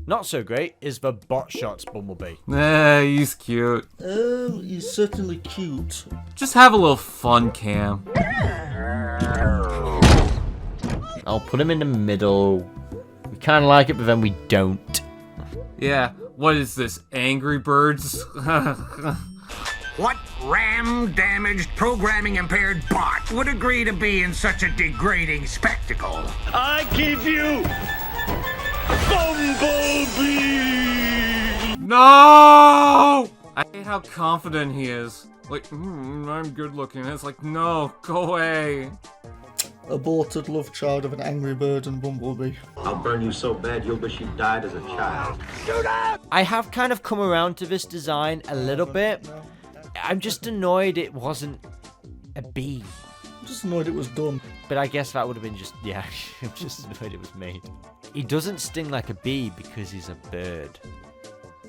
Not so great is the Bot Shots Bumblebee.
He's cute.
He's certainly cute.
Just have a little fun, Cam.
I'll put him in the middle. We kind of like it, but then we don't.
Yeah, what is this, Angry Birds?
What RAM-damaged, programming-impaired bot would agree to be in such a degrading spectacle?
I give you Bumblebee!
No! I hate how confident he is. Like, I'm good looking. It's like, no, go away.
Aborted love child of an angry bird and Bumblebee.
I'll burn you so bad you'll wish you died as a child.
I have kind of come around to this design a little bit. I'm just annoyed it wasn't a bee.
I'm just annoyed it was done.
But I guess that would have been just, yeah, I'm just annoyed it was made. He doesn't sting like a bee because he's a bird.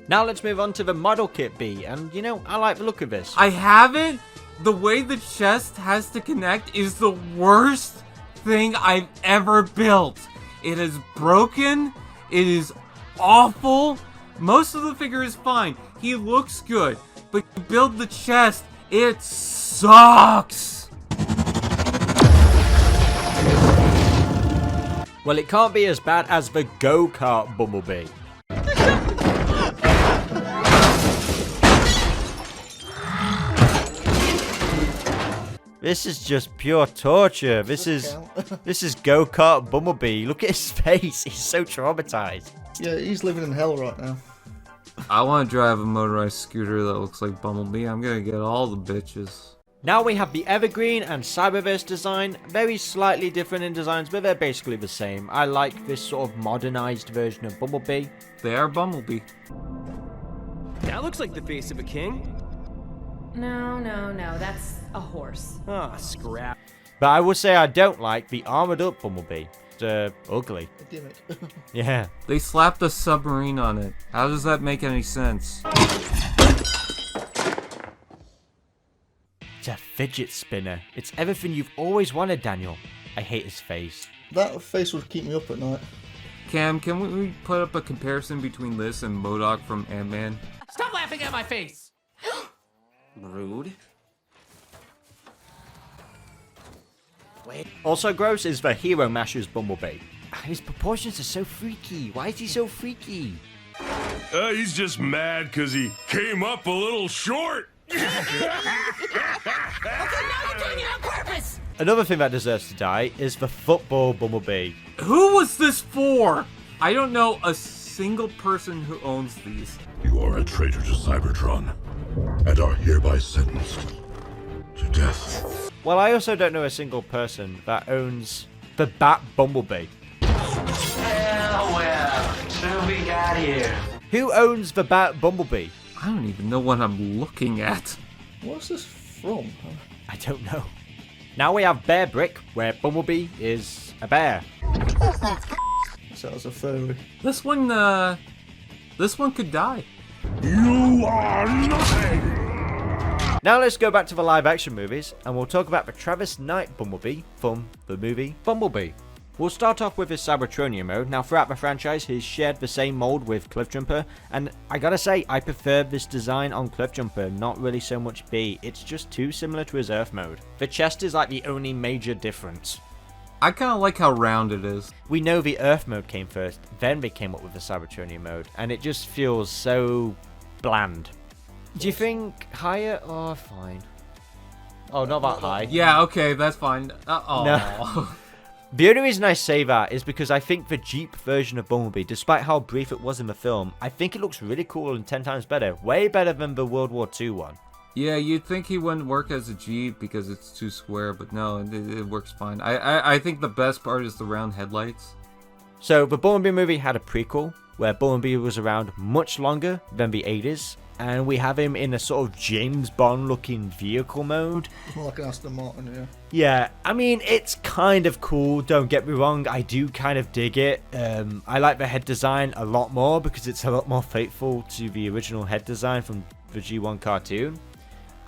Now let's move on to the model kit bee, and you know, I like the look of this.
I haven't. The way the chest has to connect is the worst thing I've ever built. It is broken. It is awful. Most of the figure is fine. He looks good. But you build the chest, it sucks.
Well, it can't be as bad as the go-kart Bumblebee. This is just pure torture. This is go-kart Bumblebee. Look at his face. He's so traumatized.
Yeah, he's living in hell right now.
I want to drive a motorized scooter that looks like Bumblebee. I'm gonna get all the bitches.
Now we have the Evergreen and Cyberverse design. Very slightly different in designs, but they're basically the same. I like this sort of modernized version of Bumblebee.
They are Bumblebee.
That looks like the face of a king.
No, that's a horse.
Ah, scrap.
But I will say I don't like the armored up Bumblebee. It's ugly.
A gimmick.
Yeah.
They slapped a submarine on it. How does that make any sense?
It's a fidget spinner. It's everything you've always wanted, Daniel. I hate his face.
That face would keep me up at night.
Cam, can we put up a comparison between this and MODOK from Ant-Man?
Stop laughing at my face!
Rude.
Also gross is the Hero Mashers Bumblebee. His proportions are so freaky. Why is he so freaky?
He's just mad because he came up a little short.
Okay, now you're doing it on purpose!
Another thing that deserves to die is the football Bumblebee.
Who was this for? I don't know a single person who owns these.
You are a traitor to Cybertron and are hereby sentenced to death.
Well, I also don't know a single person that owns the Bat Bumblebee.
Well, so we got here.
Who owns the Bumblebee?
I don't even know what I'm looking at.
What's this from?
I don't know. Now we have Bear Brick, where Bumblebee is a bear.
Sounds a furry.
This one could die.
You are nothing!
Now let's go back to the live action movies, and we'll talk about the Travis Knight Bumblebee from the movie Bumblebee. We'll start off with his Cybertronian mode. Now throughout the franchise, he's shared the same mold with Cliffjumper, and I gotta say, I prefer this design on Cliffjumper, not really so much B. It's just too similar to his Earth mode. The chest is like the only major difference.
I kind of like how round it is.
We know the Earth mode came first, then they came up with the Cybertronian mode, and it just feels so bland. Do you think higher or fine? Oh, not that high.
Yeah, okay, that's fine.
No. The only reason I say that is because I think the Jeep version of Bumblebee, despite how brief it was in the film, I think it looks really cool and 10 times better. Way better than the World War II one.
Yeah, you'd think he wouldn't work as a Jeep because it's too square, but no, it works fine. I think the best part is the round headlights.
So, the Bumblebee movie had a prequel, where Bumblebee was around much longer than the 80s, and we have him in a sort of James Bond looking vehicle mode.
More like an Aston Martin, yeah.
Yeah, I mean, it's kind of cool, don't get me wrong, I do kind of dig it. I like the head design a lot more because it's a lot more faithful to the original head design from the G1 cartoon.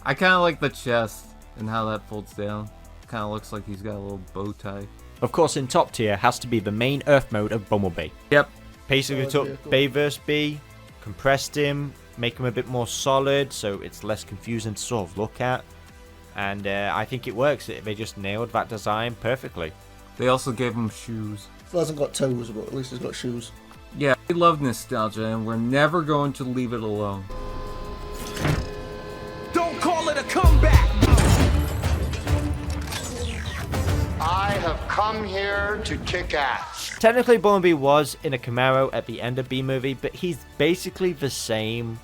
I kind of like the chest and how that folds down. Kind of looks like he's got a little bow tie.
Of course, in top tier has to be the main Earth mode of Bumblebee.
Yep.
Basically took Bay vs. B, compressed him, make him a bit more solid so it's less confusing to sort of look at. And I think it works. They just nailed that design perfectly.
They also gave him shoes.
He hasn't got toes, but at least he's got shoes.
Yeah, we love nostalgia and we're never going to leave it alone.
Don't call it a comeback!
I have come here to kick ass.
Technically, Bumblebee was in a Camaro at the end of B-movie, but he's basically the same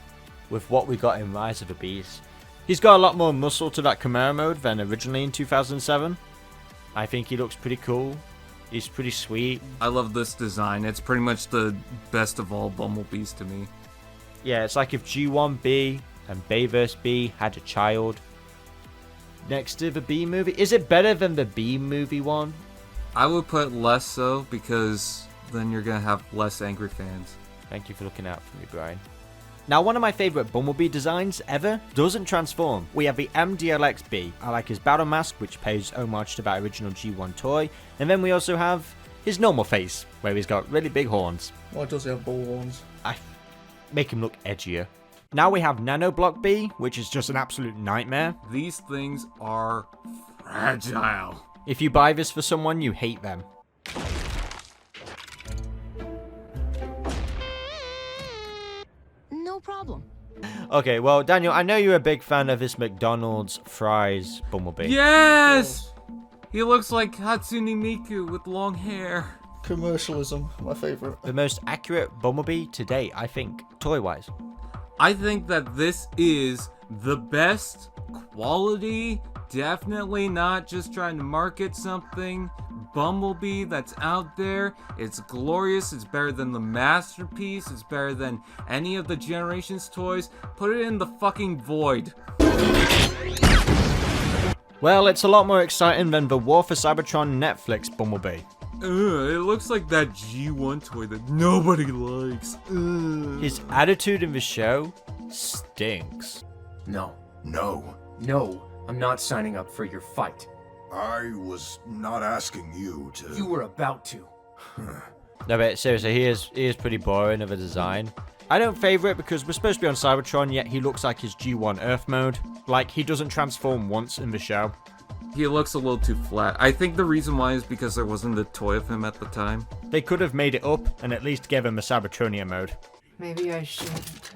with what we got in Rise of the Beast. He's got a lot more muscle to that Camaro mode than originally in 2007. I think he looks pretty cool. He's pretty sweet.
I love this design. It's pretty much the best of all Bumblebees to me.
Yeah, it's like if G1B and Bay vs. B had a child. Next to the B movie. Is it better than the B movie one?
I would put less so because then you're going to have less angry fans.
Thank you for looking out for me, Brian. Now, one of my favourite Bumblebee designs ever doesn't transform. We have the MDLX-B. I like his battle mask, which pays homage to that original G1 toy. And then we also have his normal face, where he's got really big horns.
Why does he have bull horns?
I make him look edgier. Now we have Nanoblock B, which is just an absolute nightmare.
These things are fragile.
If you buy this for someone, you hate them.
No problem.
Okay, well, Daniel, I know you're a big fan of this McDonald's fries Bumblebee.
Yes! He looks like Hatsune Miku with long hair.
Commercialism, my favourite.
The most accurate Bumblebee to date, I think, toy-wise.
I think that this is the best quality, definitely not just trying to market something, Bumblebee that's out there. It's glorious, it's better than the Masterpiece, it's better than any of the Generations toys. Put it in the fucking void.
Well, it's a lot more exciting than the War for Cybertron Netflix Bumblebee.
It looks like that G1 toy that nobody likes.
His attitude in the show stinks.
No, I'm not signing up for your fight.
I was not asking you to...
You were about to.
No, but seriously, he is pretty boring of a design. I don't favour it because we're supposed to be on Cybertron, yet he looks like his G1 Earth mode. Like, he doesn't transform once in the show.
He looks a little too flat. I think the reason why is because there wasn't a toy of him at the time.
They could have made it up and at least gave him a Cybertronian mode.
Maybe I shouldn't.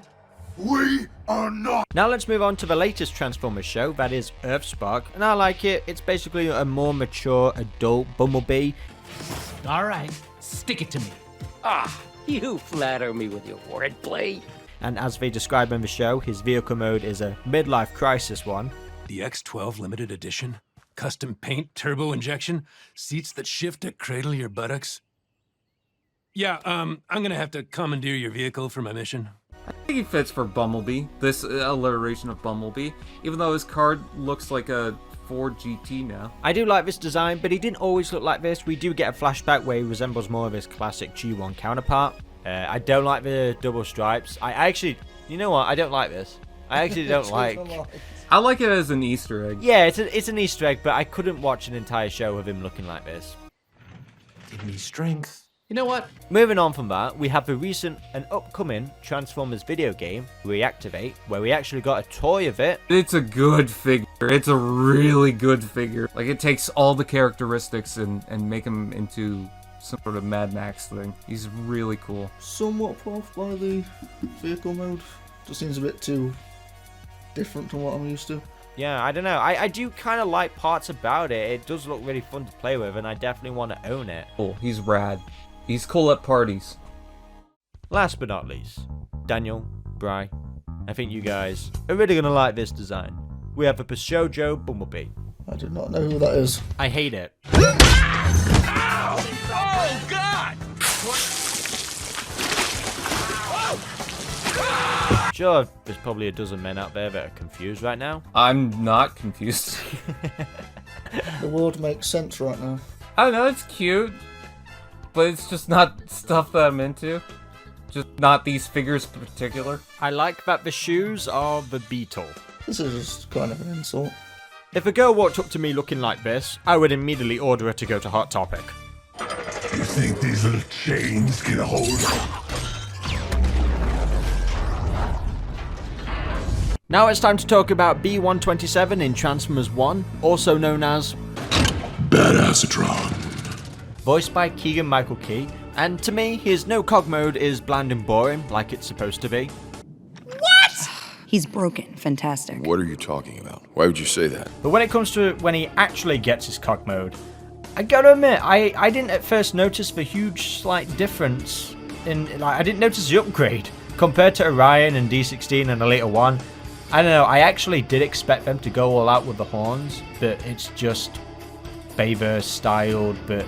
We are not.
Now let's move on to the latest Transformers show, that is Earthspark, and I like it. It's basically a more mature adult Bumblebee.
All right, stick it to me.
You flatter me with your wordplay.
And as they describe in the show, his vehicle mode is a midlife crisis one.
The X12 limited edition? Custom paint, turbo injection, seats that shift to cradle your buttocks?
Yeah, I'm gonna have to commandeer your vehicle for my mission.
I think he fits for Bumblebee, this alliteration of Bumblebee, even though his card looks like a Ford GT now.
I do like this design, but he didn't always look like this. We do get a flashback where he resembles more of his classic G1 counterpart. I don't like the double stripes. I actually, you know what? I don't like this. I actually don't like...
I like it as an Easter egg.
Yeah, it's an Easter egg, but I couldn't watch an entire show of him looking like this.
Give me strength. You know what?
Moving on from that, we have the recent and upcoming Transformers video game, Reactivate, where we actually got a toy of it.
It's a good figure. It's a really good figure. Like, it takes all the characteristics and make him into some sort of Mad Max thing. He's really cool.
Somewhat put off by the vehicle mode. Just seems a bit too different from what I'm used to.
Yeah, I don't know. I do kind of like parts about it. It does look really fun to play with, and I definitely want to own it.
Oh, he's rad. He's cool at parties.
Last but not least, Daniel, Bri, I think you guys are really going to like this design. We have a Peugeot Bumblebee.
I do not know who that is.
I hate it.
Ow! Oh, God!
Sure, there's probably a dozen men out there that are confused right now.
I'm not confused.
The world makes sense right now.
I don't know, it's cute. But it's just not stuff that I'm into. Just not these figures in particular.
I like that the shoes are the Beetle.
This is just kind of an insult.
If a girl walked up to me looking like this, I would immediately order her to go to Hot Topic.
You think these little chains can hold up?
Now it's time to talk about B-127 in Transformers One, also known as...
Badassatron.
Voiced by Keegan-Michael Key, and to me, his no-cog mode is bland and boring, like it's supposed to be.
What? He's broken. Fantastic.
What are you talking about? Why would you say that?
But when it comes to when he actually gets his cog mode, I gotta admit, I didn't at first notice the huge slight difference in, like, I didn't notice the upgrade compared to Orion and D16 and Elite 1. I don't know, I actually did expect them to go all out with the horns, but it's just Bayverse styled, but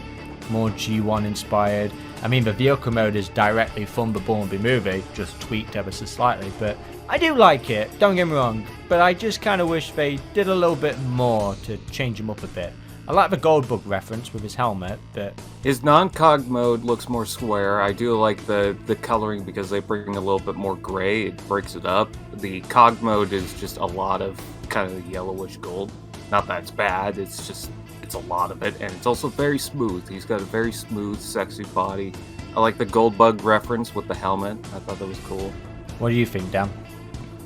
more G1 inspired. I mean, the vehicle mode is directly from the Bumblebee movie, just tweaked ever so slightly, but I do like it, don't get me wrong, but I just kind of wish they did a little bit more to change him up a bit. I like the Goldbug reference with his helmet, but...
His non-cog mode looks more square. I do like the coloring because they bring a little bit more gray, it breaks it up. The cog mode is just a lot of kind of yellowish gold. Not that it's bad, it's just... It's a lot of it, and it's also very smooth. He's got a very smooth, sexy body. I like the Goldbug reference with the helmet. I thought that was cool.
What do you think, Dan?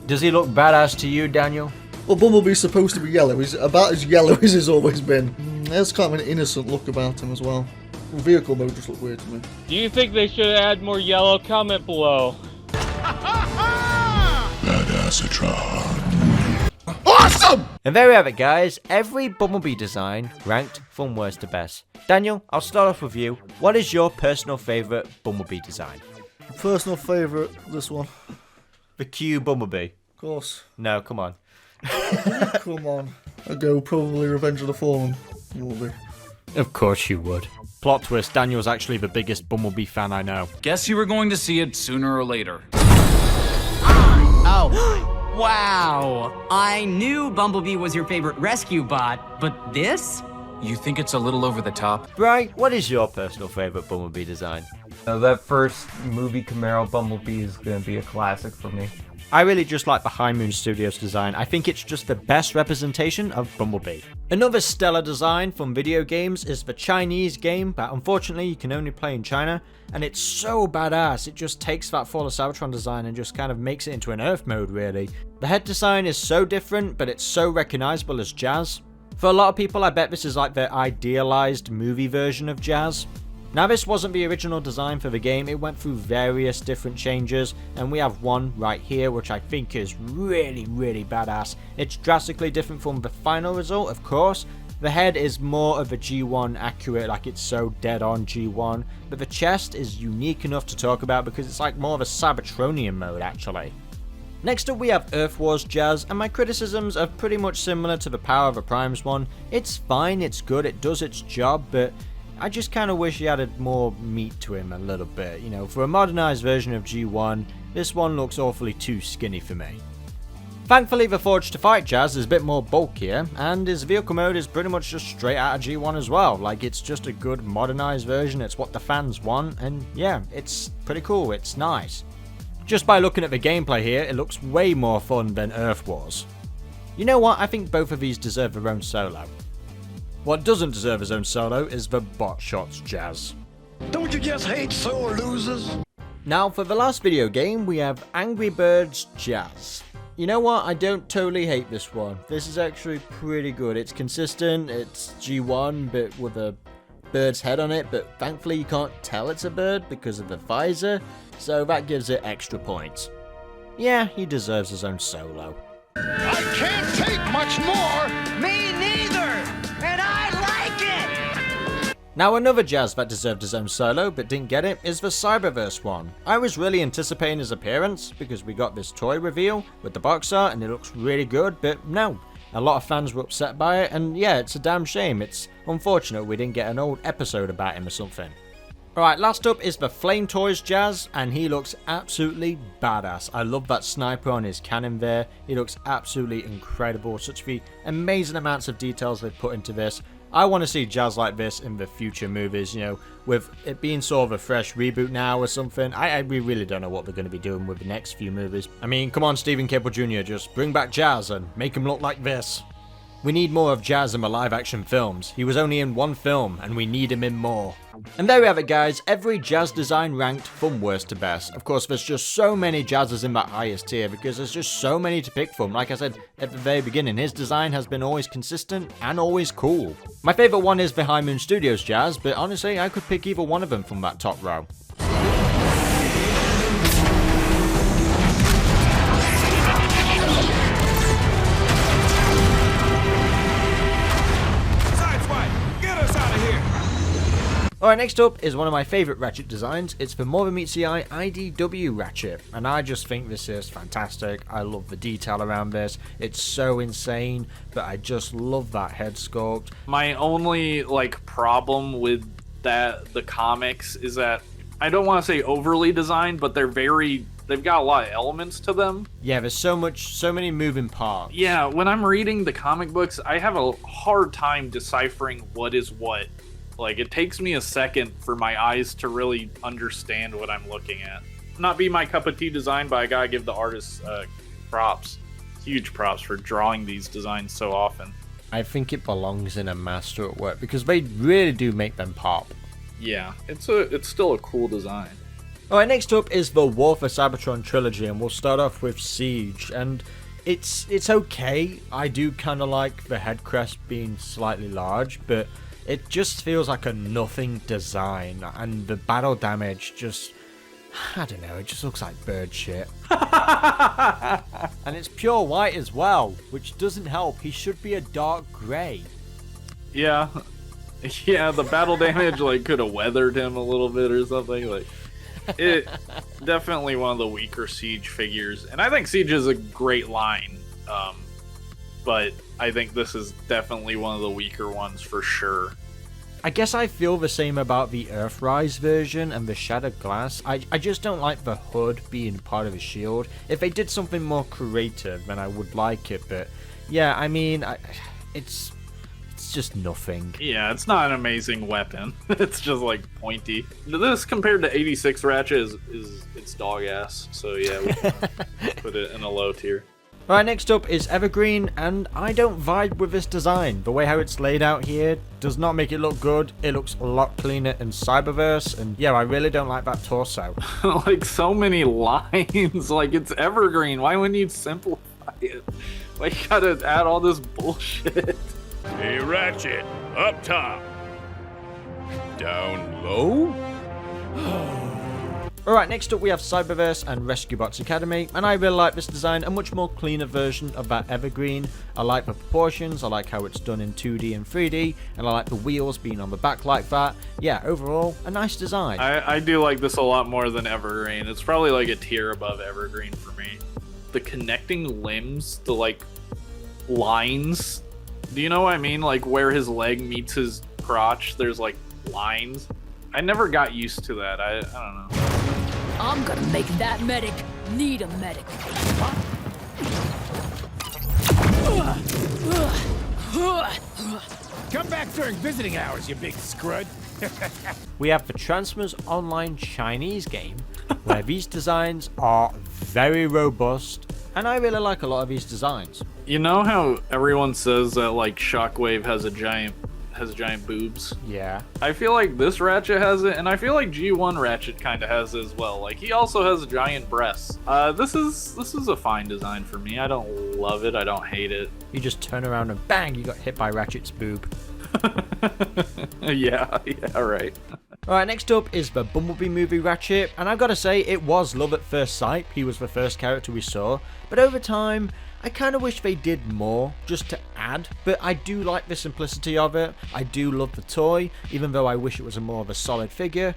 Does he look badass to you, Daniel?
Well, Bumblebee's supposed to be yellow. He's about as yellow as he's always been. There's kind of an innocent look about him as well. The vehicle mode just looked weird to me.
Do you think they should add more yellow? Comment below.
Badassatron.
Awesome! And there we have it, guys. Every Bumblebee design ranked from worst to best. Daniel, I'll start off with you. What is your personal favourite Bumblebee design?
Personal favourite, this one.
The Q Bumblebee.
Of course.
No, come on.
Come on. I'd go probably Revenge of the Fallen. Bumblebee.
Of course you would. Plot twist, Daniel's actually the biggest Bumblebee fan I know.
Guess you were going to see it sooner or later.
Oh. Wow, I knew Bumblebee was your favorite rescue bot, but this?
You think it's a little over the top?
Bri, what is your personal favorite Bumblebee design?
That first movie Camaro Bumblebee is going to be a classic for me.
I really just like the High Moon Studios design. I think it's just the best representation of Bumblebee. Another stellar design from video games is the Chinese game, but unfortunately you can only play in China, and it's so badass. It just takes that Fall of Cybertron design and just kind of makes it into an Earth mode, really. The head design is so different, but it's so recognizable as Jazz. For a lot of people, I bet this is like their idealized movie version of Jazz. Now, this wasn't the original design for the game. It went through various different changes, and we have one right here which I think is really badass. It's drastically different from the final result, of course. The head is more of a G1 accurate, like it's so dead on G1, but the chest is unique enough to talk about because it's like more of a Cybertronian mode actually. Next up we have Earth Wars Jazz, and my criticisms are pretty much similar to the Power of the Primes one. It's fine, it's good, it does its job, but I just kind of wish he added more meat to him a little bit. You know, for a modernized version of G1, this one looks awfully too skinny for me. Thankfully, the Forged to Fight Jazz is a bit more bulkier, and his vehicle mode is pretty much just straight out of G1 as well. Like, it's just a good modernized version, it's what the fans want, and yeah, it's pretty cool, it's nice. Just by looking at the gameplay here, it looks way more fun than Earth was. You know what, I think both of these deserve their own solo. What doesn't deserve his own solo is the Bot Shots Jazz.
Don't you just hate sore losers?
Now, for the last video game, we have Angry Birds Jazz. You know what, I don't totally hate this one. This is actually pretty good. It's consistent, it's G1 but with a bird's head on it, but thankfully you can't tell it's a bird because of the visor, so that gives it extra points. Yeah, he deserves his own solo.
I can't take much more! Me neither! And I like it!
Now, another Jazz that deserved his own solo but didn't get it is the Cyberverse one. I was really anticipating his appearance because we got this toy reveal with the box art and it looks really good, but no. A lot of fans were upset by it, and yeah, it's a damn shame. It's unfortunate we didn't get an old episode about him or something. Alright, last up is the Flame Toys Jazz, and he looks absolutely badass. I love that sniper on his cannon there. He looks absolutely incredible. Such the amazing amounts of details they've put into this. I want to see Jazz like this in the future movies, you know, with it being sort of a fresh reboot now or something. We really don't know what they're going to be doing with the next few movies. I mean, come on, Stephen Cable Jr., just bring back Jazz and make him look like this. We need more of Jazz in the live action films. He was only in one film, and we need him in more. And there we have it, guys. Every Jazz design ranked from worst to best. Of course, there's just so many Jazzes in that highest tier because there's just so many to pick from. Like I said at the very beginning, his design has been always consistent and always cool. My favourite one is the High Moon Studios Jazz, but honestly, I could pick either one of them from that top row. Alright, next up is one of my favourite Ratchet designs. It's the More Than Meets the Eye IDW Ratchet, and I just think this is fantastic. I love the detail around this. It's so insane, but I just love that head sculpt.
My only problem with the comics is that I don't want to say overly designed, but they've got a lot of elements to them.
Yeah, there's so many moving parts.
Yeah, when I'm reading the comic books, I have a hard time deciphering what is what. Like, it takes me a second for my eyes to really understand what I'm looking at. Not be my cup of tea design, but I gotta give the artists props. Huge props for drawing these designs so often.
I think it belongs in a master at work because they really do make them pop.
Yeah, it's still a cool design.
Alright, next up is the War for Cybertron trilogy, and we'll start off with Siege. And it's okay. I do kind of like the head crest being slightly large, but it just feels like a nothing design, and the battle damage just, I don't know, it just looks like bird shit. And it's pure white as well, which doesn't help. He should be a dark grey.
Yeah, the battle damage could have weathered him a little bit or something. It definitely one of the weaker Siege figures, and I think Siege is a great line. But I think this is definitely one of the weaker ones for sure.
I guess I feel the same about the Earthrise version and the Shattered Glass. I just don't like the hood being part of a shield. If they did something more creative, then I would like it. But yeah, I mean, it's just nothing.
Yeah, it's not an amazing weapon. It's just pointy. This compared to 86 Ratchet is it's dog ass. So yeah, we put it in a low tier.
Alright, next up is Evergreen, and I don't vibe with this design. The way how it's laid out here does not make it look good. It looks a lot cleaner in Cyberverse, and yeah, I really don't like that torso.
So many lines, it's Evergreen. Why wouldn't you simplify it? Why you gotta add all this bullshit?
Hey, Ratchet, up top. Down low?
Alright, next up we have Cyberverse and Rescue Bots Academy, and I really like this design, a much more cleaner version of that Evergreen. I like the proportions, I like how it's done in 2D and 3D, and I like the wheels being on the back like that. Yeah, overall, a nice design.
I do like this a lot more than Evergreen. It's probably a tier above Evergreen for me. The connecting limbs, the lines, do you know what I mean? Where his leg meets his crotch, there's lines. I never got used to that. I don't know.
I'm gonna make that medic need a medic.
Come back during visiting hours, you big scrud.
We have the Transformers Online Chinese game, where these designs are very robust, and I really like a lot of these designs.
You know how everyone says that like Shockwave has giant boobs?
Yeah.
I feel like this Ratchet has it, and I feel like G1 Ratchet kind of has it as well. Like he also has giant breasts. This is a fine design for me. I don't love it. I don't hate it.
You just turn around and bang, you got hit by Ratchet's boob.
yeah, right.
Alright, next up is the Bumblebee movie Ratchet, and I've got to say, it was love at first sight. He was the first character we saw, but over time, I kind of wish they did more, just to add, but I do like the simplicity of it. I do love the toy, even though I wish it was more of a solid figure.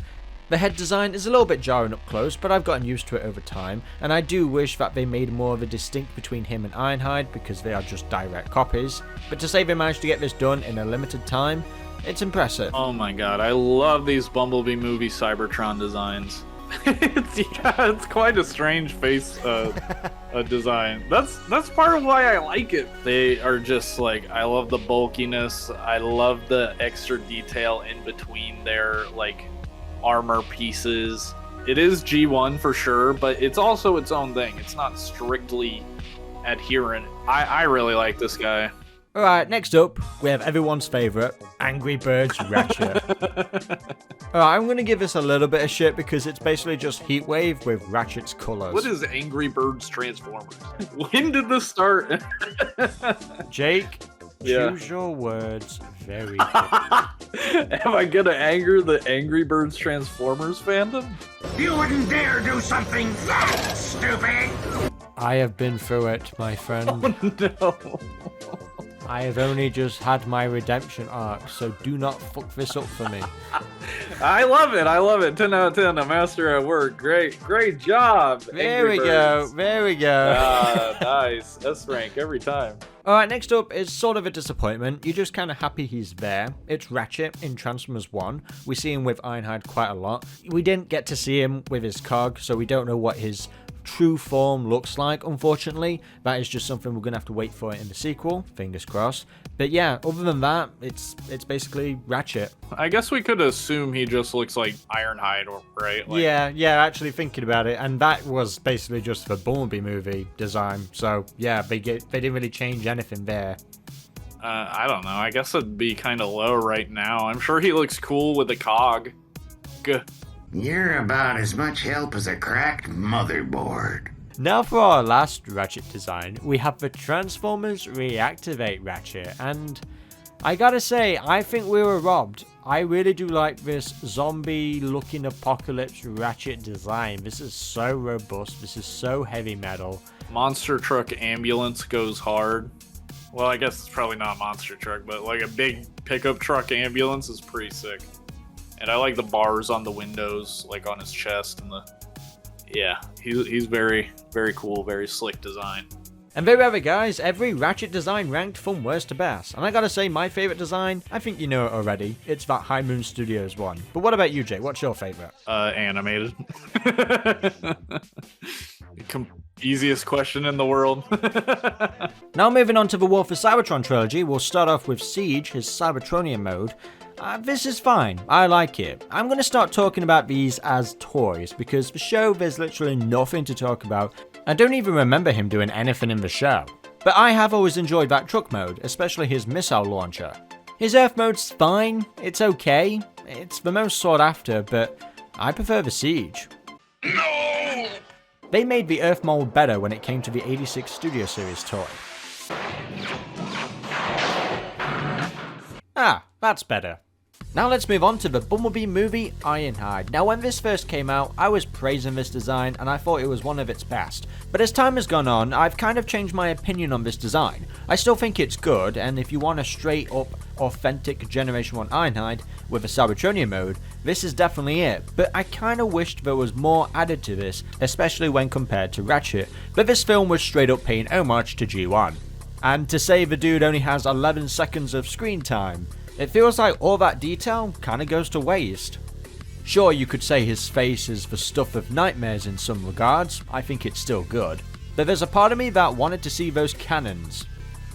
The head design is a little bit jarring up close, but I've gotten used to it over time, and I do wish that they made more of a distinct between him and Ironhide, because they are just direct copies. But to say they managed to get this done in a limited time, it's impressive.
Oh my god, I love these Bumblebee movie Cybertron designs. it's quite a strange face design. That's part of why I like it. They are just like, I love the bulkiness. I love the extra detail in between their like armor pieces. It is G1 for sure, but it's also its own thing. It's not strictly adherent. I really like this guy.
Alright, next up, we have everyone's favourite, Angry Birds Ratchet. Alright, I'm going to give this a little bit of shit because it's basically just Heatwave with Ratchet's colours.
What is Angry Birds Transformers? When did this start?
Jake, choose your words very quickly.
Am I going to anger the Angry Birds Transformers fandom?
You wouldn't dare do something that stupid!
I have been through it, my friend.
Oh no.
I have only just had my redemption arc, so do not fuck this up for me.
I love it. 10 out of 10. A master at work. Great job.
There we go.
Nice. S rank every time.
Alright, next up is sort of a disappointment. You're just kind of happy he's there. It's Ratchet in Transformers One. We see him with Ironhide quite a lot. We didn't get to see him with his cog, so we don't know what his true form looks like, unfortunately. That is just something we're gonna have to wait for in the sequel, fingers crossed. But yeah, other than that, it's basically Ratchet.
I guess we could assume he just looks like Ironhide, right? Like...
Yeah, actually thinking about it, and that was basically just the Bumblebee movie design, so yeah, they didn't really change anything there.
I don't know, I guess it'd be kind of low right now. I'm sure he looks cool with the cog.
You're about as much help as a cracked motherboard.
Now for our last Ratchet design, we have the Transformers Reactivate Ratchet, and I gotta say, I think we were robbed. I really do like this zombie-looking apocalypse Ratchet design. This is so robust, this is so heavy metal.
Monster truck ambulance goes hard. Well, I guess it's probably not a monster truck, but like a big pickup truck ambulance is pretty sick. And I like the bars on the windows, like on his chest, and he's very, very cool, very slick design.
And there we have it, guys, every Ratchet design ranked from worst to best. And I gotta say, my favourite design, I think you know it already, it's that High Moon Studios one. But what about you, Jay? What's your favourite?
Animated. Easiest question in the world.
Now moving on to the War for Cybertron trilogy, we'll start off with Siege, his Cybertronian mode. This is fine, I like it. I'm going to start talking about these as toys, because the show there's literally nothing to talk about. I don't even remember him doing anything in the show. But I have always enjoyed that truck mode, especially his missile launcher. His Earth mode's fine, it's okay, it's the most sought after, but I prefer the Siege. No! They made the Earth mold better when it came to the 86 Studio Series toy. Ah, that's better. Now let's move on to the Bumblebee movie Ironhide. Now when this first came out, I was praising this design and I thought it was one of its best. But as time has gone on, I've kind of changed my opinion on this design. I still think it's good, and if you want a straight up authentic Generation 1 Ironhide with a Cybertronian mode, this is definitely it. But I kind of wished there was more added to this, especially when compared to Ratchet. But this film was straight up paying homage to G1. And to say the dude only has 11 seconds of screen time, It feels like all that detail kinda goes to waste. Sure, you could say his face is the stuff of nightmares in some regards, I think it's still good. But there's a part of me that wanted to see those cannons.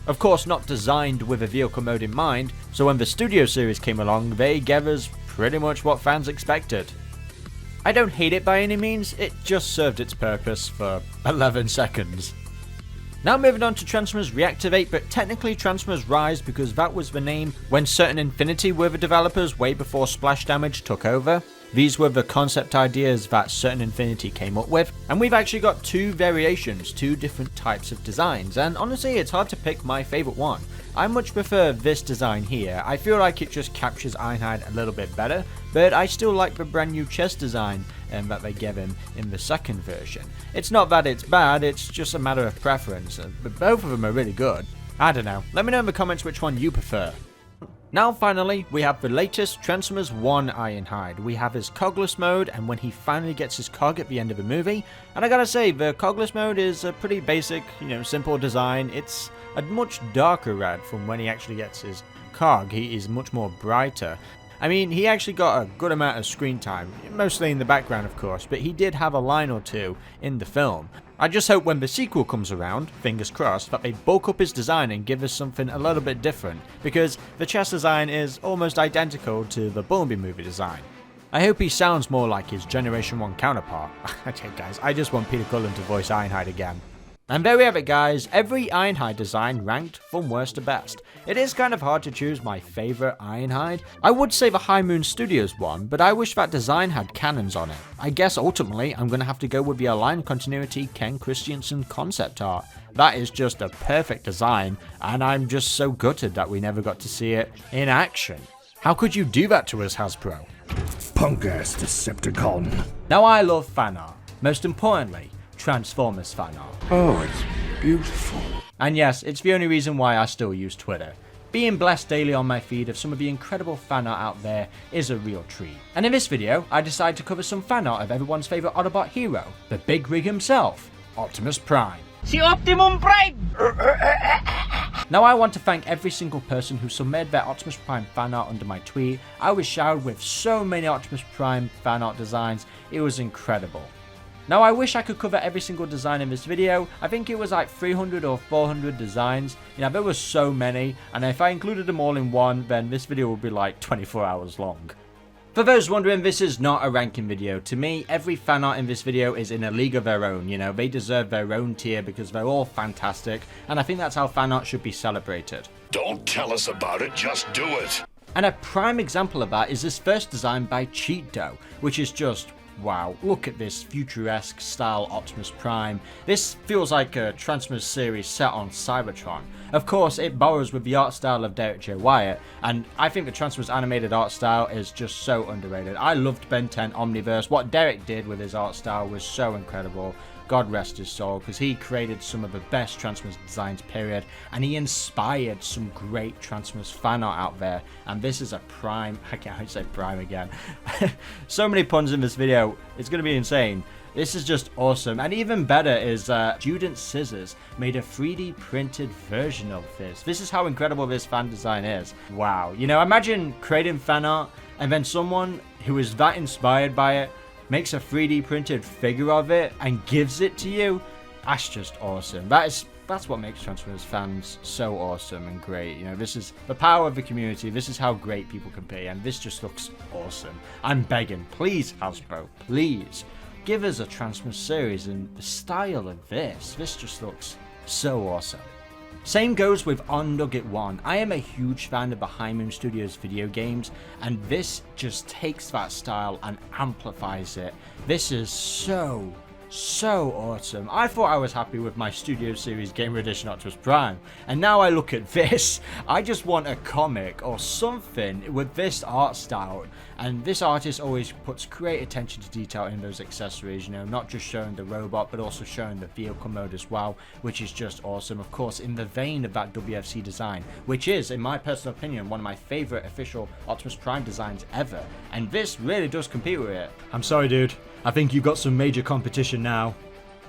Of course not designed with a vehicle mode in mind, so when the Studio Series came along, they gave us pretty much what fans expected. I don't hate it by any means, it just served its purpose for 11 seconds. Now moving on to Transformers Reactivate, but technically Transformers Rise because that was the name when Certain Infinity were the developers way before Splash Damage took over. These were the concept ideas that Certain Infinity came up with, and we've actually got two variations, two different types of designs, and honestly it's hard to pick my favourite one. I much prefer this design here. I feel like it just captures Ironhide a little bit better, but I still like the brand new chest design that they gave him in the second version. It's not that it's bad, it's just a matter of preference, but both of them are really good. I don't know, let me know in the comments which one you prefer. Now finally, we have the latest Transformers One Ironhide. We have his cogless mode, and when he finally gets his cog at the end of the movie, and I gotta say, the cogless mode is a pretty basic, simple design. It's a much darker red from when he actually gets his cog. He is much more brighter. I mean, he actually got a good amount of screen time, mostly in the background of course, but he did have a line or two in the film. I just hope when the sequel comes around, fingers crossed, that they bulk up his design and give us something a little bit different, because the chest design is almost identical to the Bumblebee movie design. I hope he sounds more like his Generation 1 counterpart. Okay guys, I just want Peter Cullen to voice Ironhide again. And there we have it guys, every Ironhide design ranked from worst to best. It is kind of hard to choose my favourite Ironhide. I would say the High Moon Studios one, but I wish that design had cannons on it. I guess ultimately I'm going to have to go with the Align Continuity Ken Christensen concept art. That is just a perfect design, and I'm just so gutted that we never got to see it in action. How could you do that to us, Hasbro?
Punk-ass Decepticon.
Now I love fan art. Most importantly, Transformers fan art.
Oh, it's beautiful.
And yes, it's the only reason why I still use Twitter. Being blessed daily on my feed of some of the incredible fan art out there is a real treat. And in this video, I decided to cover some fan art of everyone's favourite Autobot hero, the big rig himself, Optimus Prime.
Si Optimum Prime!
Now I want to thank every single person who submitted their Optimus Prime fan art under my tweet. I was showered with so many Optimus Prime fan art designs, it was incredible. Now I wish I could cover every single design in this video. I think it was like 300 or 400 designs. There was so many, and if I included them all in one, then this video would be like 24 hours long. For those wondering, this is not a ranking video. To me, every fan art in this video is in a league of their own. They deserve their own tier because they're all fantastic, and I think that's how fan art should be celebrated.
Don't tell us about it, just do it.
And a prime example of that is this first design by Cheat Dough, which is just wow, look at this futuresque style Optimus Prime. This feels like a Transformers series set on Cybertron. Of course, it borrows with the art style of Derek J. Wyatt, and I think the Transformers animated art style is just so underrated. I loved Ben 10 Omniverse. What Derek did with his art style was so incredible. God rest his soul, because he created some of the best Transformers designs, period, and he inspired some great Transformers fan art out there, and this is a prime, I can't say prime again, so many puns in this video, it's going to be insane. This is just awesome, and even better is Student Scissors made a 3D printed version of this. This is how incredible this fan design is. Wow, imagine creating fan art, and then someone who is that inspired by it makes a 3D printed figure of it and gives it to you. That's just awesome. That's what makes Transformers fans so awesome and great. This is the power of the community. This is how great people can be, and this just looks awesome. I'm begging, please Hasbro, please give us a Transformers series in the style of this. This just looks so awesome. Same goes with On Nugget 1. I am a huge fan of the High Moon Studios video games, and this just takes that style and amplifies it. This is so awesome. I thought I was happy with my Studio Series Gamer Edition Optimus Prime, and now I look at this, I just want a comic or something with this art style. And this artist always puts great attention to detail in those accessories, not just showing the robot, but also showing the vehicle mode as well, which is just awesome. Of course, in the vein of that WFC design, which is, in my personal opinion, one of my favorite official Optimus Prime designs ever. And this really does compete with it. I'm sorry, dude. I think you've got some major competition now.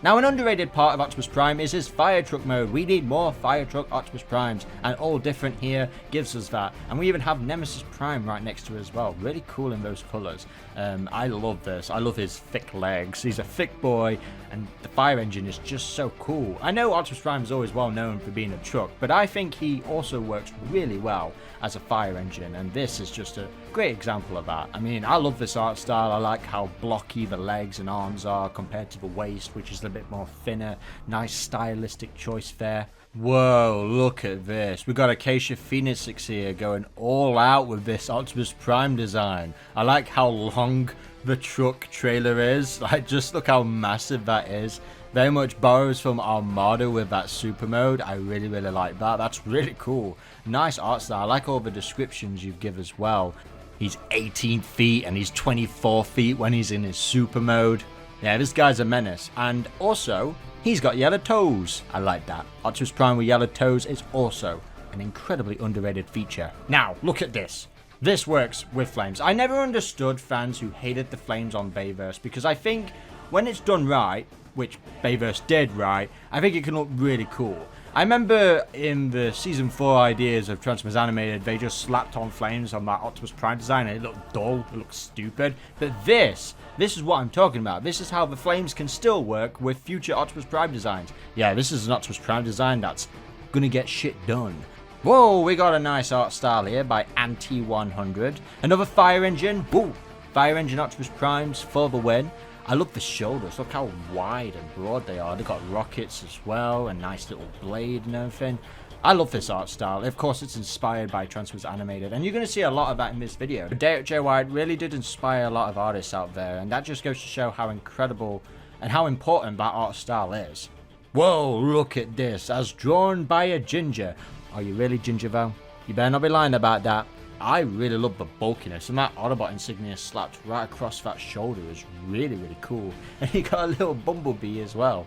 Now, an underrated part of Optimus Prime is his fire truck mode. We need more fire truck Optimus Primes, and all different here gives us that. And we even have Nemesis Prime right next to it as well. Really cool in those colors. I love this. I love his thick legs. He's a thick boy, and the fire engine is just so cool. I know Optimus Prime is always well known for being a truck, but I think he also works really well as a fire engine, and this is just a great example of that. I mean, I love this art style. I like how blocky the legs and arms are compared to the waist, which is a bit more thinner. Nice stylistic choice there. Whoa, look at this. We got Acacia Phoenix here going all out with this Optimus Prime design. I like how long the truck trailer is. Like, just look how massive that is. Very much borrows from Armada with that super mode. I really like that. That's really cool. Nice art style. I like all the descriptions you've given as well. He's 18 feet and he's 24 feet when he's in his super mode. Yeah, this guy's a menace. And also, he's got yellow toes. I like that. Optimus Prime with yellow toes is also an incredibly underrated feature. Now, look at this. This works with flames. I never understood fans who hated the flames on Bayverse, because I think when it's done right, which Bayverse did right, I think it can look really cool. I remember in the Season 4 ideas of Transformers Animated, they just slapped on flames on that Optimus Prime design and it looked dull, it looked stupid. But this is what I'm talking about. This is how the flames can still work with future Optimus Prime designs. Yeah, this is an Optimus Prime design that's gonna get shit done. Whoa, we got a nice art style here by Anti-100. Another fire engine. Woo! Fire engine Optimus Primes for the win. I love the shoulders. Look how wide and broad they are. They've got rockets as well, a nice little blade and everything. I love this art style. Of course, it's inspired by Transformers Animated, and you're going to see a lot of that in this video. J. White really did inspire a lot of artists out there, and that just goes to show how incredible and how important that art style is. Whoa, look at this. As drawn by a ginger. Are you really ginger, though? You better not be lying about that. I really love the bulkiness, and that Autobot insignia slapped right across that shoulder is really cool. And you got a little Bumblebee as well.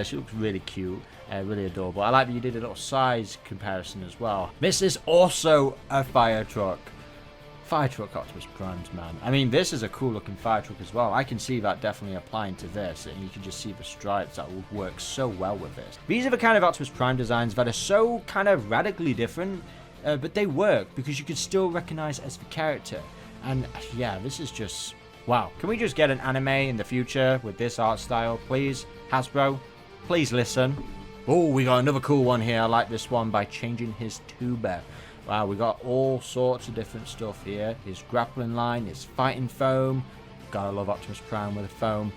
She looks really cute, really adorable. I like that you did a little size comparison as well. This is also a fire truck. Fire truck Optimus Primes, man. I mean, this is a cool looking fire truck as well. I can see that definitely applying to this, and you can just see the stripes that would work so well with this. These are the kind of Optimus Prime designs that are so kind of radically different, but they work because you can still recognize as the character. And yeah, this is just wow. Can we just get an anime in the future with this art style, please? Hasbro, please listen. Oh, we got another cool one here. I like this one by changing his tuba. Wow, we got all sorts of different stuff here. His grappling line, his fighting foam. Gotta love Optimus Prime with a foam.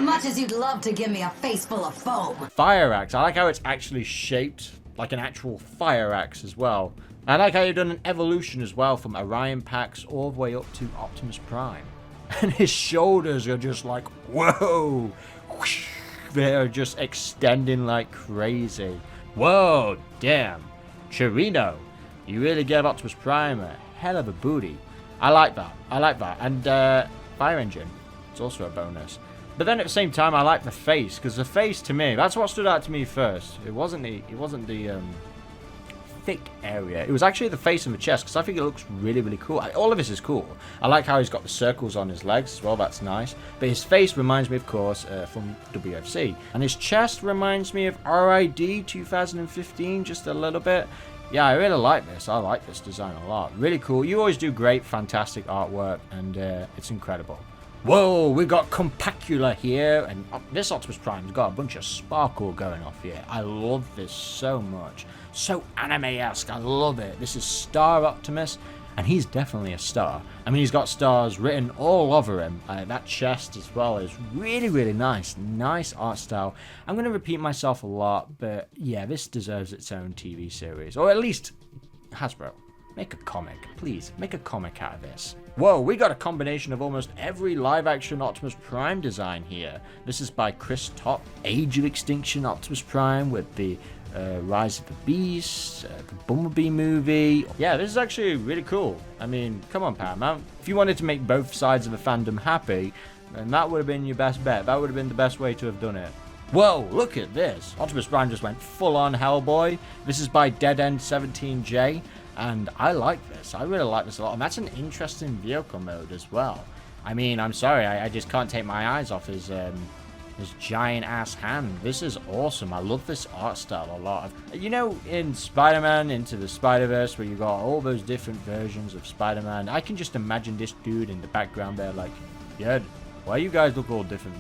Much as you'd love to give me a face full of foam.
Fire axe. I like how it's actually shaped like an actual fire axe as well. I like how you've done an evolution as well from Orion Pax all the way up to Optimus Prime. And his shoulders are just like, whoa! Whoosh, they're just extending like crazy. Whoa, damn. Chirino, you really gave Optimus Prime a hell of a booty. I like that. I like that. And fire engine, it's also a bonus. But then at the same time, I like the face, because the face to me, that's what stood out to me first. It wasn't the thick area. It was actually the face and the chest, because I think it looks really cool. All of this is cool. I like how he's got the circles on his legs as well. That's nice. But his face reminds me, of course, from WFC. And his chest reminds me of RID 2015, just a little bit. Yeah, I really like this. I like this design a lot. Really cool. You always do great, fantastic artwork, and it's incredible. Whoa, we got Compacula here, and this Optimus Prime's got a bunch of sparkle going off here. I love this so much. So anime-esque, I love it. This is Star Optimus, and he's definitely a star. I mean, he's got stars written all over him. That chest as well is really nice. Nice art style. I'm going to repeat myself a lot, but yeah, this deserves its own TV series. Or at least, Hasbro, make a comic. Please, make a comic out of this. Whoa, we got a combination of almost every live-action Optimus Prime design here. This is by Chris Top. Age of Extinction Optimus Prime with the Rise of the Beast, the Bumblebee movie. Yeah, this is actually really cool. I mean, come on, Paramount. If you wanted to make both sides of the fandom happy, then that would have been your best bet. That would have been the best way to have done it. Whoa, look at this. Optimus Prime just went full-on Hellboy. This is by Dead End 17J. And I like this. I really like this a lot. And that's an interesting vehicle mode as well. I mean, I'm sorry, I just can't take my eyes off his His giant ass hand. This is awesome. I love this art style a lot. You know, in Spider-Man Into the Spider-Verse, where you got all those different versions of Spider-Man, I can just imagine this dude in the background there like, yeah, why you guys look all different?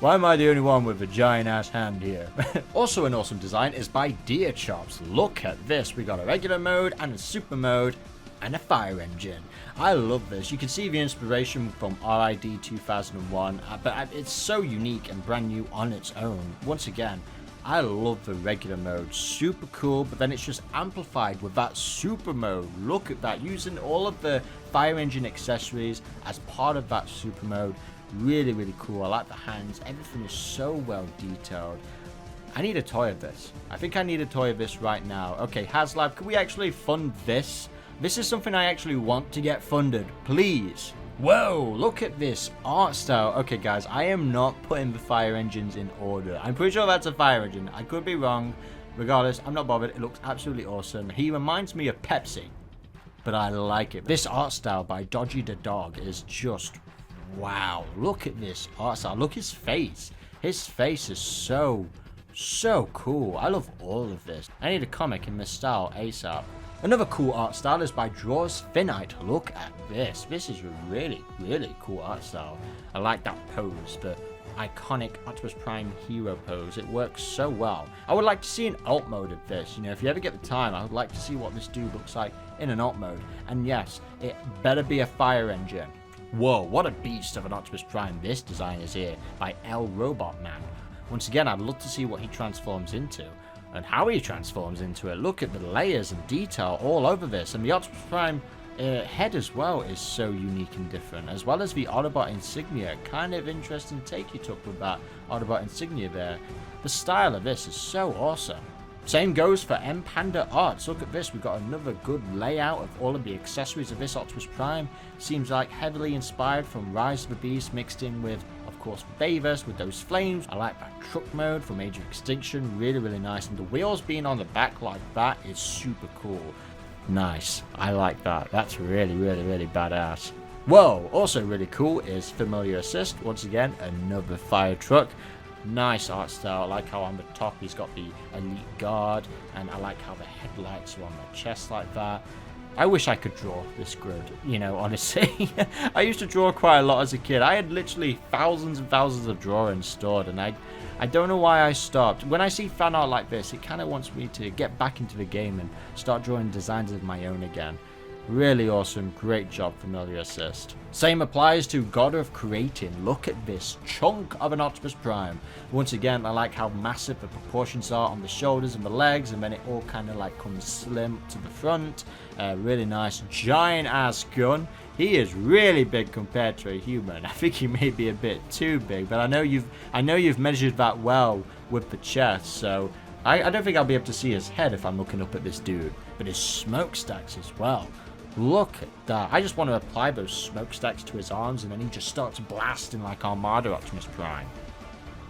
Why am I the only one with a giant ass hand here? Also an awesome design is by Deer Chops. Look at this. We got a regular mode and a super mode and a fire engine. I love this. You can see the inspiration from RID 2001, but it's so unique and brand new on its own. Once again, I love the regular mode. Super cool, but then it's just amplified with that super mode. Look at that, using all of the fire engine accessories as part of that super mode. Really, really cool. I like the hands. Everything is so well detailed. I need a toy of this. I think I need a toy of this right now. Okay, HasLab, can we actually fund this? This is something I actually want to get funded. Please. Whoa, look at this art style. Okay, guys, I am not putting the fire engines in order. I'm pretty sure that's a fire engine. I could be wrong. Regardless, I'm not bothered. It looks absolutely awesome. He reminds me of Pepsi, but I like it. This art style by Dodgy the Dog is just wow. Look at this art style. Look his face. His face is so cool. I love all of this. I need a comic in this style ASAP. Another cool art style is by Draws Finite. Look at this. This is a really, really cool art style. I like that pose, the iconic Optimus Prime hero pose. It works so well. I would like to see an alt mode of this. You know, if you ever get the time, I would like to see what this dude looks like in an alt mode. And yes, it better be a fire engine. Whoa, what a beast of an Optimus Prime this design is here by L Robot Man. Once again, I'd love to see what he transforms into and how he transforms into it. Look at the layers and detail all over this, and the Optimus Prime head as well is so unique and different, as well as the Autobot insignia. Kind of interesting take you took with that Autobot insignia there. The style of this is so awesome. Same goes for M Panda Arts. Look at this, we've got another good layout of all of the accessories of this Optimus Prime. Seems like heavily inspired from Rise of the Beast, mixed in with, of course, Bayverse with those flames. I like that truck mode for Age of Extinction, really, really nice. And the wheels being on the back like that is super cool. Nice, I like that. That's really, really, really badass. Whoa, also really cool is Familiar Assist. Once again, another fire truck. Nice art style. I like how on the top he's got the Elite Guard, and I like how the headlights are on the chest like that. I wish I could draw this good, you know, honestly. I used to draw quite a lot as a kid. I had literally thousands and thousands of drawings stored, and I don't know why I stopped. When I see fan art like this, it kind of wants me to get back into the game and start drawing designs of my own again. Really awesome, great job, Familiar Assist. Same applies to God of Creating. Look at this chunk of an Optimus Prime. Once again, I like how massive the proportions are on the shoulders and the legs, and then it all kind of like comes slim to the front. Really nice, giant ass gun. He is really big compared to a human. I think he may be a bit too big, but I know you've measured that well with the chest, so I don't think I'll be able to see his head if I'm looking up at this dude. But his smokestacks as well. Look at that. I just want to apply those smokestacks to his arms, and then he just starts blasting like Armada Optimus Prime.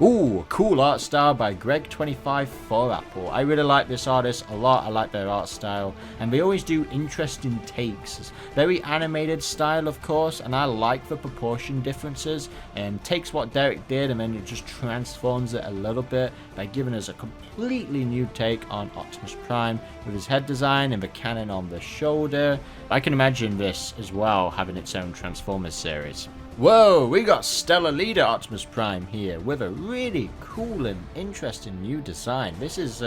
Ooh, cool art style by Greg25 I really like this artist a lot. I like their art style, and they always do interesting takes. It's very animated style, of course, and I like the proportion differences, and takes what Derek did and then it just transforms it a little bit by giving us a completely new take on Optimus Prime with his head design and the cannon on the shoulder. I can imagine this as well having its own Transformers series. Whoa, we got Stellar Leader Optimus Prime here with a really cool and interesting new design. This is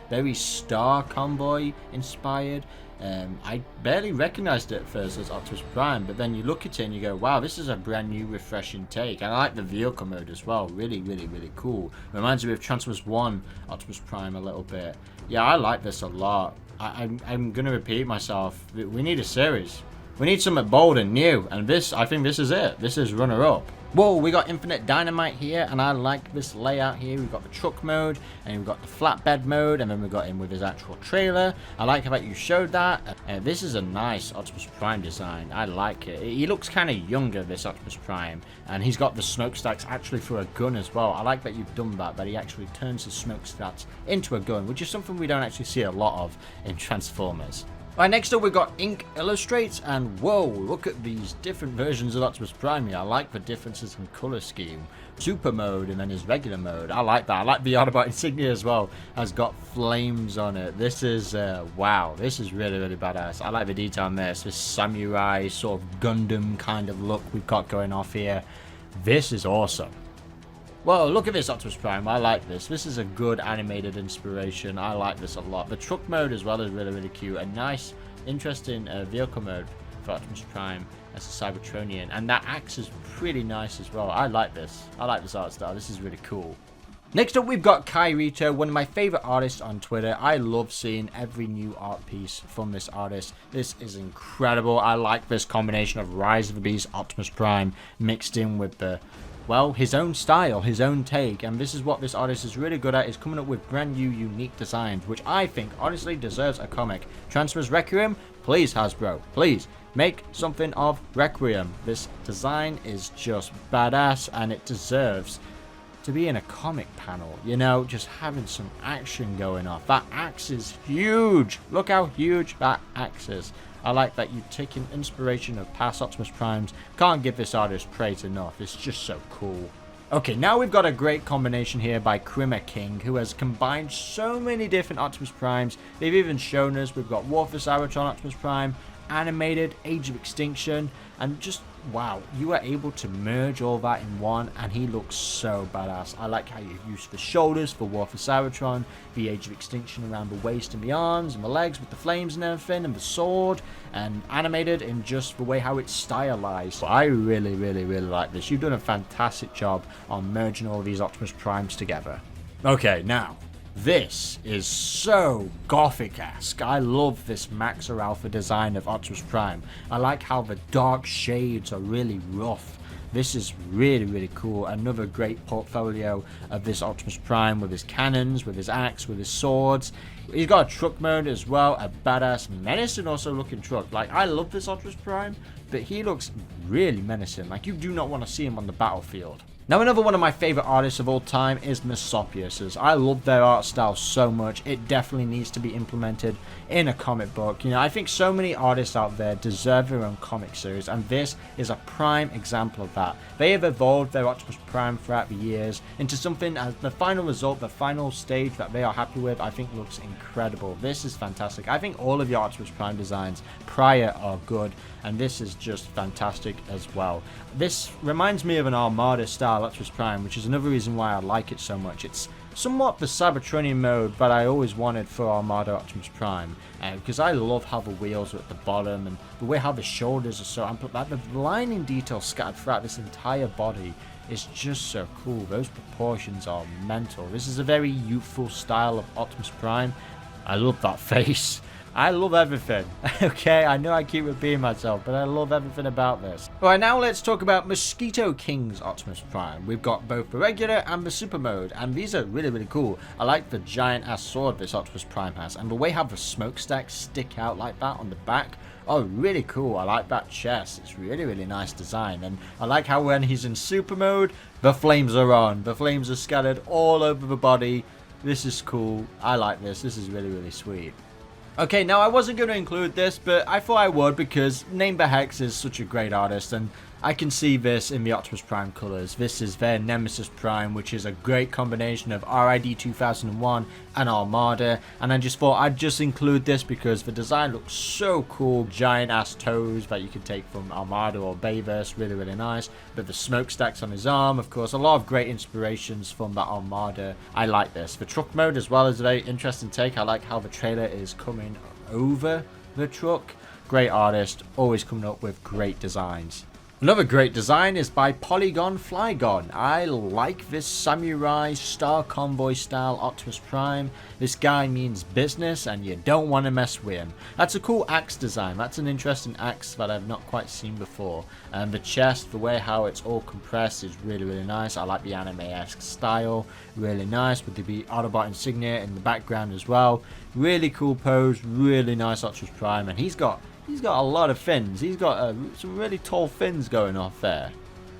very Star Convoy inspired. I barely recognized it at first as Optimus Prime, but then you look at it and you go, wow, this is a brand new refreshing take. And I like the vehicle mode as well. Really, really, really cool. Reminds me of Transformers One Optimus Prime a little bit. Yeah, I like this a lot. I'm going to repeat myself. We need a series. We need something bold and new, and I think this is it. This is runner-up. Whoa, we got Infinite Dynamite here, and I like this layout here. We've got the truck mode, and we've got the flatbed mode, and then we got him with his actual trailer. I like how you showed that. This is a nice Optimus Prime design. I like it. He looks kind of younger, this Optimus Prime, and he's got the smokestacks actually for a gun as well. I like that you've done that he actually turns his smokestacks into a gun, which is something we don't actually see a lot of in Transformers. Right, next up we've got Ink Illustrates, and whoa, look at these different versions of Optimus Prime here. I like the differences in colour scheme. Super mode and then his regular mode. I like that. I like the Autobot insignia as well. Has got flames on it. This is, wow, this is really, really badass. I like the detail on this. This samurai sort of Gundam kind of look we've got going off here. This is awesome. Well, look at this Optimus Prime. I like this. This is a good animated inspiration. I like this a lot. The truck mode as well is really, really cute. A nice, interesting vehicle mode for Optimus Prime as a Cybertronian. And that axe is pretty nice as well. I like this. I like this art style. This is really cool. Next up, we've got Kairito, one of my favorite artists on Twitter. I love seeing every new art piece from this artist. This is incredible. I like this combination of Rise of the Beast, Optimus Prime, mixed in with the, well, his own style, his own take, and this is what this artist is really good at, is coming up with brand new, unique designs, which I think honestly deserves a comic. Transformers Requiem, please Hasbro, please, make something of Requiem. This design is just badass, and it deserves to be in a comic panel, you know, just having some action going off. That axe is huge. Look how huge that axe is. I like that you've taken inspiration of past Optimus Primes. Can't give this artist praise enough. It's just so cool. Okay, now we've got a great combination here by Crimmer King, who has combined so many different Optimus Primes. They've even shown us we've got War for Cybertron Optimus Prime, animated, Age of Extinction, and just wow, you are able to merge all that in one, and he looks so badass. I like how you've used the shoulders for War for Cybertron, the Age of Extinction around the waist and the arms and the legs with the flames and everything, and the sword, and animated in just the way how it's stylized. I really, really, really like this. You've done a fantastic job on merging all these Optimus Primes together. Okay, now this is so Gothic-esque. I love this Max or Alpha design of Optimus Prime. I like how the dark shades are really rough. This is really, really cool. Another great portfolio of this Optimus Prime with his cannons, with his axe, with his swords. He's got a truck mode as well, a badass menacing also looking truck. Like, I love this Optimus Prime, but he looks really menacing. Like, you do not want to see him on the battlefield. Now, another one of my favorite artists of all time is Mesopius. I love their art style so much. It definitely needs to be implemented in a comic book. You know, I think so many artists out there deserve their own comic series, and this is a prime example of that. They have evolved their Optimus Prime throughout the years into something as the final result, the final stage that they are happy with, I think looks incredible. This is fantastic. I think all of your Optimus Prime designs prior are good, and this is just fantastic as well. This reminds me of an Armada style Optimus Prime, which is another reason why I like it so much. It's somewhat the Cybertronian mode, but I always wanted for Armada Optimus Prime, because I love how the wheels are at the bottom and the way how the shoulders are so ample. Like the lining detail scattered throughout this entire body is just so cool. Those proportions are mental. This is a very youthful style of Optimus Prime. I love that face. I love everything. Okay, I know I keep repeating myself, but I love everything about this. Alright, now let's talk about Mosquito King's Optimus Prime. We've got both the regular and the super mode, and these are really, really cool. I like the giant ass sword this Optimus Prime has, and the way how the smokestacks stick out like that on the back. Oh, really cool. I like that chest. It's really, really nice design. And I like how when he's in super mode, the flames are on. The flames are scattered all over the body. This is cool. I like this. This is really, really sweet. Okay, now I wasn't going to include this, but I thought I would because Namebear Hex is such a great artist, and I can see this in the Optimus Prime colors. This is their Nemesis Prime, which is a great combination of RID 2001 and Armada, and I just thought I'd just include this because the design looks so cool. Giant ass toes that you can take from Armada or Bayverse, really, really nice. But the smokestacks on his arm, of course, a lot of great inspirations from that Armada. I like this. The truck mode as well is a very interesting take. I like how the trailer is coming over the truck. Great artist, always coming up with great designs. Another great design is by Polygon Flygon. I like this samurai Star Convoy style Optimus Prime. This guy means business and you don't want to mess with him. That's a cool axe design. That's an interesting axe that I've not quite seen before. And the chest, the way how it's all compressed is really, really nice. I like the anime-esque style. Really nice with the Autobot insignia in the background as well. Really cool pose. Really nice Optimus Prime. And he's got a lot of fins. He's got some really tall fins going off there.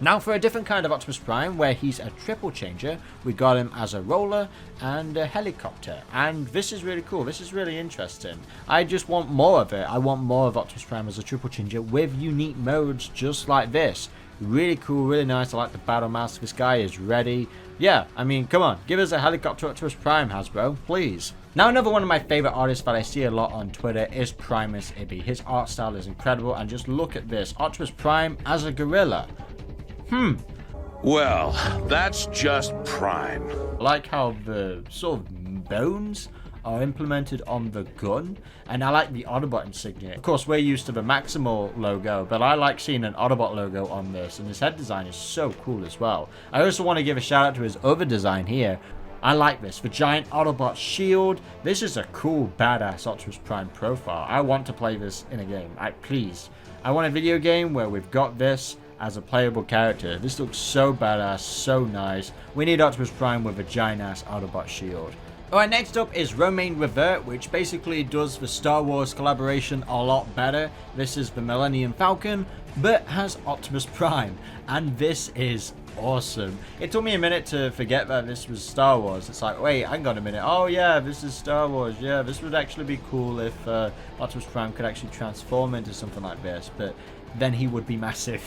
Now for a different kind of Optimus Prime, where he's a triple changer. We got him as a roller and a helicopter, and this is really cool. This is really interesting. I just want more of it. I want more of Optimus Prime as a triple changer with unique modes just like this. Really cool, really nice. I like the battle mask. This guy is ready. Yeah, I mean, come on, give us a helicopter Optimus Prime, Hasbro, please. Now, another one of my favorite artists that I see a lot on Twitter is Primus Ibby. His art style is incredible, and just look at this, Optimus Prime as a gorilla.
Well, that's just Prime.
I like how the sort of bones are implemented on the gun, and I like the Autobot insignia. Of course, we're used to the Maximal logo, but I like seeing an Autobot logo on this, and his head design is so cool as well. I also want to give a shout out to his other design here. I like this, the giant Autobot shield. This is a cool, badass Optimus Prime profile. I want to play this in a game. Please. I want a video game where we've got this as a playable character. This looks so badass, so nice. We need Optimus Prime with a giant ass Autobot shield. Alright, next up is Romaine Revert, which basically does the Star Wars collaboration a lot better. This is the Millennium Falcon, but has Optimus Prime, and this is awesome. It took me a minute to forget that this was Star Wars. It's like, wait, hang on a minute. Oh yeah, this is Star Wars. Yeah, this would actually be cool if Optimus Prime could actually transform into something like this, but then he would be massive.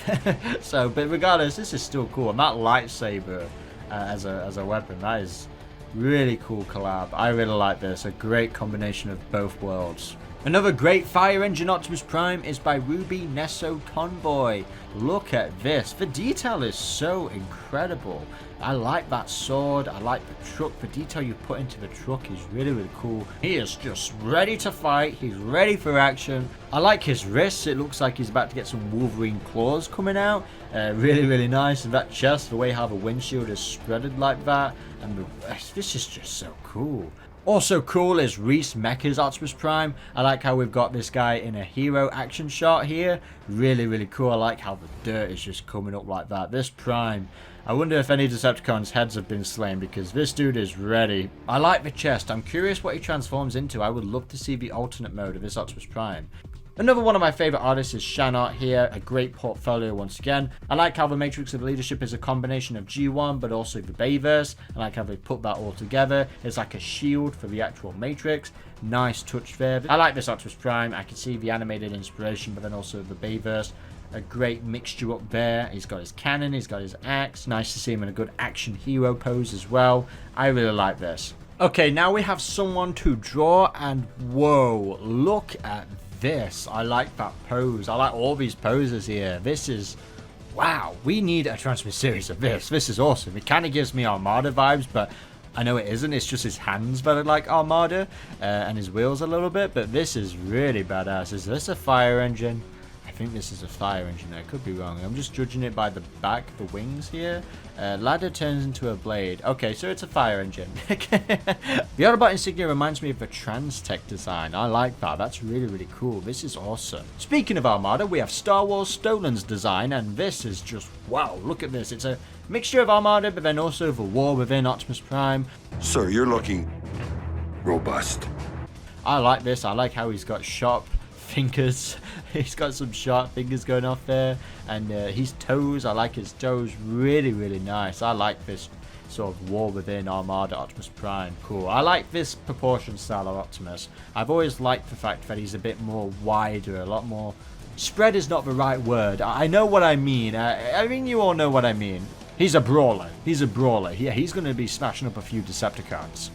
So, but regardless, this is still cool. And that lightsaber as a weapon, that is really cool collab. I really like this. A great combination of both worlds. Another great fire engine Optimus Prime is by Ruby Nesso Convoy. Look at this. The detail is so incredible. I like that sword. I like the truck. The detail you put into the truck is really, really cool. He is just ready to fight. He's ready for action. I like his wrists. It looks like he's about to get some Wolverine claws coming out. Really, really nice. And that chest, the way how the windshield is spreaded like that. And this is just so cool. Also cool is Reese Mecha's Optimus Prime. I like how we've got this guy in a hero action shot here. Really, really cool. I like how the dirt is just coming up like that. This Prime, I wonder if any Decepticons' heads have been slain, because this dude is ready. I like the chest. I'm curious what he transforms into. I would love to see the alternate mode of this Optimus Prime. Another one of my favorite artists is Shanart here, a great portfolio once again. I like how the Matrix of Leadership is a combination of G1 but also the Bayverse. I like how they put that all together. It's like a shield for the actual Matrix. Nice touch there. I like this Optimus Prime. I can see the animated inspiration, but then also the Bayverse. A great mixture up there. He's got his cannon, he's got his axe. Nice to see him in a good action hero pose as well. I really like this. Okay, now we have someone to draw, and whoa, look at this. I like that pose. I like all these poses here. This is, wow, we need a Transformers series of this. This is awesome. It kind of gives me Armada vibes, but I know it isn't. It's just his hands that are like Armada, and his wheels a little bit, but this is really badass. Is this a fire engine? I think this is a fire engine. I could be wrong. I'm just judging it by the back, the wings here. Ladder turns into a blade. Okay, so it's a fire engine. The Autobot insignia reminds me of the Trans-Tech design. I like that. That's really, really cool. This is awesome. Speaking of Armada, we have Star Wars Stolen's design, and this is just, wow, look at this. It's a mixture of Armada, but then also the war within Optimus Prime.
Sir, you're looking robust.
I like this. I like how he's got sharp fingers. He's got some sharp fingers going off there, and his toes, I like his toes. Really, really nice. I like this sort of war within Armada Optimus Prime. Cool. I like this proportion style of Optimus. I've always liked the fact that he's a bit more wider, a lot more spread is not the right word. I know what I mean. I mean, you all know what I mean. He's a brawler. He's a brawler. Yeah, he's going to be smashing up a few Decepticons.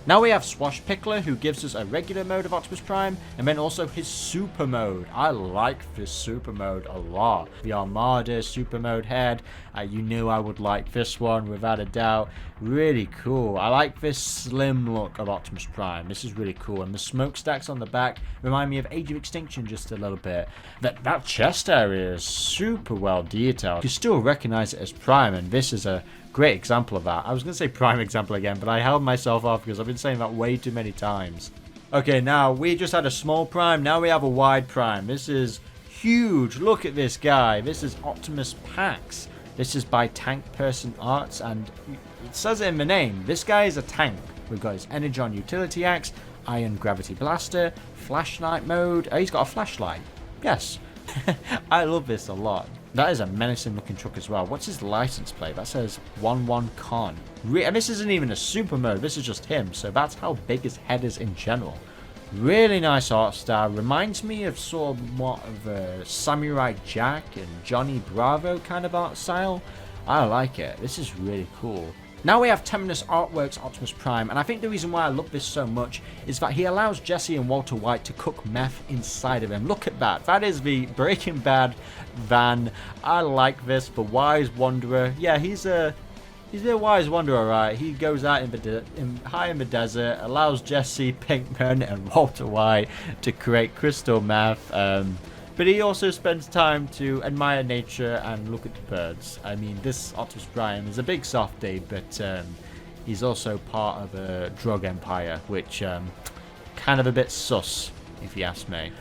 Now we have Swashpickler, who gives us a regular mode of Optimus Prime, and then also his super mode. I like this super mode a lot. The Armada super mode head, you knew I would like this one without a doubt. Really cool. I like this slim look of Optimus Prime. This is really cool, and the smokestacks on the back remind me of Age of Extinction just a little bit. That chest area is super well detailed. You still recognize it as Prime, and this is a great example of that. I was going to say prime example again, but I held myself off because I've been saying that way too many times. Okay, now we just had a small prime. Now we have a wide prime. This is huge. Look at this guy. This is Optimus Pax. This is by Tank Person Arts, and it says it in the name. This guy is a tank. We've got his Energon Utility Axe, Iron Gravity Blaster, Flashlight mode. Oh, he's got a flashlight. Yes. I love this a lot. That is a menacing looking truck as well. What's his license plate? That says 11 Con. And this isn't even a super mode. This is just him. So that's how big his head is in general. Really nice art style. Reminds me of somewhat of a Samurai Jack and Johnny Bravo kind of art style. I like it. This is really cool. Now we have Teminus Artworks Optimus Prime, and I think the reason why I love this so much is that he allows Jesse and Walter White to cook meth inside of him. Look at that. That is the Breaking Bad van. I like this. The Wise Wanderer. Yeah, he's a wise wanderer, right? He goes out high in the desert, allows Jesse Pinkman and Walter White to create crystal meth. But he also spends time to admire nature and look at the birds. I mean, this Optimus Prime is a big softie, but he's also part of a drug empire, which kind of a bit sus, if you ask me.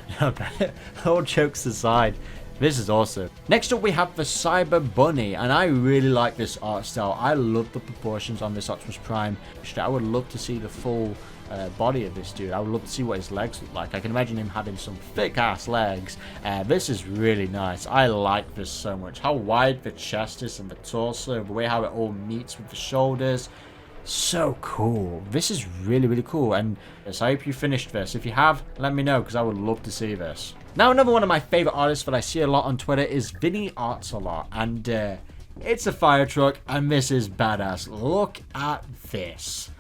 All jokes aside, this is awesome. Next up, we have the Cyber Bunny, and I really like this art style. I love the proportions on this Optimus Prime. I would love to see the full body of this dude. I would love to see what his legs look like. I can imagine him having some thick ass legs. This is really nice. I like this so much. How wide the chest is and the torso, the way how it all meets with the shoulders. So cool. This is really, really cool. And yes, I hope you finished this. If you have, let me know, because I would love to see this. Now, another one of my favorite artists that I see a lot on Twitter is Vinny Arts a lot, and it's a fire truck, and this is badass. Look at this.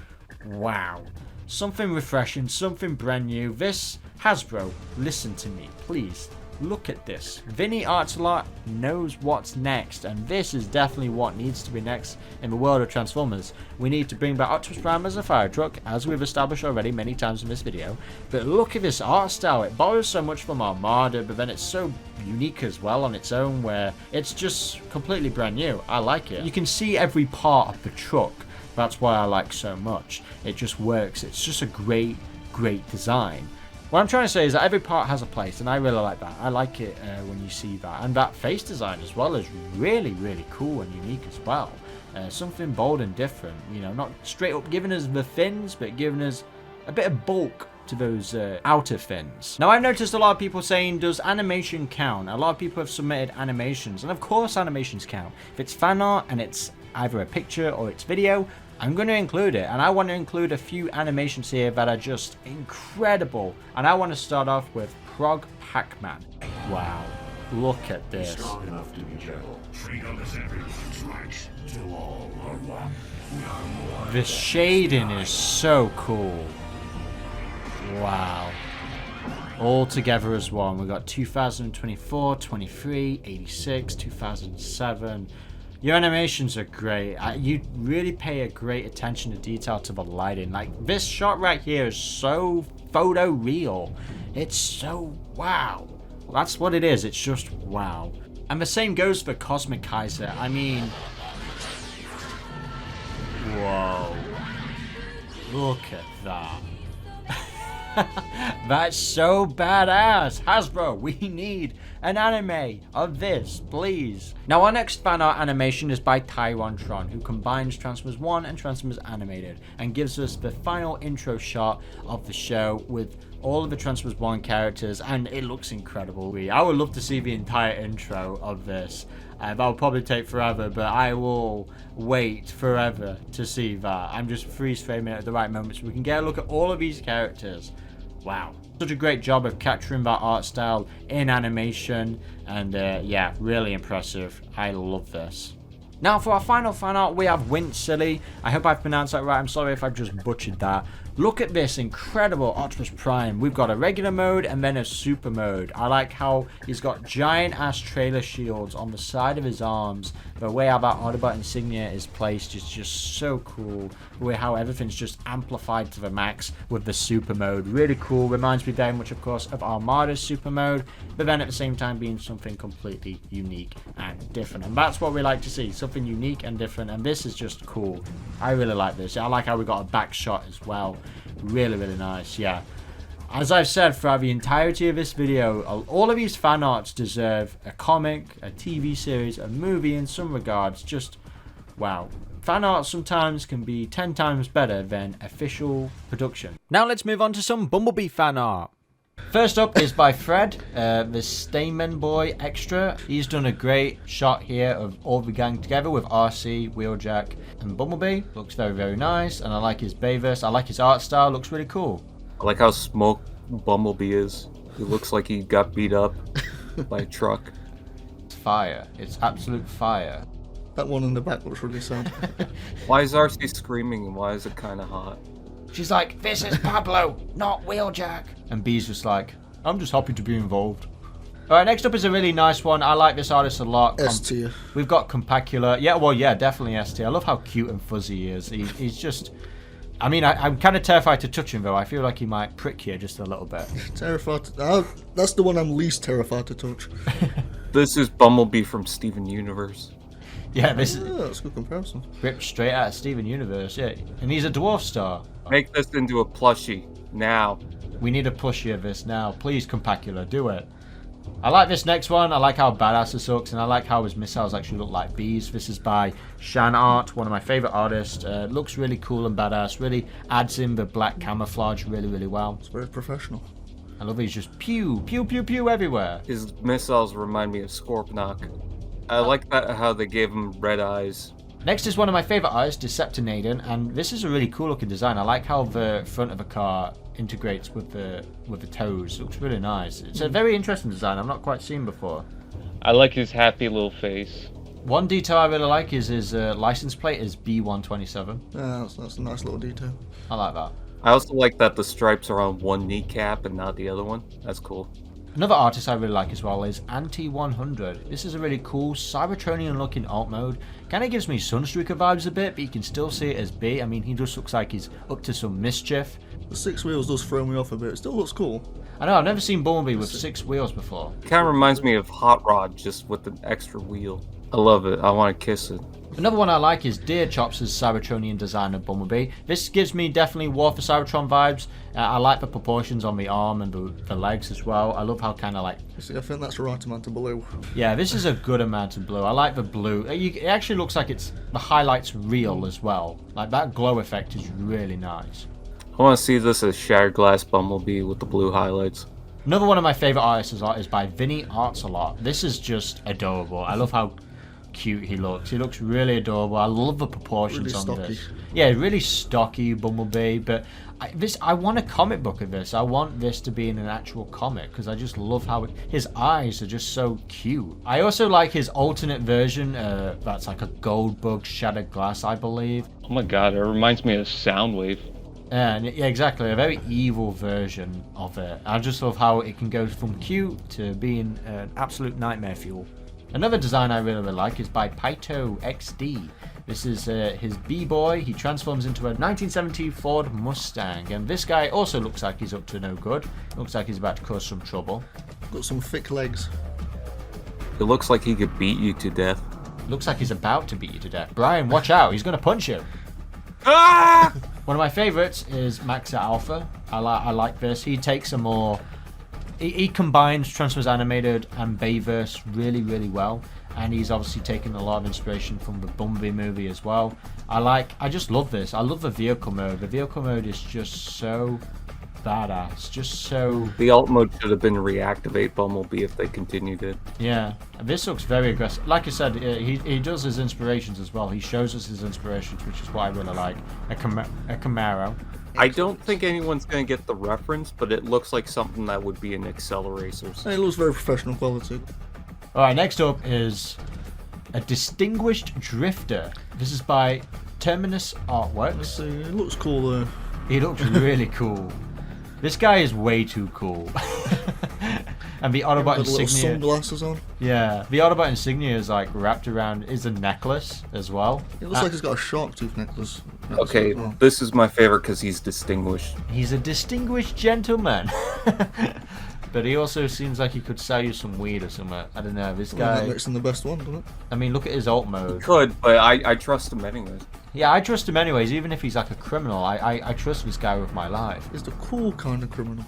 Wow. Something refreshing, something brand new. This, Hasbro, listen to me, please. Look at this. Vinny Artsalot knows what's next, and this is definitely what needs to be next in the world of Transformers. We need to bring back Optimus Prime as a fire truck, as we've established already many times in this video. But look at this art style. It borrows so much from Armada, but then it's so unique as well on its own, where it's just completely brand new. I like it. You can see every part of the truck. That's why I like so much. It just works. It's just a great, great design. What I'm trying to say is that every part has a place, and I really like that. I like it when you see that. And that face design as well is really, really cool and unique as well. Something bold and different. You know, not straight up giving us the fins, but giving us a bit of bulk to those outer fins. Now, I've noticed a lot of people saying, does animation count? A lot of people have submitted animations, and of course animations count. If it's fan art and it's either a picture or it's video, I'm going to include it, and I want to include a few animations here that are just incredible. And I want to start off with Prog Pac-Man. Wow, look at this.
Strong enough to be gentle. Treat them as everyone's right. Till all are one. We are one.
The shading is so cool. Wow. All together as one. We've got 2024, 23, 86, 2007. Your animations are great. You really pay a great attention to detail to the lighting. Like, this shot right here is so photo real. It's so wow. That's what it is. It's just wow. And the same goes for Cosmic Kaiser. I mean, whoa. Look at that. That's so badass. Hasbro, we need an anime of this, please. Now, our next fan art animation is by Tyron, who combines Transformers One and Transformers Animated and gives us the final intro shot of the show with all of the Transformers One characters, and it looks incredible. I would love to see the entire intro of this. That will probably take forever, but I will wait forever to see that. I'm just freeze framing it at the right moment so we can get a look at all of these characters. Wow. Such a great job of capturing that art style in animation, and yeah, really impressive. I love this. Now for our final fan art, we have Wint Silly. I hope I've pronounced that right. I'm sorry if I've just butchered that. Look at this incredible Optimus Prime. We've got a regular mode and then a super mode. I like how he's got giant ass trailer shields on the side of his arms. The way how that Autobot insignia is placed is just so cool. The way how everything's just amplified to the max with the super mode. Really cool. Reminds me very much, of course, of Armada's super mode, but then at the same time being something completely unique and different. And that's what we like to see. Something unique and different. And this is just cool. I really like this. I like how we got a back shot as well. Really, really nice. Yeah. As I've said throughout the entirety of this video, all of these fan arts deserve a comic, a TV series, a movie in some regards. Just, wow. Fan art sometimes can be 10 times better than official production. Now let's move on to some Bumblebee fan art. First up is by Fred, the Stamen Boy Extra. He's done a great shot here of all the gang together with RC, Wheeljack, and Bumblebee. Looks very, very nice, and I like his Bayverse. I like his art style, looks really cool.
I like how smoked Bumblebee is. He looks like he got beat up by a truck.
It's fire. It's absolute fire.
That one in the back looks really sad.
Why is RC screaming and why is it kind of hot?
She's like, this is Pablo, not Wheeljack. And B's just like, I'm just happy to be involved. Alright, next up is a really nice one. I like this artist a lot.
S tier.
We've got Compacula. Yeah, well, yeah, definitely S tier. I love how cute and fuzzy he is. He's just... I mean, I'm kind of terrified to touch him, though. I feel like he might prick you just a little bit.
Terrified that's the one I'm least terrified to touch.
This is Bumblebee from Steven Universe.
Yeah, this is...
that's a good comparison.
Ripped straight out of Steven Universe, yeah. And he's a dwarf star.
Make this into a plushie, now.
We need a plushie of this now. Please, Compacula, do it. I like this next one. I like how badass this looks, and I like how his missiles actually look like bees. This is by Shan Art, one of my favorite artists. Looks really cool and badass. Really adds in the black camouflage really, really well.
It's very professional.
I love he's just pew, pew, pew, pew everywhere.
His missiles remind me of Scorponok. I like that how they gave him red eyes.
Next is one of my favorite artists, Deceptinator, and this is a really cool looking design. I like how the front of a car integrates with the toes. It looks really nice. It's a very interesting design I've not quite seen before.
I like his happy little face.
One detail I really like is his license plate is B127.
Yeah, that's a nice little detail.
I like that.
I also like that the stripes are on one kneecap and not the other one. That's cool.
Another artist I really like as well is Anti-100. This is a really cool Cybertronian looking alt mode. Kind of gives me Sunstreaker vibes a bit, but you can still see it as B. I mean, he just looks like he's up to some mischief.
The 6 wheels does throw me off a bit. It still looks cool.
I know, I've never seen Bumblebee with 6 wheels before.
Kind of reminds me of Hot Rod, just with an extra wheel. I love it. I want to kiss it.
Another one I like is Deer Chops' Cybertronian design of Bumblebee. This gives me definitely War for Cybertron vibes. I like the proportions on the arm and the legs as well. I love how kind of like...
You see, I think that's the right amount of blue.
Yeah, this is a good amount of blue. I like the blue. It actually looks like the highlights real as well. Like that glow effect is really nice.
I want to see this as Shattered Glass Bumblebee with the blue highlights.
Another one of my favorite artists is by Vinny Arts a lot. This is just adorable. I love how cute he looks. He looks really adorable. I love the proportions
really
on
stocky.
this. Yeah, really stocky Bumblebee, but I want a comic book of this. I want this to be in an actual comic because I just love how his eyes are just so cute. I also like his alternate version that's like a gold bug shattered glass, I believe.
Oh my god, it reminds me of Soundwave.
And yeah, exactly, a very evil version of it. I just love how it can go from cute to being an absolute nightmare fuel. Another design I really like is by Paito XD. This is his B-boy. He transforms into a 1970 Ford Mustang, and this guy also looks like he's up to no good. Looks like he's about to cause some trouble.
Got some thick legs.
It looks like he could beat you to death.
Looks like he's about to beat you to death. Brian, watch out! He's gonna punch you.
Ah!
One of my favorites is Maxa Alpha. I like this. He takes a more... He combines Transformers Animated and Bayverse really, really well. And he's obviously taken a lot of inspiration from the Bumblebee movie as well. I just love this. I love the vehicle mode. The vehicle mode is just so badass. Just so...
The alt mode should have been reactivate Bumblebee if they continued it.
Yeah. This looks very aggressive. Like I said, he does his inspirations as well. He shows us his inspirations, which is what I really like. A Camaro.
I don't think anyone's going to get the reference, but it looks like something that would be in Acceleracers.
It looks very professional quality.
Alright, next up is a Distinguished Drifter. This is by Terminus Artworks.
Let's see, it looks cool though.
He looks really cool. This guy is way too cool. And the Autobot insignia.
Sunglasses on.
Yeah, the Autobot insignia is like wrapped around is a necklace as well.
It looks like he's got a shark tooth necklace.
Okay, this is my favorite because he's distinguished.
He's a distinguished gentleman. But he also seems like he could sell you some weed or something. I don't know. This guy.
That makes him the best one, doesn't it?
I mean, look at his alt mode.
He could, but I trust him anyways.
Yeah, I trust him anyways, even if he's like a criminal. I trust this guy with my life.
He's the cool kind of criminal.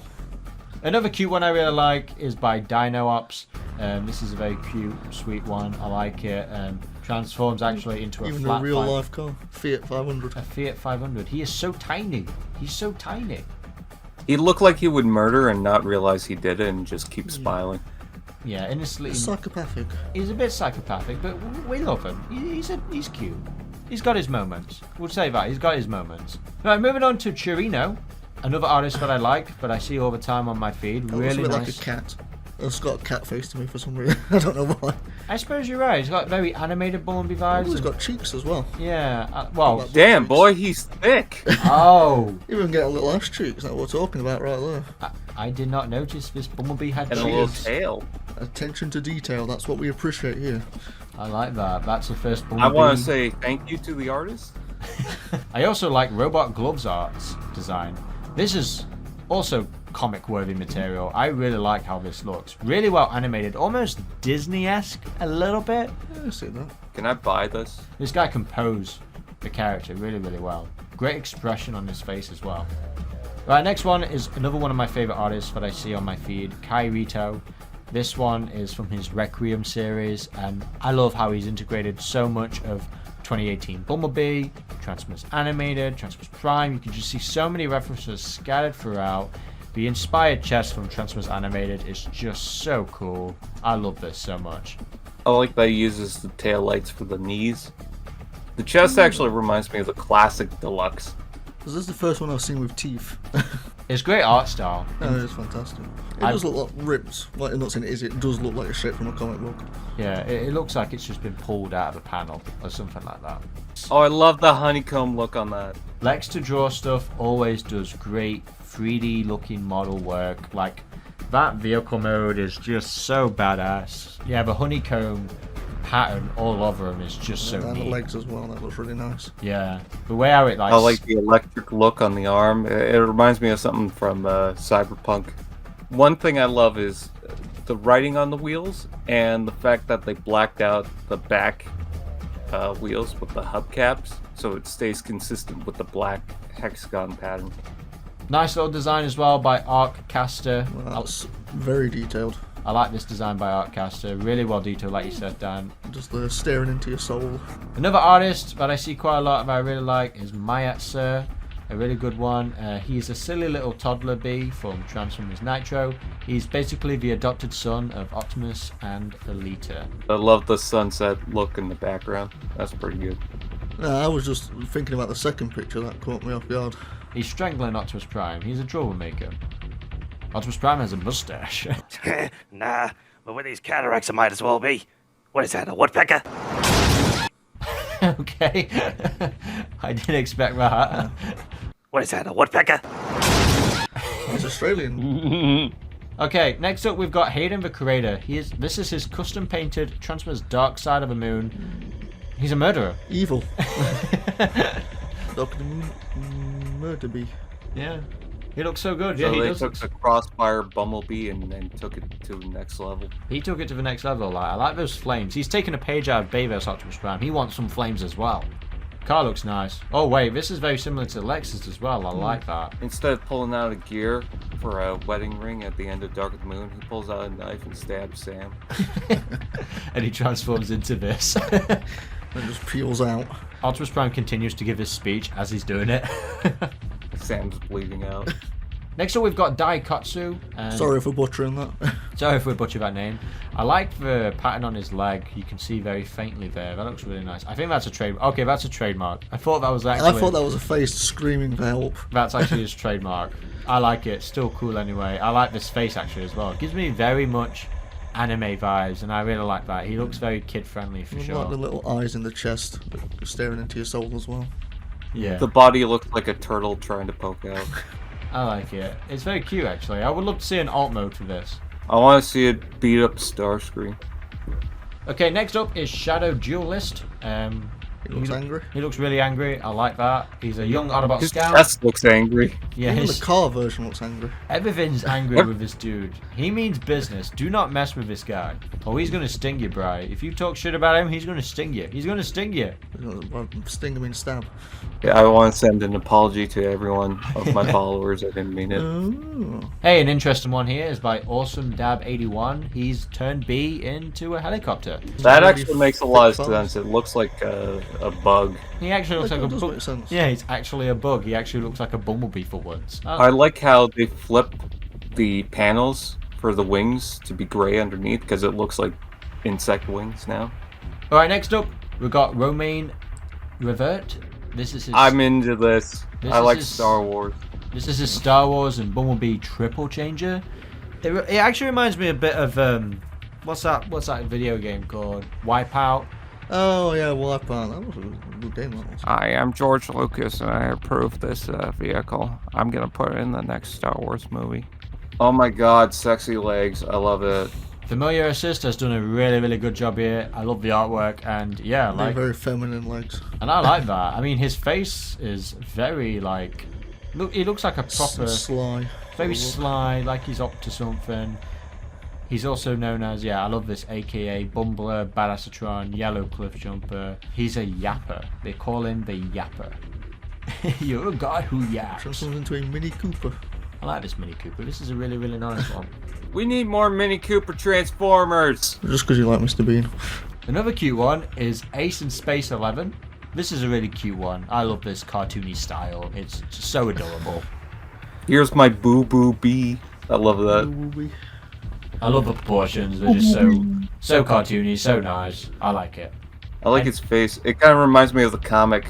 Another cute one I really like is by Dino Ops. This is a very cute, sweet one. I like it. Transforms actually into
Even
a
real life car. Fiat 500.
A Fiat 500. He is so tiny. He's so tiny.
He looked like he would murder and not realize he did it and just keep smiling.
Yeah, innocently.
Psychopathic.
He's a bit psychopathic, but we love him. He's cute. He's got his moments. We'll say that. He's got his moments. Right, moving on to Chirino, another artist that I like, but I see all the time on my feed. Really
looks a bit
nice.
like a cat. It's got a cat face to me for some reason. I don't know why.
I suppose you're right. He's got very animated Bumblebee vibes.
Oh, he's got cheeks as well.
Yeah. Well,
damn boy, he's thick.
Oh.
You even get a little ass cheeks. That's what we're talking about right there.
I did not notice this Bumblebee had
and
cheeks.
a little tail.
Attention to detail. That's what we appreciate here.
I like that. That's the first Bumblebee.
I want to say thank you to the artist.
I also like Robot Gloves Art's design. This is also comic-worthy material. I really like how this looks. Really well animated, almost Disney-esque a little bit.
Yeah, I see that.
Can I buy this?
This guy can pose the character really, really well. Great expression on his face as well. Right, next one is another one of my favorite artists that I see on my feed, Kai Rito. This one is from his Requiem series, and I love how he's integrated so much of 2018 Bumblebee, Transformers Animated, Transformers Prime. You can just see so many references scattered throughout. The inspired chest from Transformers Animated is just so cool. I love this so much.
I like that he uses the tail lights for the knees. The chest actually reminds me of the classic Deluxe.
This is the first one I've seen with teeth.
It's great art style.
Oh, it's fantastic. It does look like ribs. Like, I'm not saying it is, it does look like a shape from a comic book.
Yeah, it looks like it's just been pulled out of a panel or something like that.
Oh, I love the honeycomb look on that.
Lex to Draw stuff always does great 3D looking model work. Like, that vehicle mode is just so badass. Yeah, the honeycomb pattern all over him is just so
and
neat.
the legs as well, that looks really nice.
Yeah, the way how it like...
I like the electric look on the arm. It reminds me of something from Cyberpunk. One thing I love is the writing on the wheels and the fact that they blacked out the back wheels with the hubcaps, so it stays consistent with the black hexagon pattern.
Nice little design as well by Arccaster.
Well, that's very detailed.
I like this design by Arccaster. Really well detailed, like you said, Dan.
Just staring into your soul.
Another artist that I see quite a lot that I really like is Mayat, a really good one. He's a silly little toddler bee from Transformers Nitro. He's basically the adopted son of Optimus and Alita.
I love the sunset look in the background. That's pretty good.
I was just thinking about the second picture that caught me off guard.
He's strangling Optimus Prime. He's a troublemaker. Optimus Prime has a mustache.
Nah, but with these cataracts it might as well be. What is that, a woodpecker?
Okay. I didn't expect that.
What is that, a woodpecker?
He's Australian.
Okay, next up we've got Hayden the Creator. This is his custom painted Transformers Dark Side of the Moon. He's a murderer.
Evil. Dr. Murderbee.
Yeah. He looks so good.
So
Yeah, he
they
does.
took the Crossfire Bumblebee and took it to the next level.
He took it to the next level. I like those flames. He's taken a page out of Bayverse Optimus Prime. He wants some flames as well. Car looks nice. Oh wait, this is very similar to Lexus as well. I like that.
Instead of pulling out a gear for a wedding ring at the end of Dark of the Moon, he pulls out a knife and stabs Sam.
And he transforms into this.
And just peels out.
Optimus Prime continues to give his speech as he's doing it.
Sam's bleeding out.
Next up, we've got Daikatsu.
Sorry for butchering that.
Sorry if we butchered that name. I like the pattern on his leg. You can see very faintly there. That looks really nice. I think that's a trademark. Okay, that's a trademark. I thought that was actually...
I thought that was a face screaming for help.
That's actually his trademark. I like it. Still cool anyway. I like this face actually as well. It gives me very much anime vibes, and I really like that. He looks very kid-friendly for sure.
Like the little eyes in the chest staring into your soul as well.
Yeah.
The body looks like a turtle trying to poke out.
I like it. It's very cute actually. I would love to see an alt mode for this.
I want to see it beat up Starscream.
Okay, next up is Shadow Duelist.
He looks angry.
He looks really angry. I like that. He's a young Autobot
His
scout.
chest looks angry.
Yeah,
Even the car version looks angry.
Everything's angry with this dude. He means business. Do not mess with this guy. Oh, he's gonna sting you, Bri. If you talk shit about him, he's gonna sting you. He's gonna sting you.
Sting means stab.
Yeah, I want to send an apology to everyone of my followers. I didn't mean it.
Oh.
Hey, an interesting one here is by Awesome Dab 81. He's turned B into a helicopter.
That actually makes a lot of sense. It looks like a bug.
He actually looks like a
does
bug.
make sense.
Yeah, he's actually a bug. He actually looks like a Bumblebee for once. Oh.
I like how they flip the panels for the wings to be gray underneath because it looks like insect wings now.
All right, next up we've got Romain Revert. This is his.
I'm into this. I like
his,
Star Wars.
This is his Star Wars and Bumblebee triple changer. It actually reminds me a bit of what's that video game called? Wipeout.
Oh yeah, Wipeout. That was a good game. That was.
I am George Lucas and I approve this vehicle. I'm gonna put it in the next Star Wars movie. Oh my god, sexy legs. I love it.
Familiar Assist has done a really good job here. I love the artwork and yeah,
They're very feminine legs.
And I like that. I mean, his face is very like, look, he looks like a proper
sly.
Very sly, like he's up to something. He's also known as, I love this, aka Bumbler, Badassatron, Yellow Cliff Jumper. He's a yapper. They call him the yapper. You're a guy who yaps.
Transforms into a Mini Cooper.
I like this Mini Cooper. This is a really nice one.
We need more Mini Cooper Transformers.
Just because you like Mr. Bean.
Another cute one is Ace and Space 11. This is a really cute one. I love this cartoony style. It's so adorable.
Here's my Boo Boo Bee. I love that.
I love the proportions. They're just so cartoony, so nice. I like it.
I like his face. It kind of reminds me of the comic.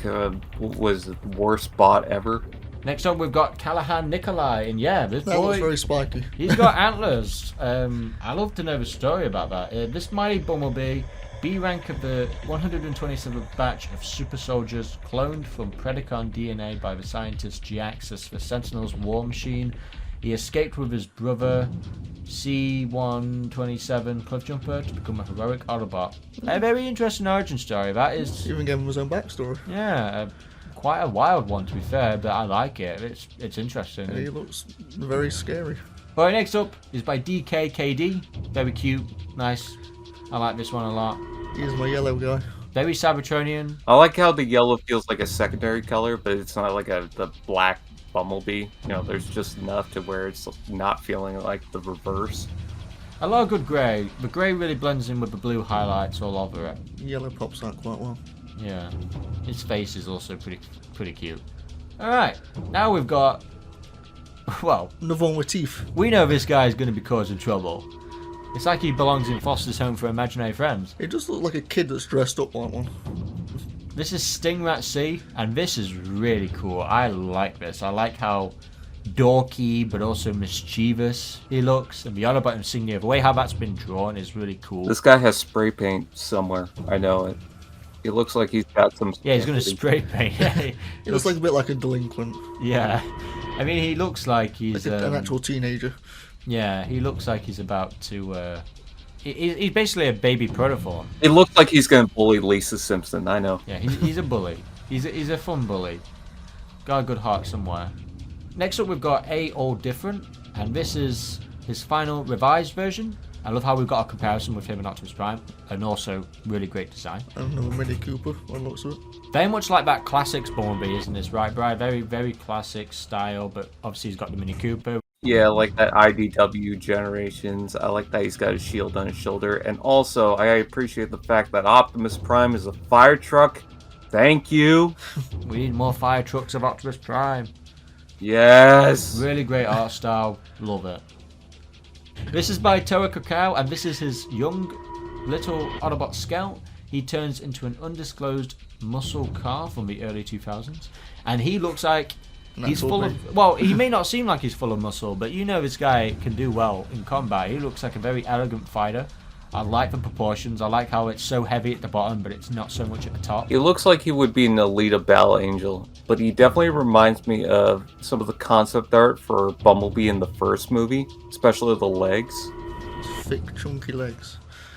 Was the worst bot ever.
Next up, we've got Callahan Nikolai, and this
that
boy
looks very spiky.
He's got antlers. I love to know the story about that. This mighty Bumblebee, B rank of the 127th batch of super soldiers cloned from Predacon DNA by the scientist G-Axis for Sentinel's war machine. He escaped with his brother C-127 Cliffjumper to become a heroic Autobot. A very interesting origin story. That is.
Even gave him his own backstory.
Yeah, quite a wild one to be fair, but I like it. It's interesting.
And he looks very scary.
Alright, next up is by DKKD. Very cute, nice. I like this one a lot.
He's my yellow guy.
Very Cybertronian.
I like how the yellow feels like a secondary color, but it's not like the black Bumblebee. You know, there's just enough to where it's not feeling like the reverse.
I love good grey. The grey really blends in with the blue highlights all over it.
Yellow pops out quite well.
Yeah. His face is also pretty cute. Alright, now we've got, well,
another one with teeth.
We know this guy is going to be causing trouble. It's like he belongs in Foster's Home for Imaginary Friends.
It just looks like a kid that's dressed up like one.
This is Stingrat C, and this is really cool. I like this. I like how dorky but also mischievous he looks, and the Autobot insignia, the way how that's been drawn is really cool.
This guy has spray paint somewhere. I know it. He looks like he's got some.
Yeah, he's gonna spray paint.
He looks like a bit like a delinquent.
Yeah, I mean he looks like he's
like an actual teenager.
Yeah, he looks like he's about to. He's basically a baby protoform.
It looks like he's gonna bully Lisa Simpson. I know.
Yeah, he's a bully. He's a fun bully. Got a good heart somewhere. Next up, we've got A All Different, and this is his final revised version. I love how we've got a comparison with him and Optimus Prime, and also really great design.
And another Mini Cooper, by the looks of it.
Very much like that classics Bumblebee, isn't this right, Brian? Very classic style, but obviously he's got the Mini Cooper.
Yeah, like that IDW Generations. I like that he's got a shield on his shoulder, and also I appreciate the fact that Optimus Prime is a fire truck. Thank you.
We need more fire trucks of Optimus Prime.
Yes.
Really great art style. Love it. This is by Toa Cacao, and this is his young little Autobot scout. He turns into an undisclosed muscle car from the early 2000s, and he looks like he's full of. Well, he may not seem like he's full of muscle, but you know this guy can do well in combat. He looks like a very elegant fighter. I like the proportions. I like how it's so heavy at the bottom, but it's not so much at the top.
He looks like he would be an Alita Battle Angel, but he definitely reminds me of some of the concept art for Bumblebee in the first movie, especially the legs.
Thick, chunky legs.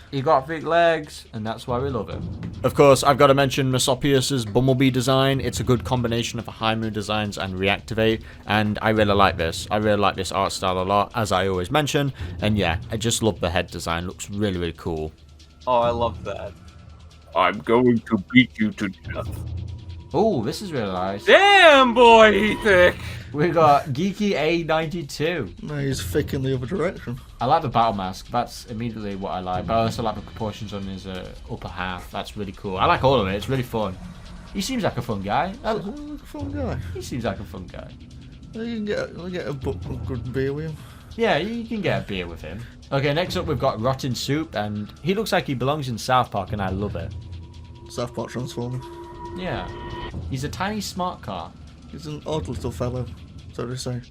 He got thick legs, and that's why we love him. Of course, I've got to mention Mesopius's Bumblebee design. It's a good combination of the High Moon designs and Reactivate, and I really like this. I really like this art style a lot, as I always mention. And yeah, I just love the head design. Looks really cool.
Oh, I love that. I'm going to beat you to death.
Oh, this is really nice.
Damn, boy, he's thick.
We got Geeky A92.
No, he's thick in the other direction.
I like the battle mask. That's immediately what I like. But I also like the proportions on his upper half. That's really cool. I like all of it. It's really fun. He seems like a fun guy.
Fun guy.
He seems like a fun guy.
You can get a good beer with him.
Yeah, you can get a beer with him. Okay, next up we've got Rotten Soup, and he looks like he belongs in South Park, and I love it.
South Park Transformer.
Yeah. He's a tiny smart car.
He's an odd little fellow, so to say.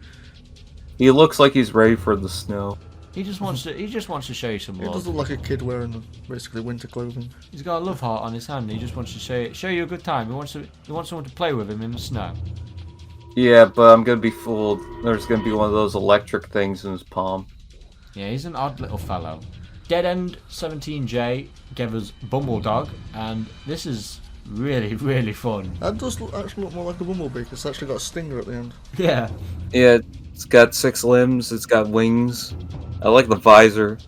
He looks like he's ready for the snow.
He just wants to show you some love.
He does look like a kid wearing basically winter clothing.
He's got a love heart on his hand. He just wants to show you a good time. He wants someone to play with him in the snow.
Yeah, but I'm gonna be fooled. There's gonna be one of those electric things in his palm.
Yeah, he's an odd little fellow. Dead End 17J gave us Bumbledog, and this is really, really fun.
That does actually look more like a Bumblebee. It's actually got a stinger at the end.
Yeah.
Yeah, it's got 6 limbs. It's got wings. I like the visor.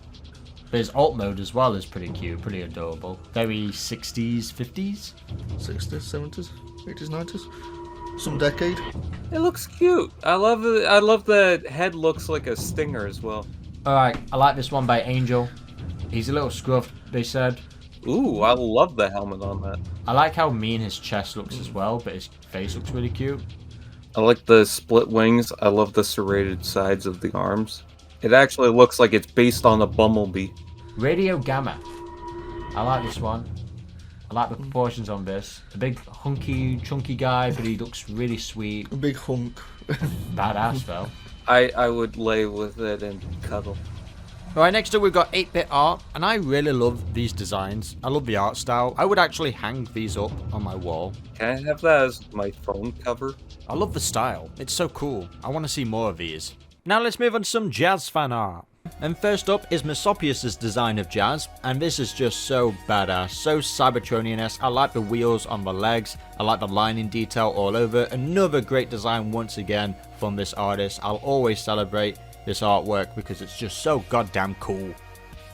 But his alt mode as well is pretty cute, pretty adorable. Very 60s, 50s?
60s, 70s, 80s, 90s. Some decade.
It looks cute. I love it. I love the head looks like a stinger as well.
Alright, I like this one by Angel. He's a little scruffed, they said.
Ooh, I love the helmet on that.
I like how mean his chest looks as well, but his face looks really cute.
I like the split wings. I love the serrated sides of the arms. It actually looks like it's based on a Bumblebee.
Radio Gamma. I like this one. I like the proportions on this. A big, hunky, chunky guy, but he looks really sweet.
A big hunk.
Badass, though.
I would lay with it and cuddle.
Alright, next up we've got 8-bit art, and I really love these designs. I love the art style. I would actually hang these up on my wall.
Can I have that as my phone cover?
I love the style. It's so cool. I want to see more of these. Now let's move on to some Jazz fan art. And first up is Mesopius' design of Jazz, and this is just so badass, so Cybertronian-esque. I like the wheels on the legs, I like the lining detail all over. Another great design once again from this artist. I'll always celebrate this artwork because it's just so goddamn cool.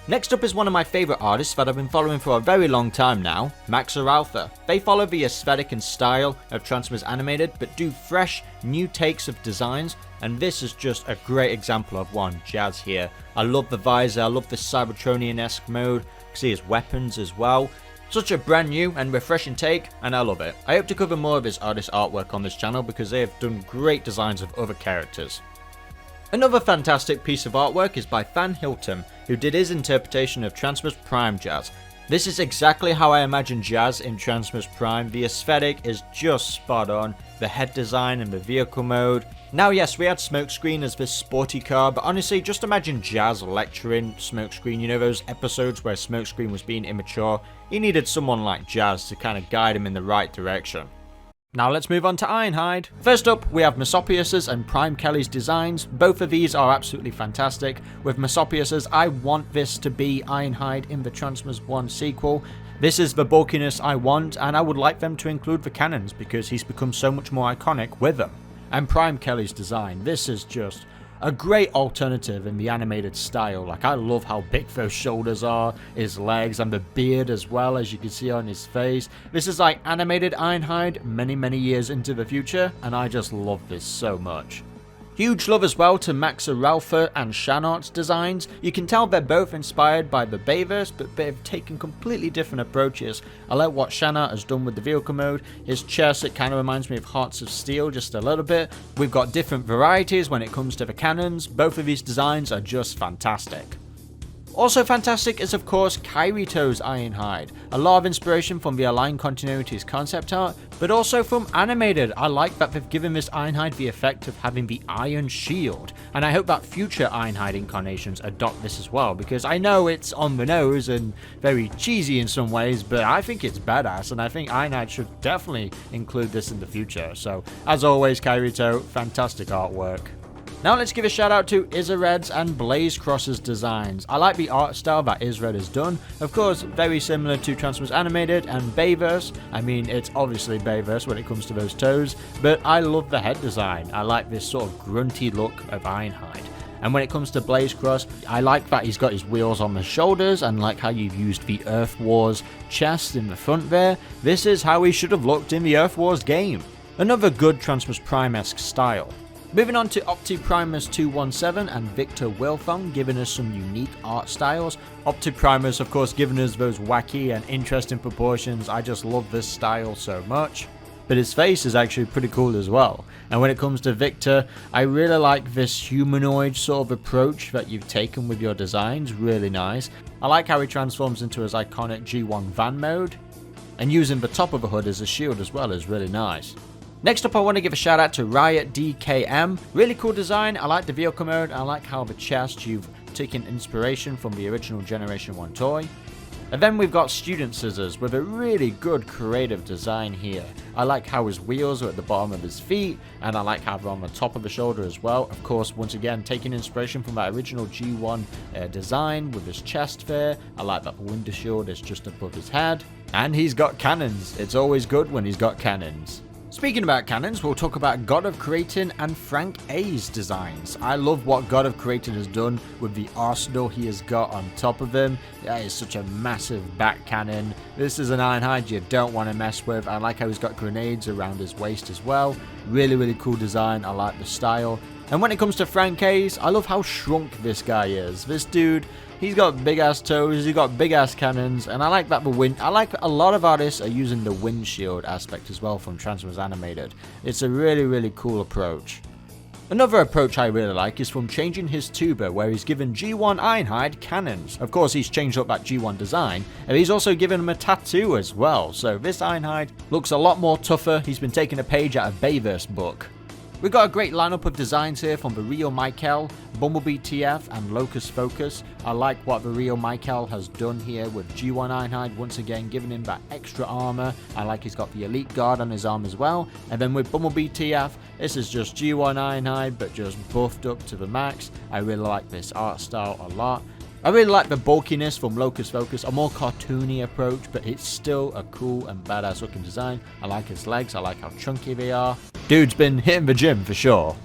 Next up is one of my favourite artists that I've been following for a very long time now, Max Araltha. They follow the aesthetic and style of Transformers Animated, but do fresh, new takes of designs, and this is just a great example of one, Jazz here. I love the visor, I love the Cybertronian-esque mode, you can see his weapons as well. Such a brand new and refreshing take, and I love it. I hope to cover more of his artist artwork on this channel because they have done great designs of other characters. Another fantastic piece of artwork is by Van Hilton, who did his interpretation of Transformers Prime Jazz. This is exactly how I imagine Jazz in Transformers Prime. The aesthetic is just spot on, the head design and the vehicle mode. Now yes, we had Smokescreen as this sporty car, but honestly just imagine Jazz lecturing Smokescreen. You know those episodes where Smokescreen was being immature? He needed someone like Jazz to kind of guide him in the right direction. Now let's move on to Ironhide. First up, we have Mesopius's and Prime Kelly's designs. Both of these are absolutely fantastic. With Mesopius's, I want this to be Ironhide in the Transformers One sequel. This is the bulkiness I want, and I would like them to include the cannons because he's become so much more iconic with them. And Prime Kelly's design, this is just a great alternative in the animated style. Like, I love how big those shoulders are, his legs, and the beard as well, as you can see on his face. This is like animated Ironhide many years into the future, and I just love this so much. Huge love as well to Max Araltha and Shanart's designs. You can tell they're both inspired by the Bayverse, but they've taken completely different approaches. I like what Shanart has done with the vehicle mode. His chest, it kind of reminds me of Hearts of Steel just a little bit. We've got different varieties when it comes to the cannons. Both of these designs are just fantastic. Also fantastic is of course Kairito's Ironhide. A lot of inspiration from the Align Continuity's concept art, but also from Animated. I like that they've given this Ironhide the effect of having the Iron Shield, and I hope that future Ironhide incarnations adopt this as well, because I know it's on the nose and very cheesy in some ways, but I think it's badass, and I think Ironhide should definitely include this in the future. So as always, Kairito, fantastic artwork. Now let's give a shout out to Izared's and Blaze Cross's designs. I like the art style that Izared has done. Of course, very similar to Transformers Animated and Bayverse. I mean, it's obviously Bayverse when it comes to those toes, but I love the head design. I like this sort of grunty look of Ironhide. And when it comes to Blaze Cross, I like that he's got his wheels on the shoulders, and like how you've used the Earth Wars chest in the front there. This is how he should have looked in the Earth Wars game. Another good Transformers Prime-esque style. Moving on to Optiprimus 217 and Victor Wilfong, giving us some unique art styles. Optiprimus, of course, giving us those wacky and interesting proportions. I just love this style so much. But his face is actually pretty cool as well. And when it comes to Victor, I really like this humanoid sort of approach that you've taken with your designs, really nice. I like how he transforms into his iconic G1 van mode, and using the top of the hood as a shield as well is really nice. Next up, I want to give a shout out to Riot DKM. Really cool design. I like the vehicle mode. I like how the chest, you've taken inspiration from the original Generation 1 toy. And then we've got Student Scissors with a really good creative design here. I like how his wheels are at the bottom of his feet, and I like how they're on the top of the shoulder as well. Of course, once again, taking inspiration from that original G1 design with his chest there. I like that the window shield is just above his head. And he's got cannons. It's always good when he's got cannons. Speaking about cannons, we'll talk about God of Creating and Frank A's designs. I love what God of Creating has done with the arsenal he has got on top of him. That is such a massive back cannon. This is an Ironhide you don't want to mess with. I like how he's got grenades around his waist as well. Really, really cool design. I like the style. And when it comes to Frank A's, I love how shrunk this guy is. This dude, he's got big ass toes, he's got big ass cannons, and I like that I like a lot of artists are using the windshield aspect as well from Transformers Animated. It's a really, really cool approach. Another approach I really like is from changing his tuba, where he's given G1 Ironhide cannons. Of course, he's changed up that G1 design, and he's also given him a tattoo as well. So this Ironhide looks a lot more tougher. He's been taking a page out of Bayverse book. We've got a great lineup of designs here from the Rio Michael, Bumblebee TF, and Locust Focus. I like what the Rio Michael has done here with G1 Ironhide, once again giving him that extra armor. I like he's got the Elite Guard on his arm as well. And then with Bumblebee TF, this is just G1 Ironhide, but just buffed up to the max. I really like this art style a lot. I really like the bulkiness from Locust Focus, a more cartoony approach, but it's still a cool and badass looking design. I like his legs, I like how chunky they are. Dude's been hitting the gym for sure.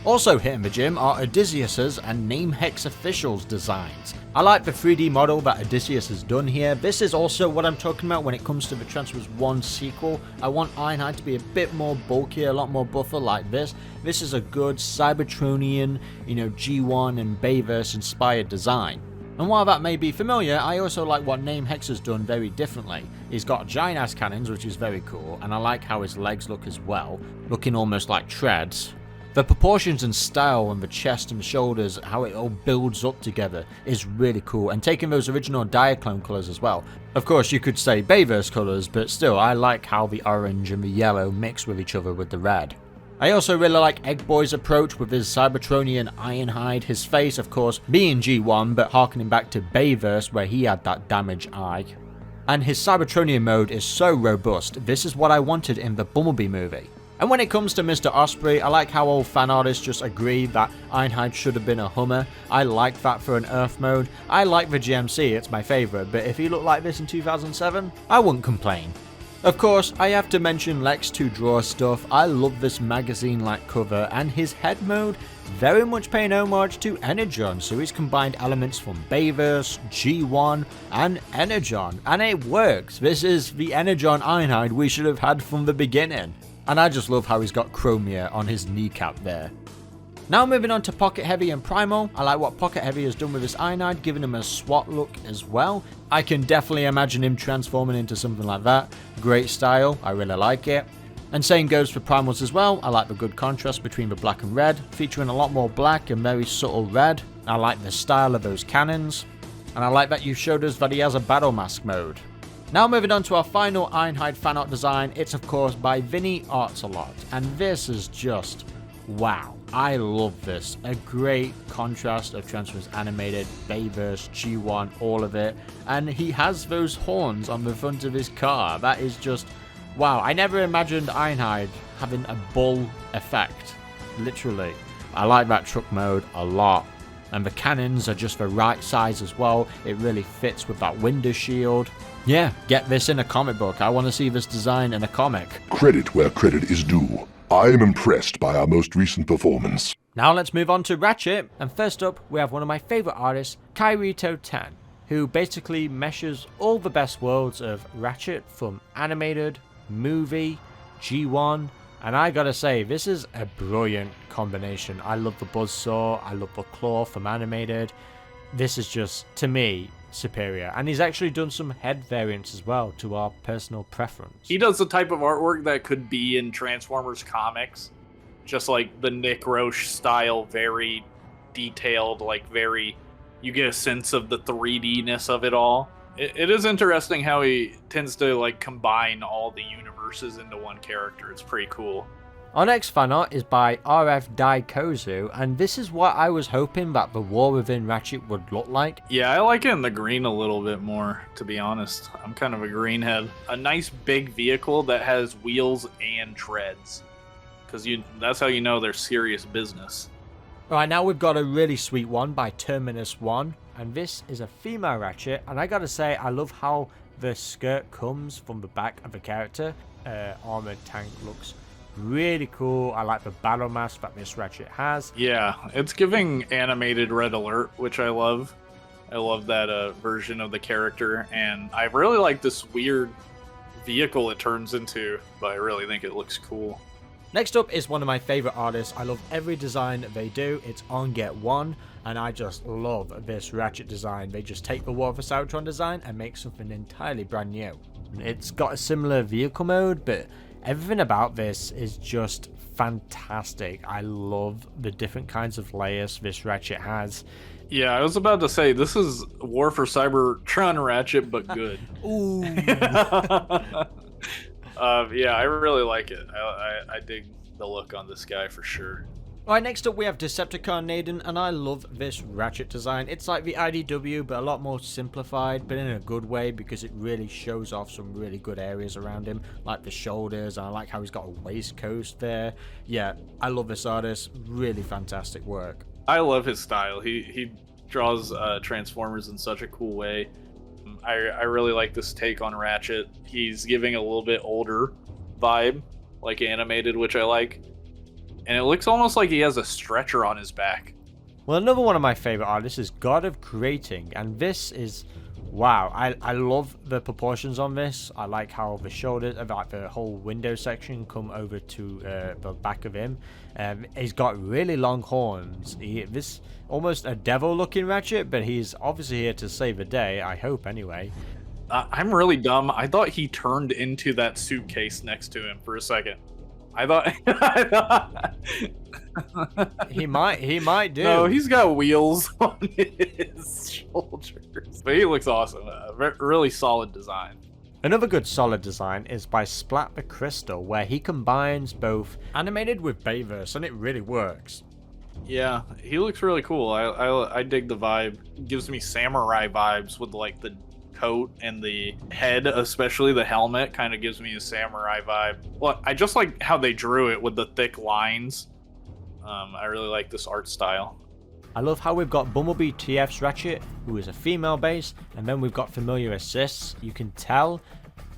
Also hitting the gym are Odysseus's and Name Hex Official's designs. I like the 3D model that Odysseus has done here. This is also what I'm talking about when it comes to the Transformers 1 sequel. I want Ironhide to be a bit more bulkier, a lot more buffer like this. This is a good Cybertronian, G1 and Bayverse inspired design. And while that may be familiar, I also like what Name Hex has done very differently. He's got giant ass cannons, which is very cool, and I like how his legs look as well, looking almost like treads. The proportions and style on the chest and the shoulders, how it all builds up together, is really cool, and taking those original Diaclone colours as well. Of course, you could say Bayverse colours, but still, I like how the orange and the yellow mix with each other with the red. I also really like Egg Boy's approach with his Cybertronian Ironhide, his face of course being G1 but harkening back to Bayverse where he had that damaged eye. And his Cybertronian mode is so robust, this is what I wanted in the Bumblebee movie. And when it comes to Mr. Osprey, I like how all fan artists just agree that Ironhide should have been a Hummer. I like that for an Earth mode. I like the GMC, it's my favourite, but if he looked like this in 2007, I wouldn't complain. Of course, I have to mention Lex 2 Draw stuff. I love this magazine-like cover, and his head mode very much paying homage to Energon, so he's combined elements from Bayverse, G1, and Energon, and it works. This is the Energon Ironhide we should have had from the beginning. And I just love how he's got chromia on his kneecap there. Now moving on to Pocket Heavy and Primal, I like what Pocket Heavy has done with his Ironhide, giving him a SWAT look as well. I can definitely imagine him transforming into something like that. Great style, I really like it. And same goes for Primals as well. I like the good contrast between the black and red, featuring a lot more black and very subtle red. I like the style of those cannons. And I like that you showed us that he has a battle mask mode. Now moving on to our final Ironhide fan art design, it's of course by Vinny Artsalot, and this is just wow. I love this. A great contrast of Transformers Animated, Bayverse, G1, all of it. And he has those horns on the front of his car. That is just wow. I never imagined Ironhide having a bull effect. Literally. I like that truck mode a lot. And the cannons are just the right size as well. It really fits with that window shield. Yeah, get this in a comic book. I want to see this design in a comic.
Credit where credit is due. I am impressed by our most recent performance.
Now let's move on to Ratchet. And first up, we have one of my favorite artists, Kairito 10, who basically meshes all the best worlds of Ratchet from animated, movie, G1, And I gotta say, this is a brilliant combination. I love the buzzsaw, I love the claw from animated. This is just, to me, superior. And he's actually done some head variants as well, to our personal preference.
He does the type of artwork that could be in Transformers comics. Just like the Nick Roche style, very detailed, like very... You get a sense of the 3D-ness of it all. It is interesting how he tends to like combine all the universes into one character. It's pretty cool.
Our next fan art is by RF Daikozu, and this is what I was hoping that the War Within Ratchet would look like.
Yeah, I like it in the green a little bit more, to be honest. I'm kind of a greenhead. A nice big vehicle that has wheels and treads. Because that's how you know they're serious business.
Alright, now we've got a really sweet one by Terminus One, and this is a female Ratchet, and I gotta say, I love how the skirt comes from the back of the character. Armored tank looks really cool. I like the battle mask that this Ratchet has.
Yeah, it's giving animated Red Alert, which I love. I love that version of the character, and I really like this weird vehicle it turns into, but I really think it looks cool.
Next up is one of my favorite artists. I love every design they do. It's On Get One, and I just love this Ratchet design. They just take the War for Cybertron design and make something entirely brand new. It's got a similar vehicle mode, but everything about this is just fantastic. I love the different kinds of layers this Ratchet has.
Yeah, I was about to say, this is War for Cybertron Ratchet, but good.
Ooh.
Yeah, I really like it. I dig the look on this guy for sure.
Alright, next up we have Decepticon Naden, and I love this Ratchet design. It's like the IDW, but a lot more simplified, but in a good way, because it really shows off some really good areas around him, like the shoulders, and I like how he's got a waistcoat there. Yeah, I love this artist. Really fantastic work.
I love his style. He draws Transformers in such a cool way. I really like this take on Ratchet. He's giving a little bit older vibe, like animated, which I like. And it looks almost like he has a stretcher on his back.
Well, another one of my favorite artists is God of Creating, and this is, wow, I love the proportions on this. I like how the shoulders, like the whole window section come over to the back of him. He's got really long horns. This almost a devil looking Ratchet, but he's obviously here to save the day, I hope anyway.
I'm really dumb. I thought he turned into that suitcase next to him for a second. I thought
he might do.
No, he's got wheels on his shoulders. But he looks awesome. Really solid design.
Another good solid design is by Splat the Crystal, where he combines both animated with Bayverse, and it really works.
Yeah, he looks really cool. I dig the vibe. Gives me samurai vibes with like the coat and the head, especially the helmet, kind of gives me a samurai vibe. Well, I just like how they drew it with the thick lines. I really like this art style.
I love how we've got Bumblebee TF's Ratchet, who is a female base, and then we've got familiar assists. You can tell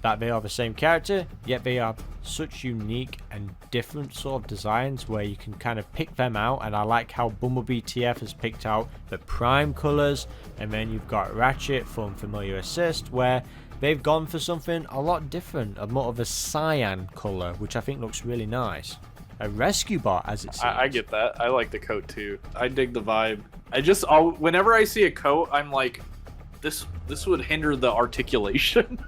that they are the same character, yet they are such unique and different sort of designs where you can kind of pick them out. And I like how Bumblebee TF has picked out the Prime colors, and then you've got Ratchet from Familiar Assist, where they've gone for something a lot different, a more of a cyan color, which I think looks really nice. A rescue bot, as it seems.
I get that. I like the coat too. I dig the vibe. Whenever I see a coat, I'm like, this would hinder the articulation.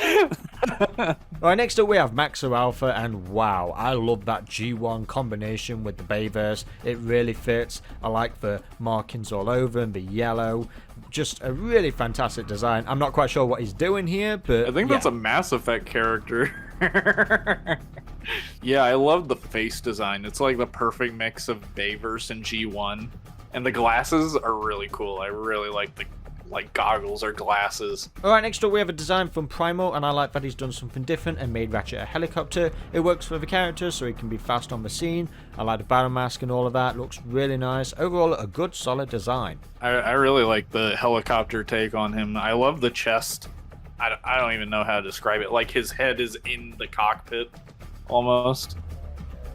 Alright, next up we have Maxo Alpha, and wow, I love that G1 combination with the Bayverse. It really fits. I like the markings all over and the yellow. Just a really fantastic design. I'm not quite sure what he's doing here, but
I think that's a Mass Effect character. Yeah, I love the face design. It's like the perfect mix of Bayverse and G1. And the glasses are really cool. I really like the goggles or glasses.
Alright, next up we have a design from Primal, and I like that he's done something different and made Ratchet a helicopter. It works for the character, so he can be fast on the scene. I like the battle mask and all of that. Looks really nice. Overall, a good solid design.
I really like the helicopter take on him. I love the chest. I don't even know how to describe it. Like his head is in the cockpit almost.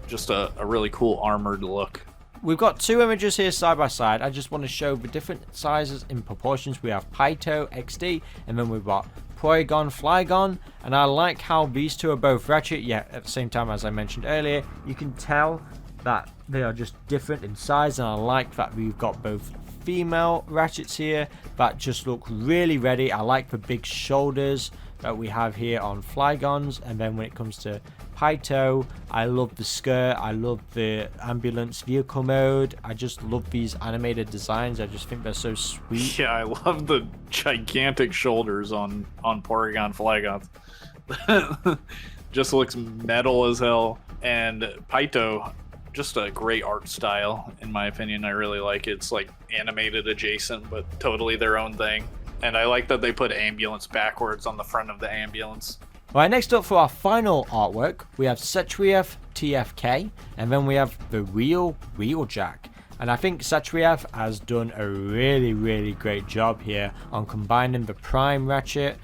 Just a really cool armored look.
We've got two images here side by side. I just want to show the different sizes in proportions. We have Pyto XD, and then we've got Porygon Flygon, and I like how these two are both Ratchet, yet at the same time, as I mentioned earlier, you can tell that they are just different in size, and I like that we've got both female Ratchets here that just look really ready. I like the big shoulders that we have here on Flygons, and then when it comes to Pyto, I love the skirt, I love the ambulance vehicle mode, I just love these animated designs. I just think they're so sweet.
Yeah, I love the gigantic shoulders on Porygon Flygons. Just looks metal as hell. And Pyto, just a great art style, in my opinion. I really like it. It's like animated adjacent, but totally their own thing. And I like that they put ambulance backwards on the front of the ambulance.
Right, next up for our final artwork, we have Satriev TFK, and then we have the real Wheeljack. And I think Satriev has done a really great job here on combining the Prime Ratchet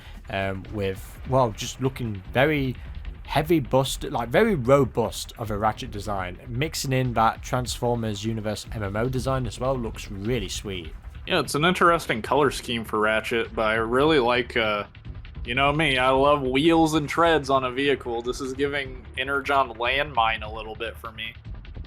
with, well, just looking very heavy bust, like very robust of a Ratchet design. Mixing in that Transformers Universe MMO design as well looks really sweet.
Yeah, it's an interesting color scheme for Ratchet, but I really like, you know me, I love wheels and treads on a vehicle. This is giving Energon Landmine a little bit for me,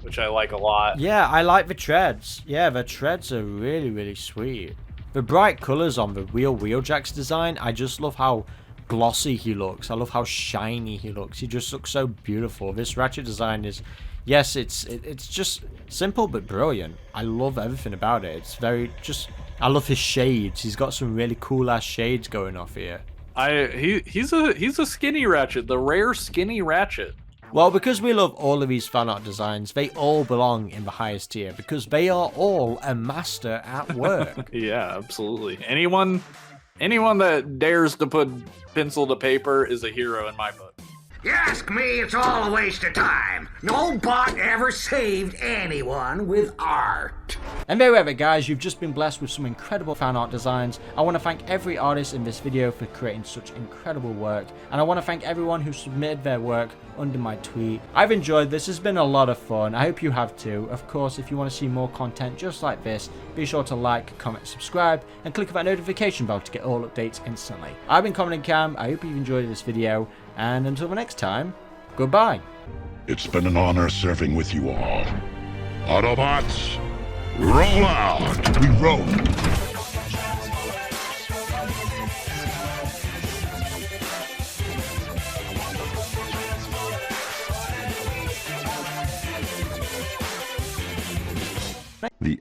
which I like a lot.
Yeah, I like the treads. Yeah, the treads are really sweet. The bright colors on the Wheeljack's design, I just love how glossy he looks. I love how shiny he looks. He just looks so beautiful. This Ratchet design is, yes, it's just simple but brilliant. I love everything about it. It's very just, I love his shades. He's got some really cool ass shades going off here.
He's a skinny Ratchet, the rare skinny Ratchet.
Well, because we love all of these fan art designs, they all belong in the highest tier because they are all a master at work.
Yeah, absolutely. Anyone that dares to put pencil to paper is a hero in my book.
You ask me, it's all a waste of time. No bot ever saved anyone with art.
And there we have it, guys. You've just been blessed with some incredible fan art designs. I want to thank every artist in this video for creating such incredible work, and I want to thank everyone who submitted their work under my tweet. I've enjoyed this. It's been a lot of fun. I hope you have too. Of course, if you want to see more content just like this, be sure to like, comment, subscribe, and click that notification bell to get all updates instantly. I've been Comodin Cam. I hope you've enjoyed this video, and until the next time, goodbye.
It's been an honor serving with you all. Autobots, roll out! We roll! The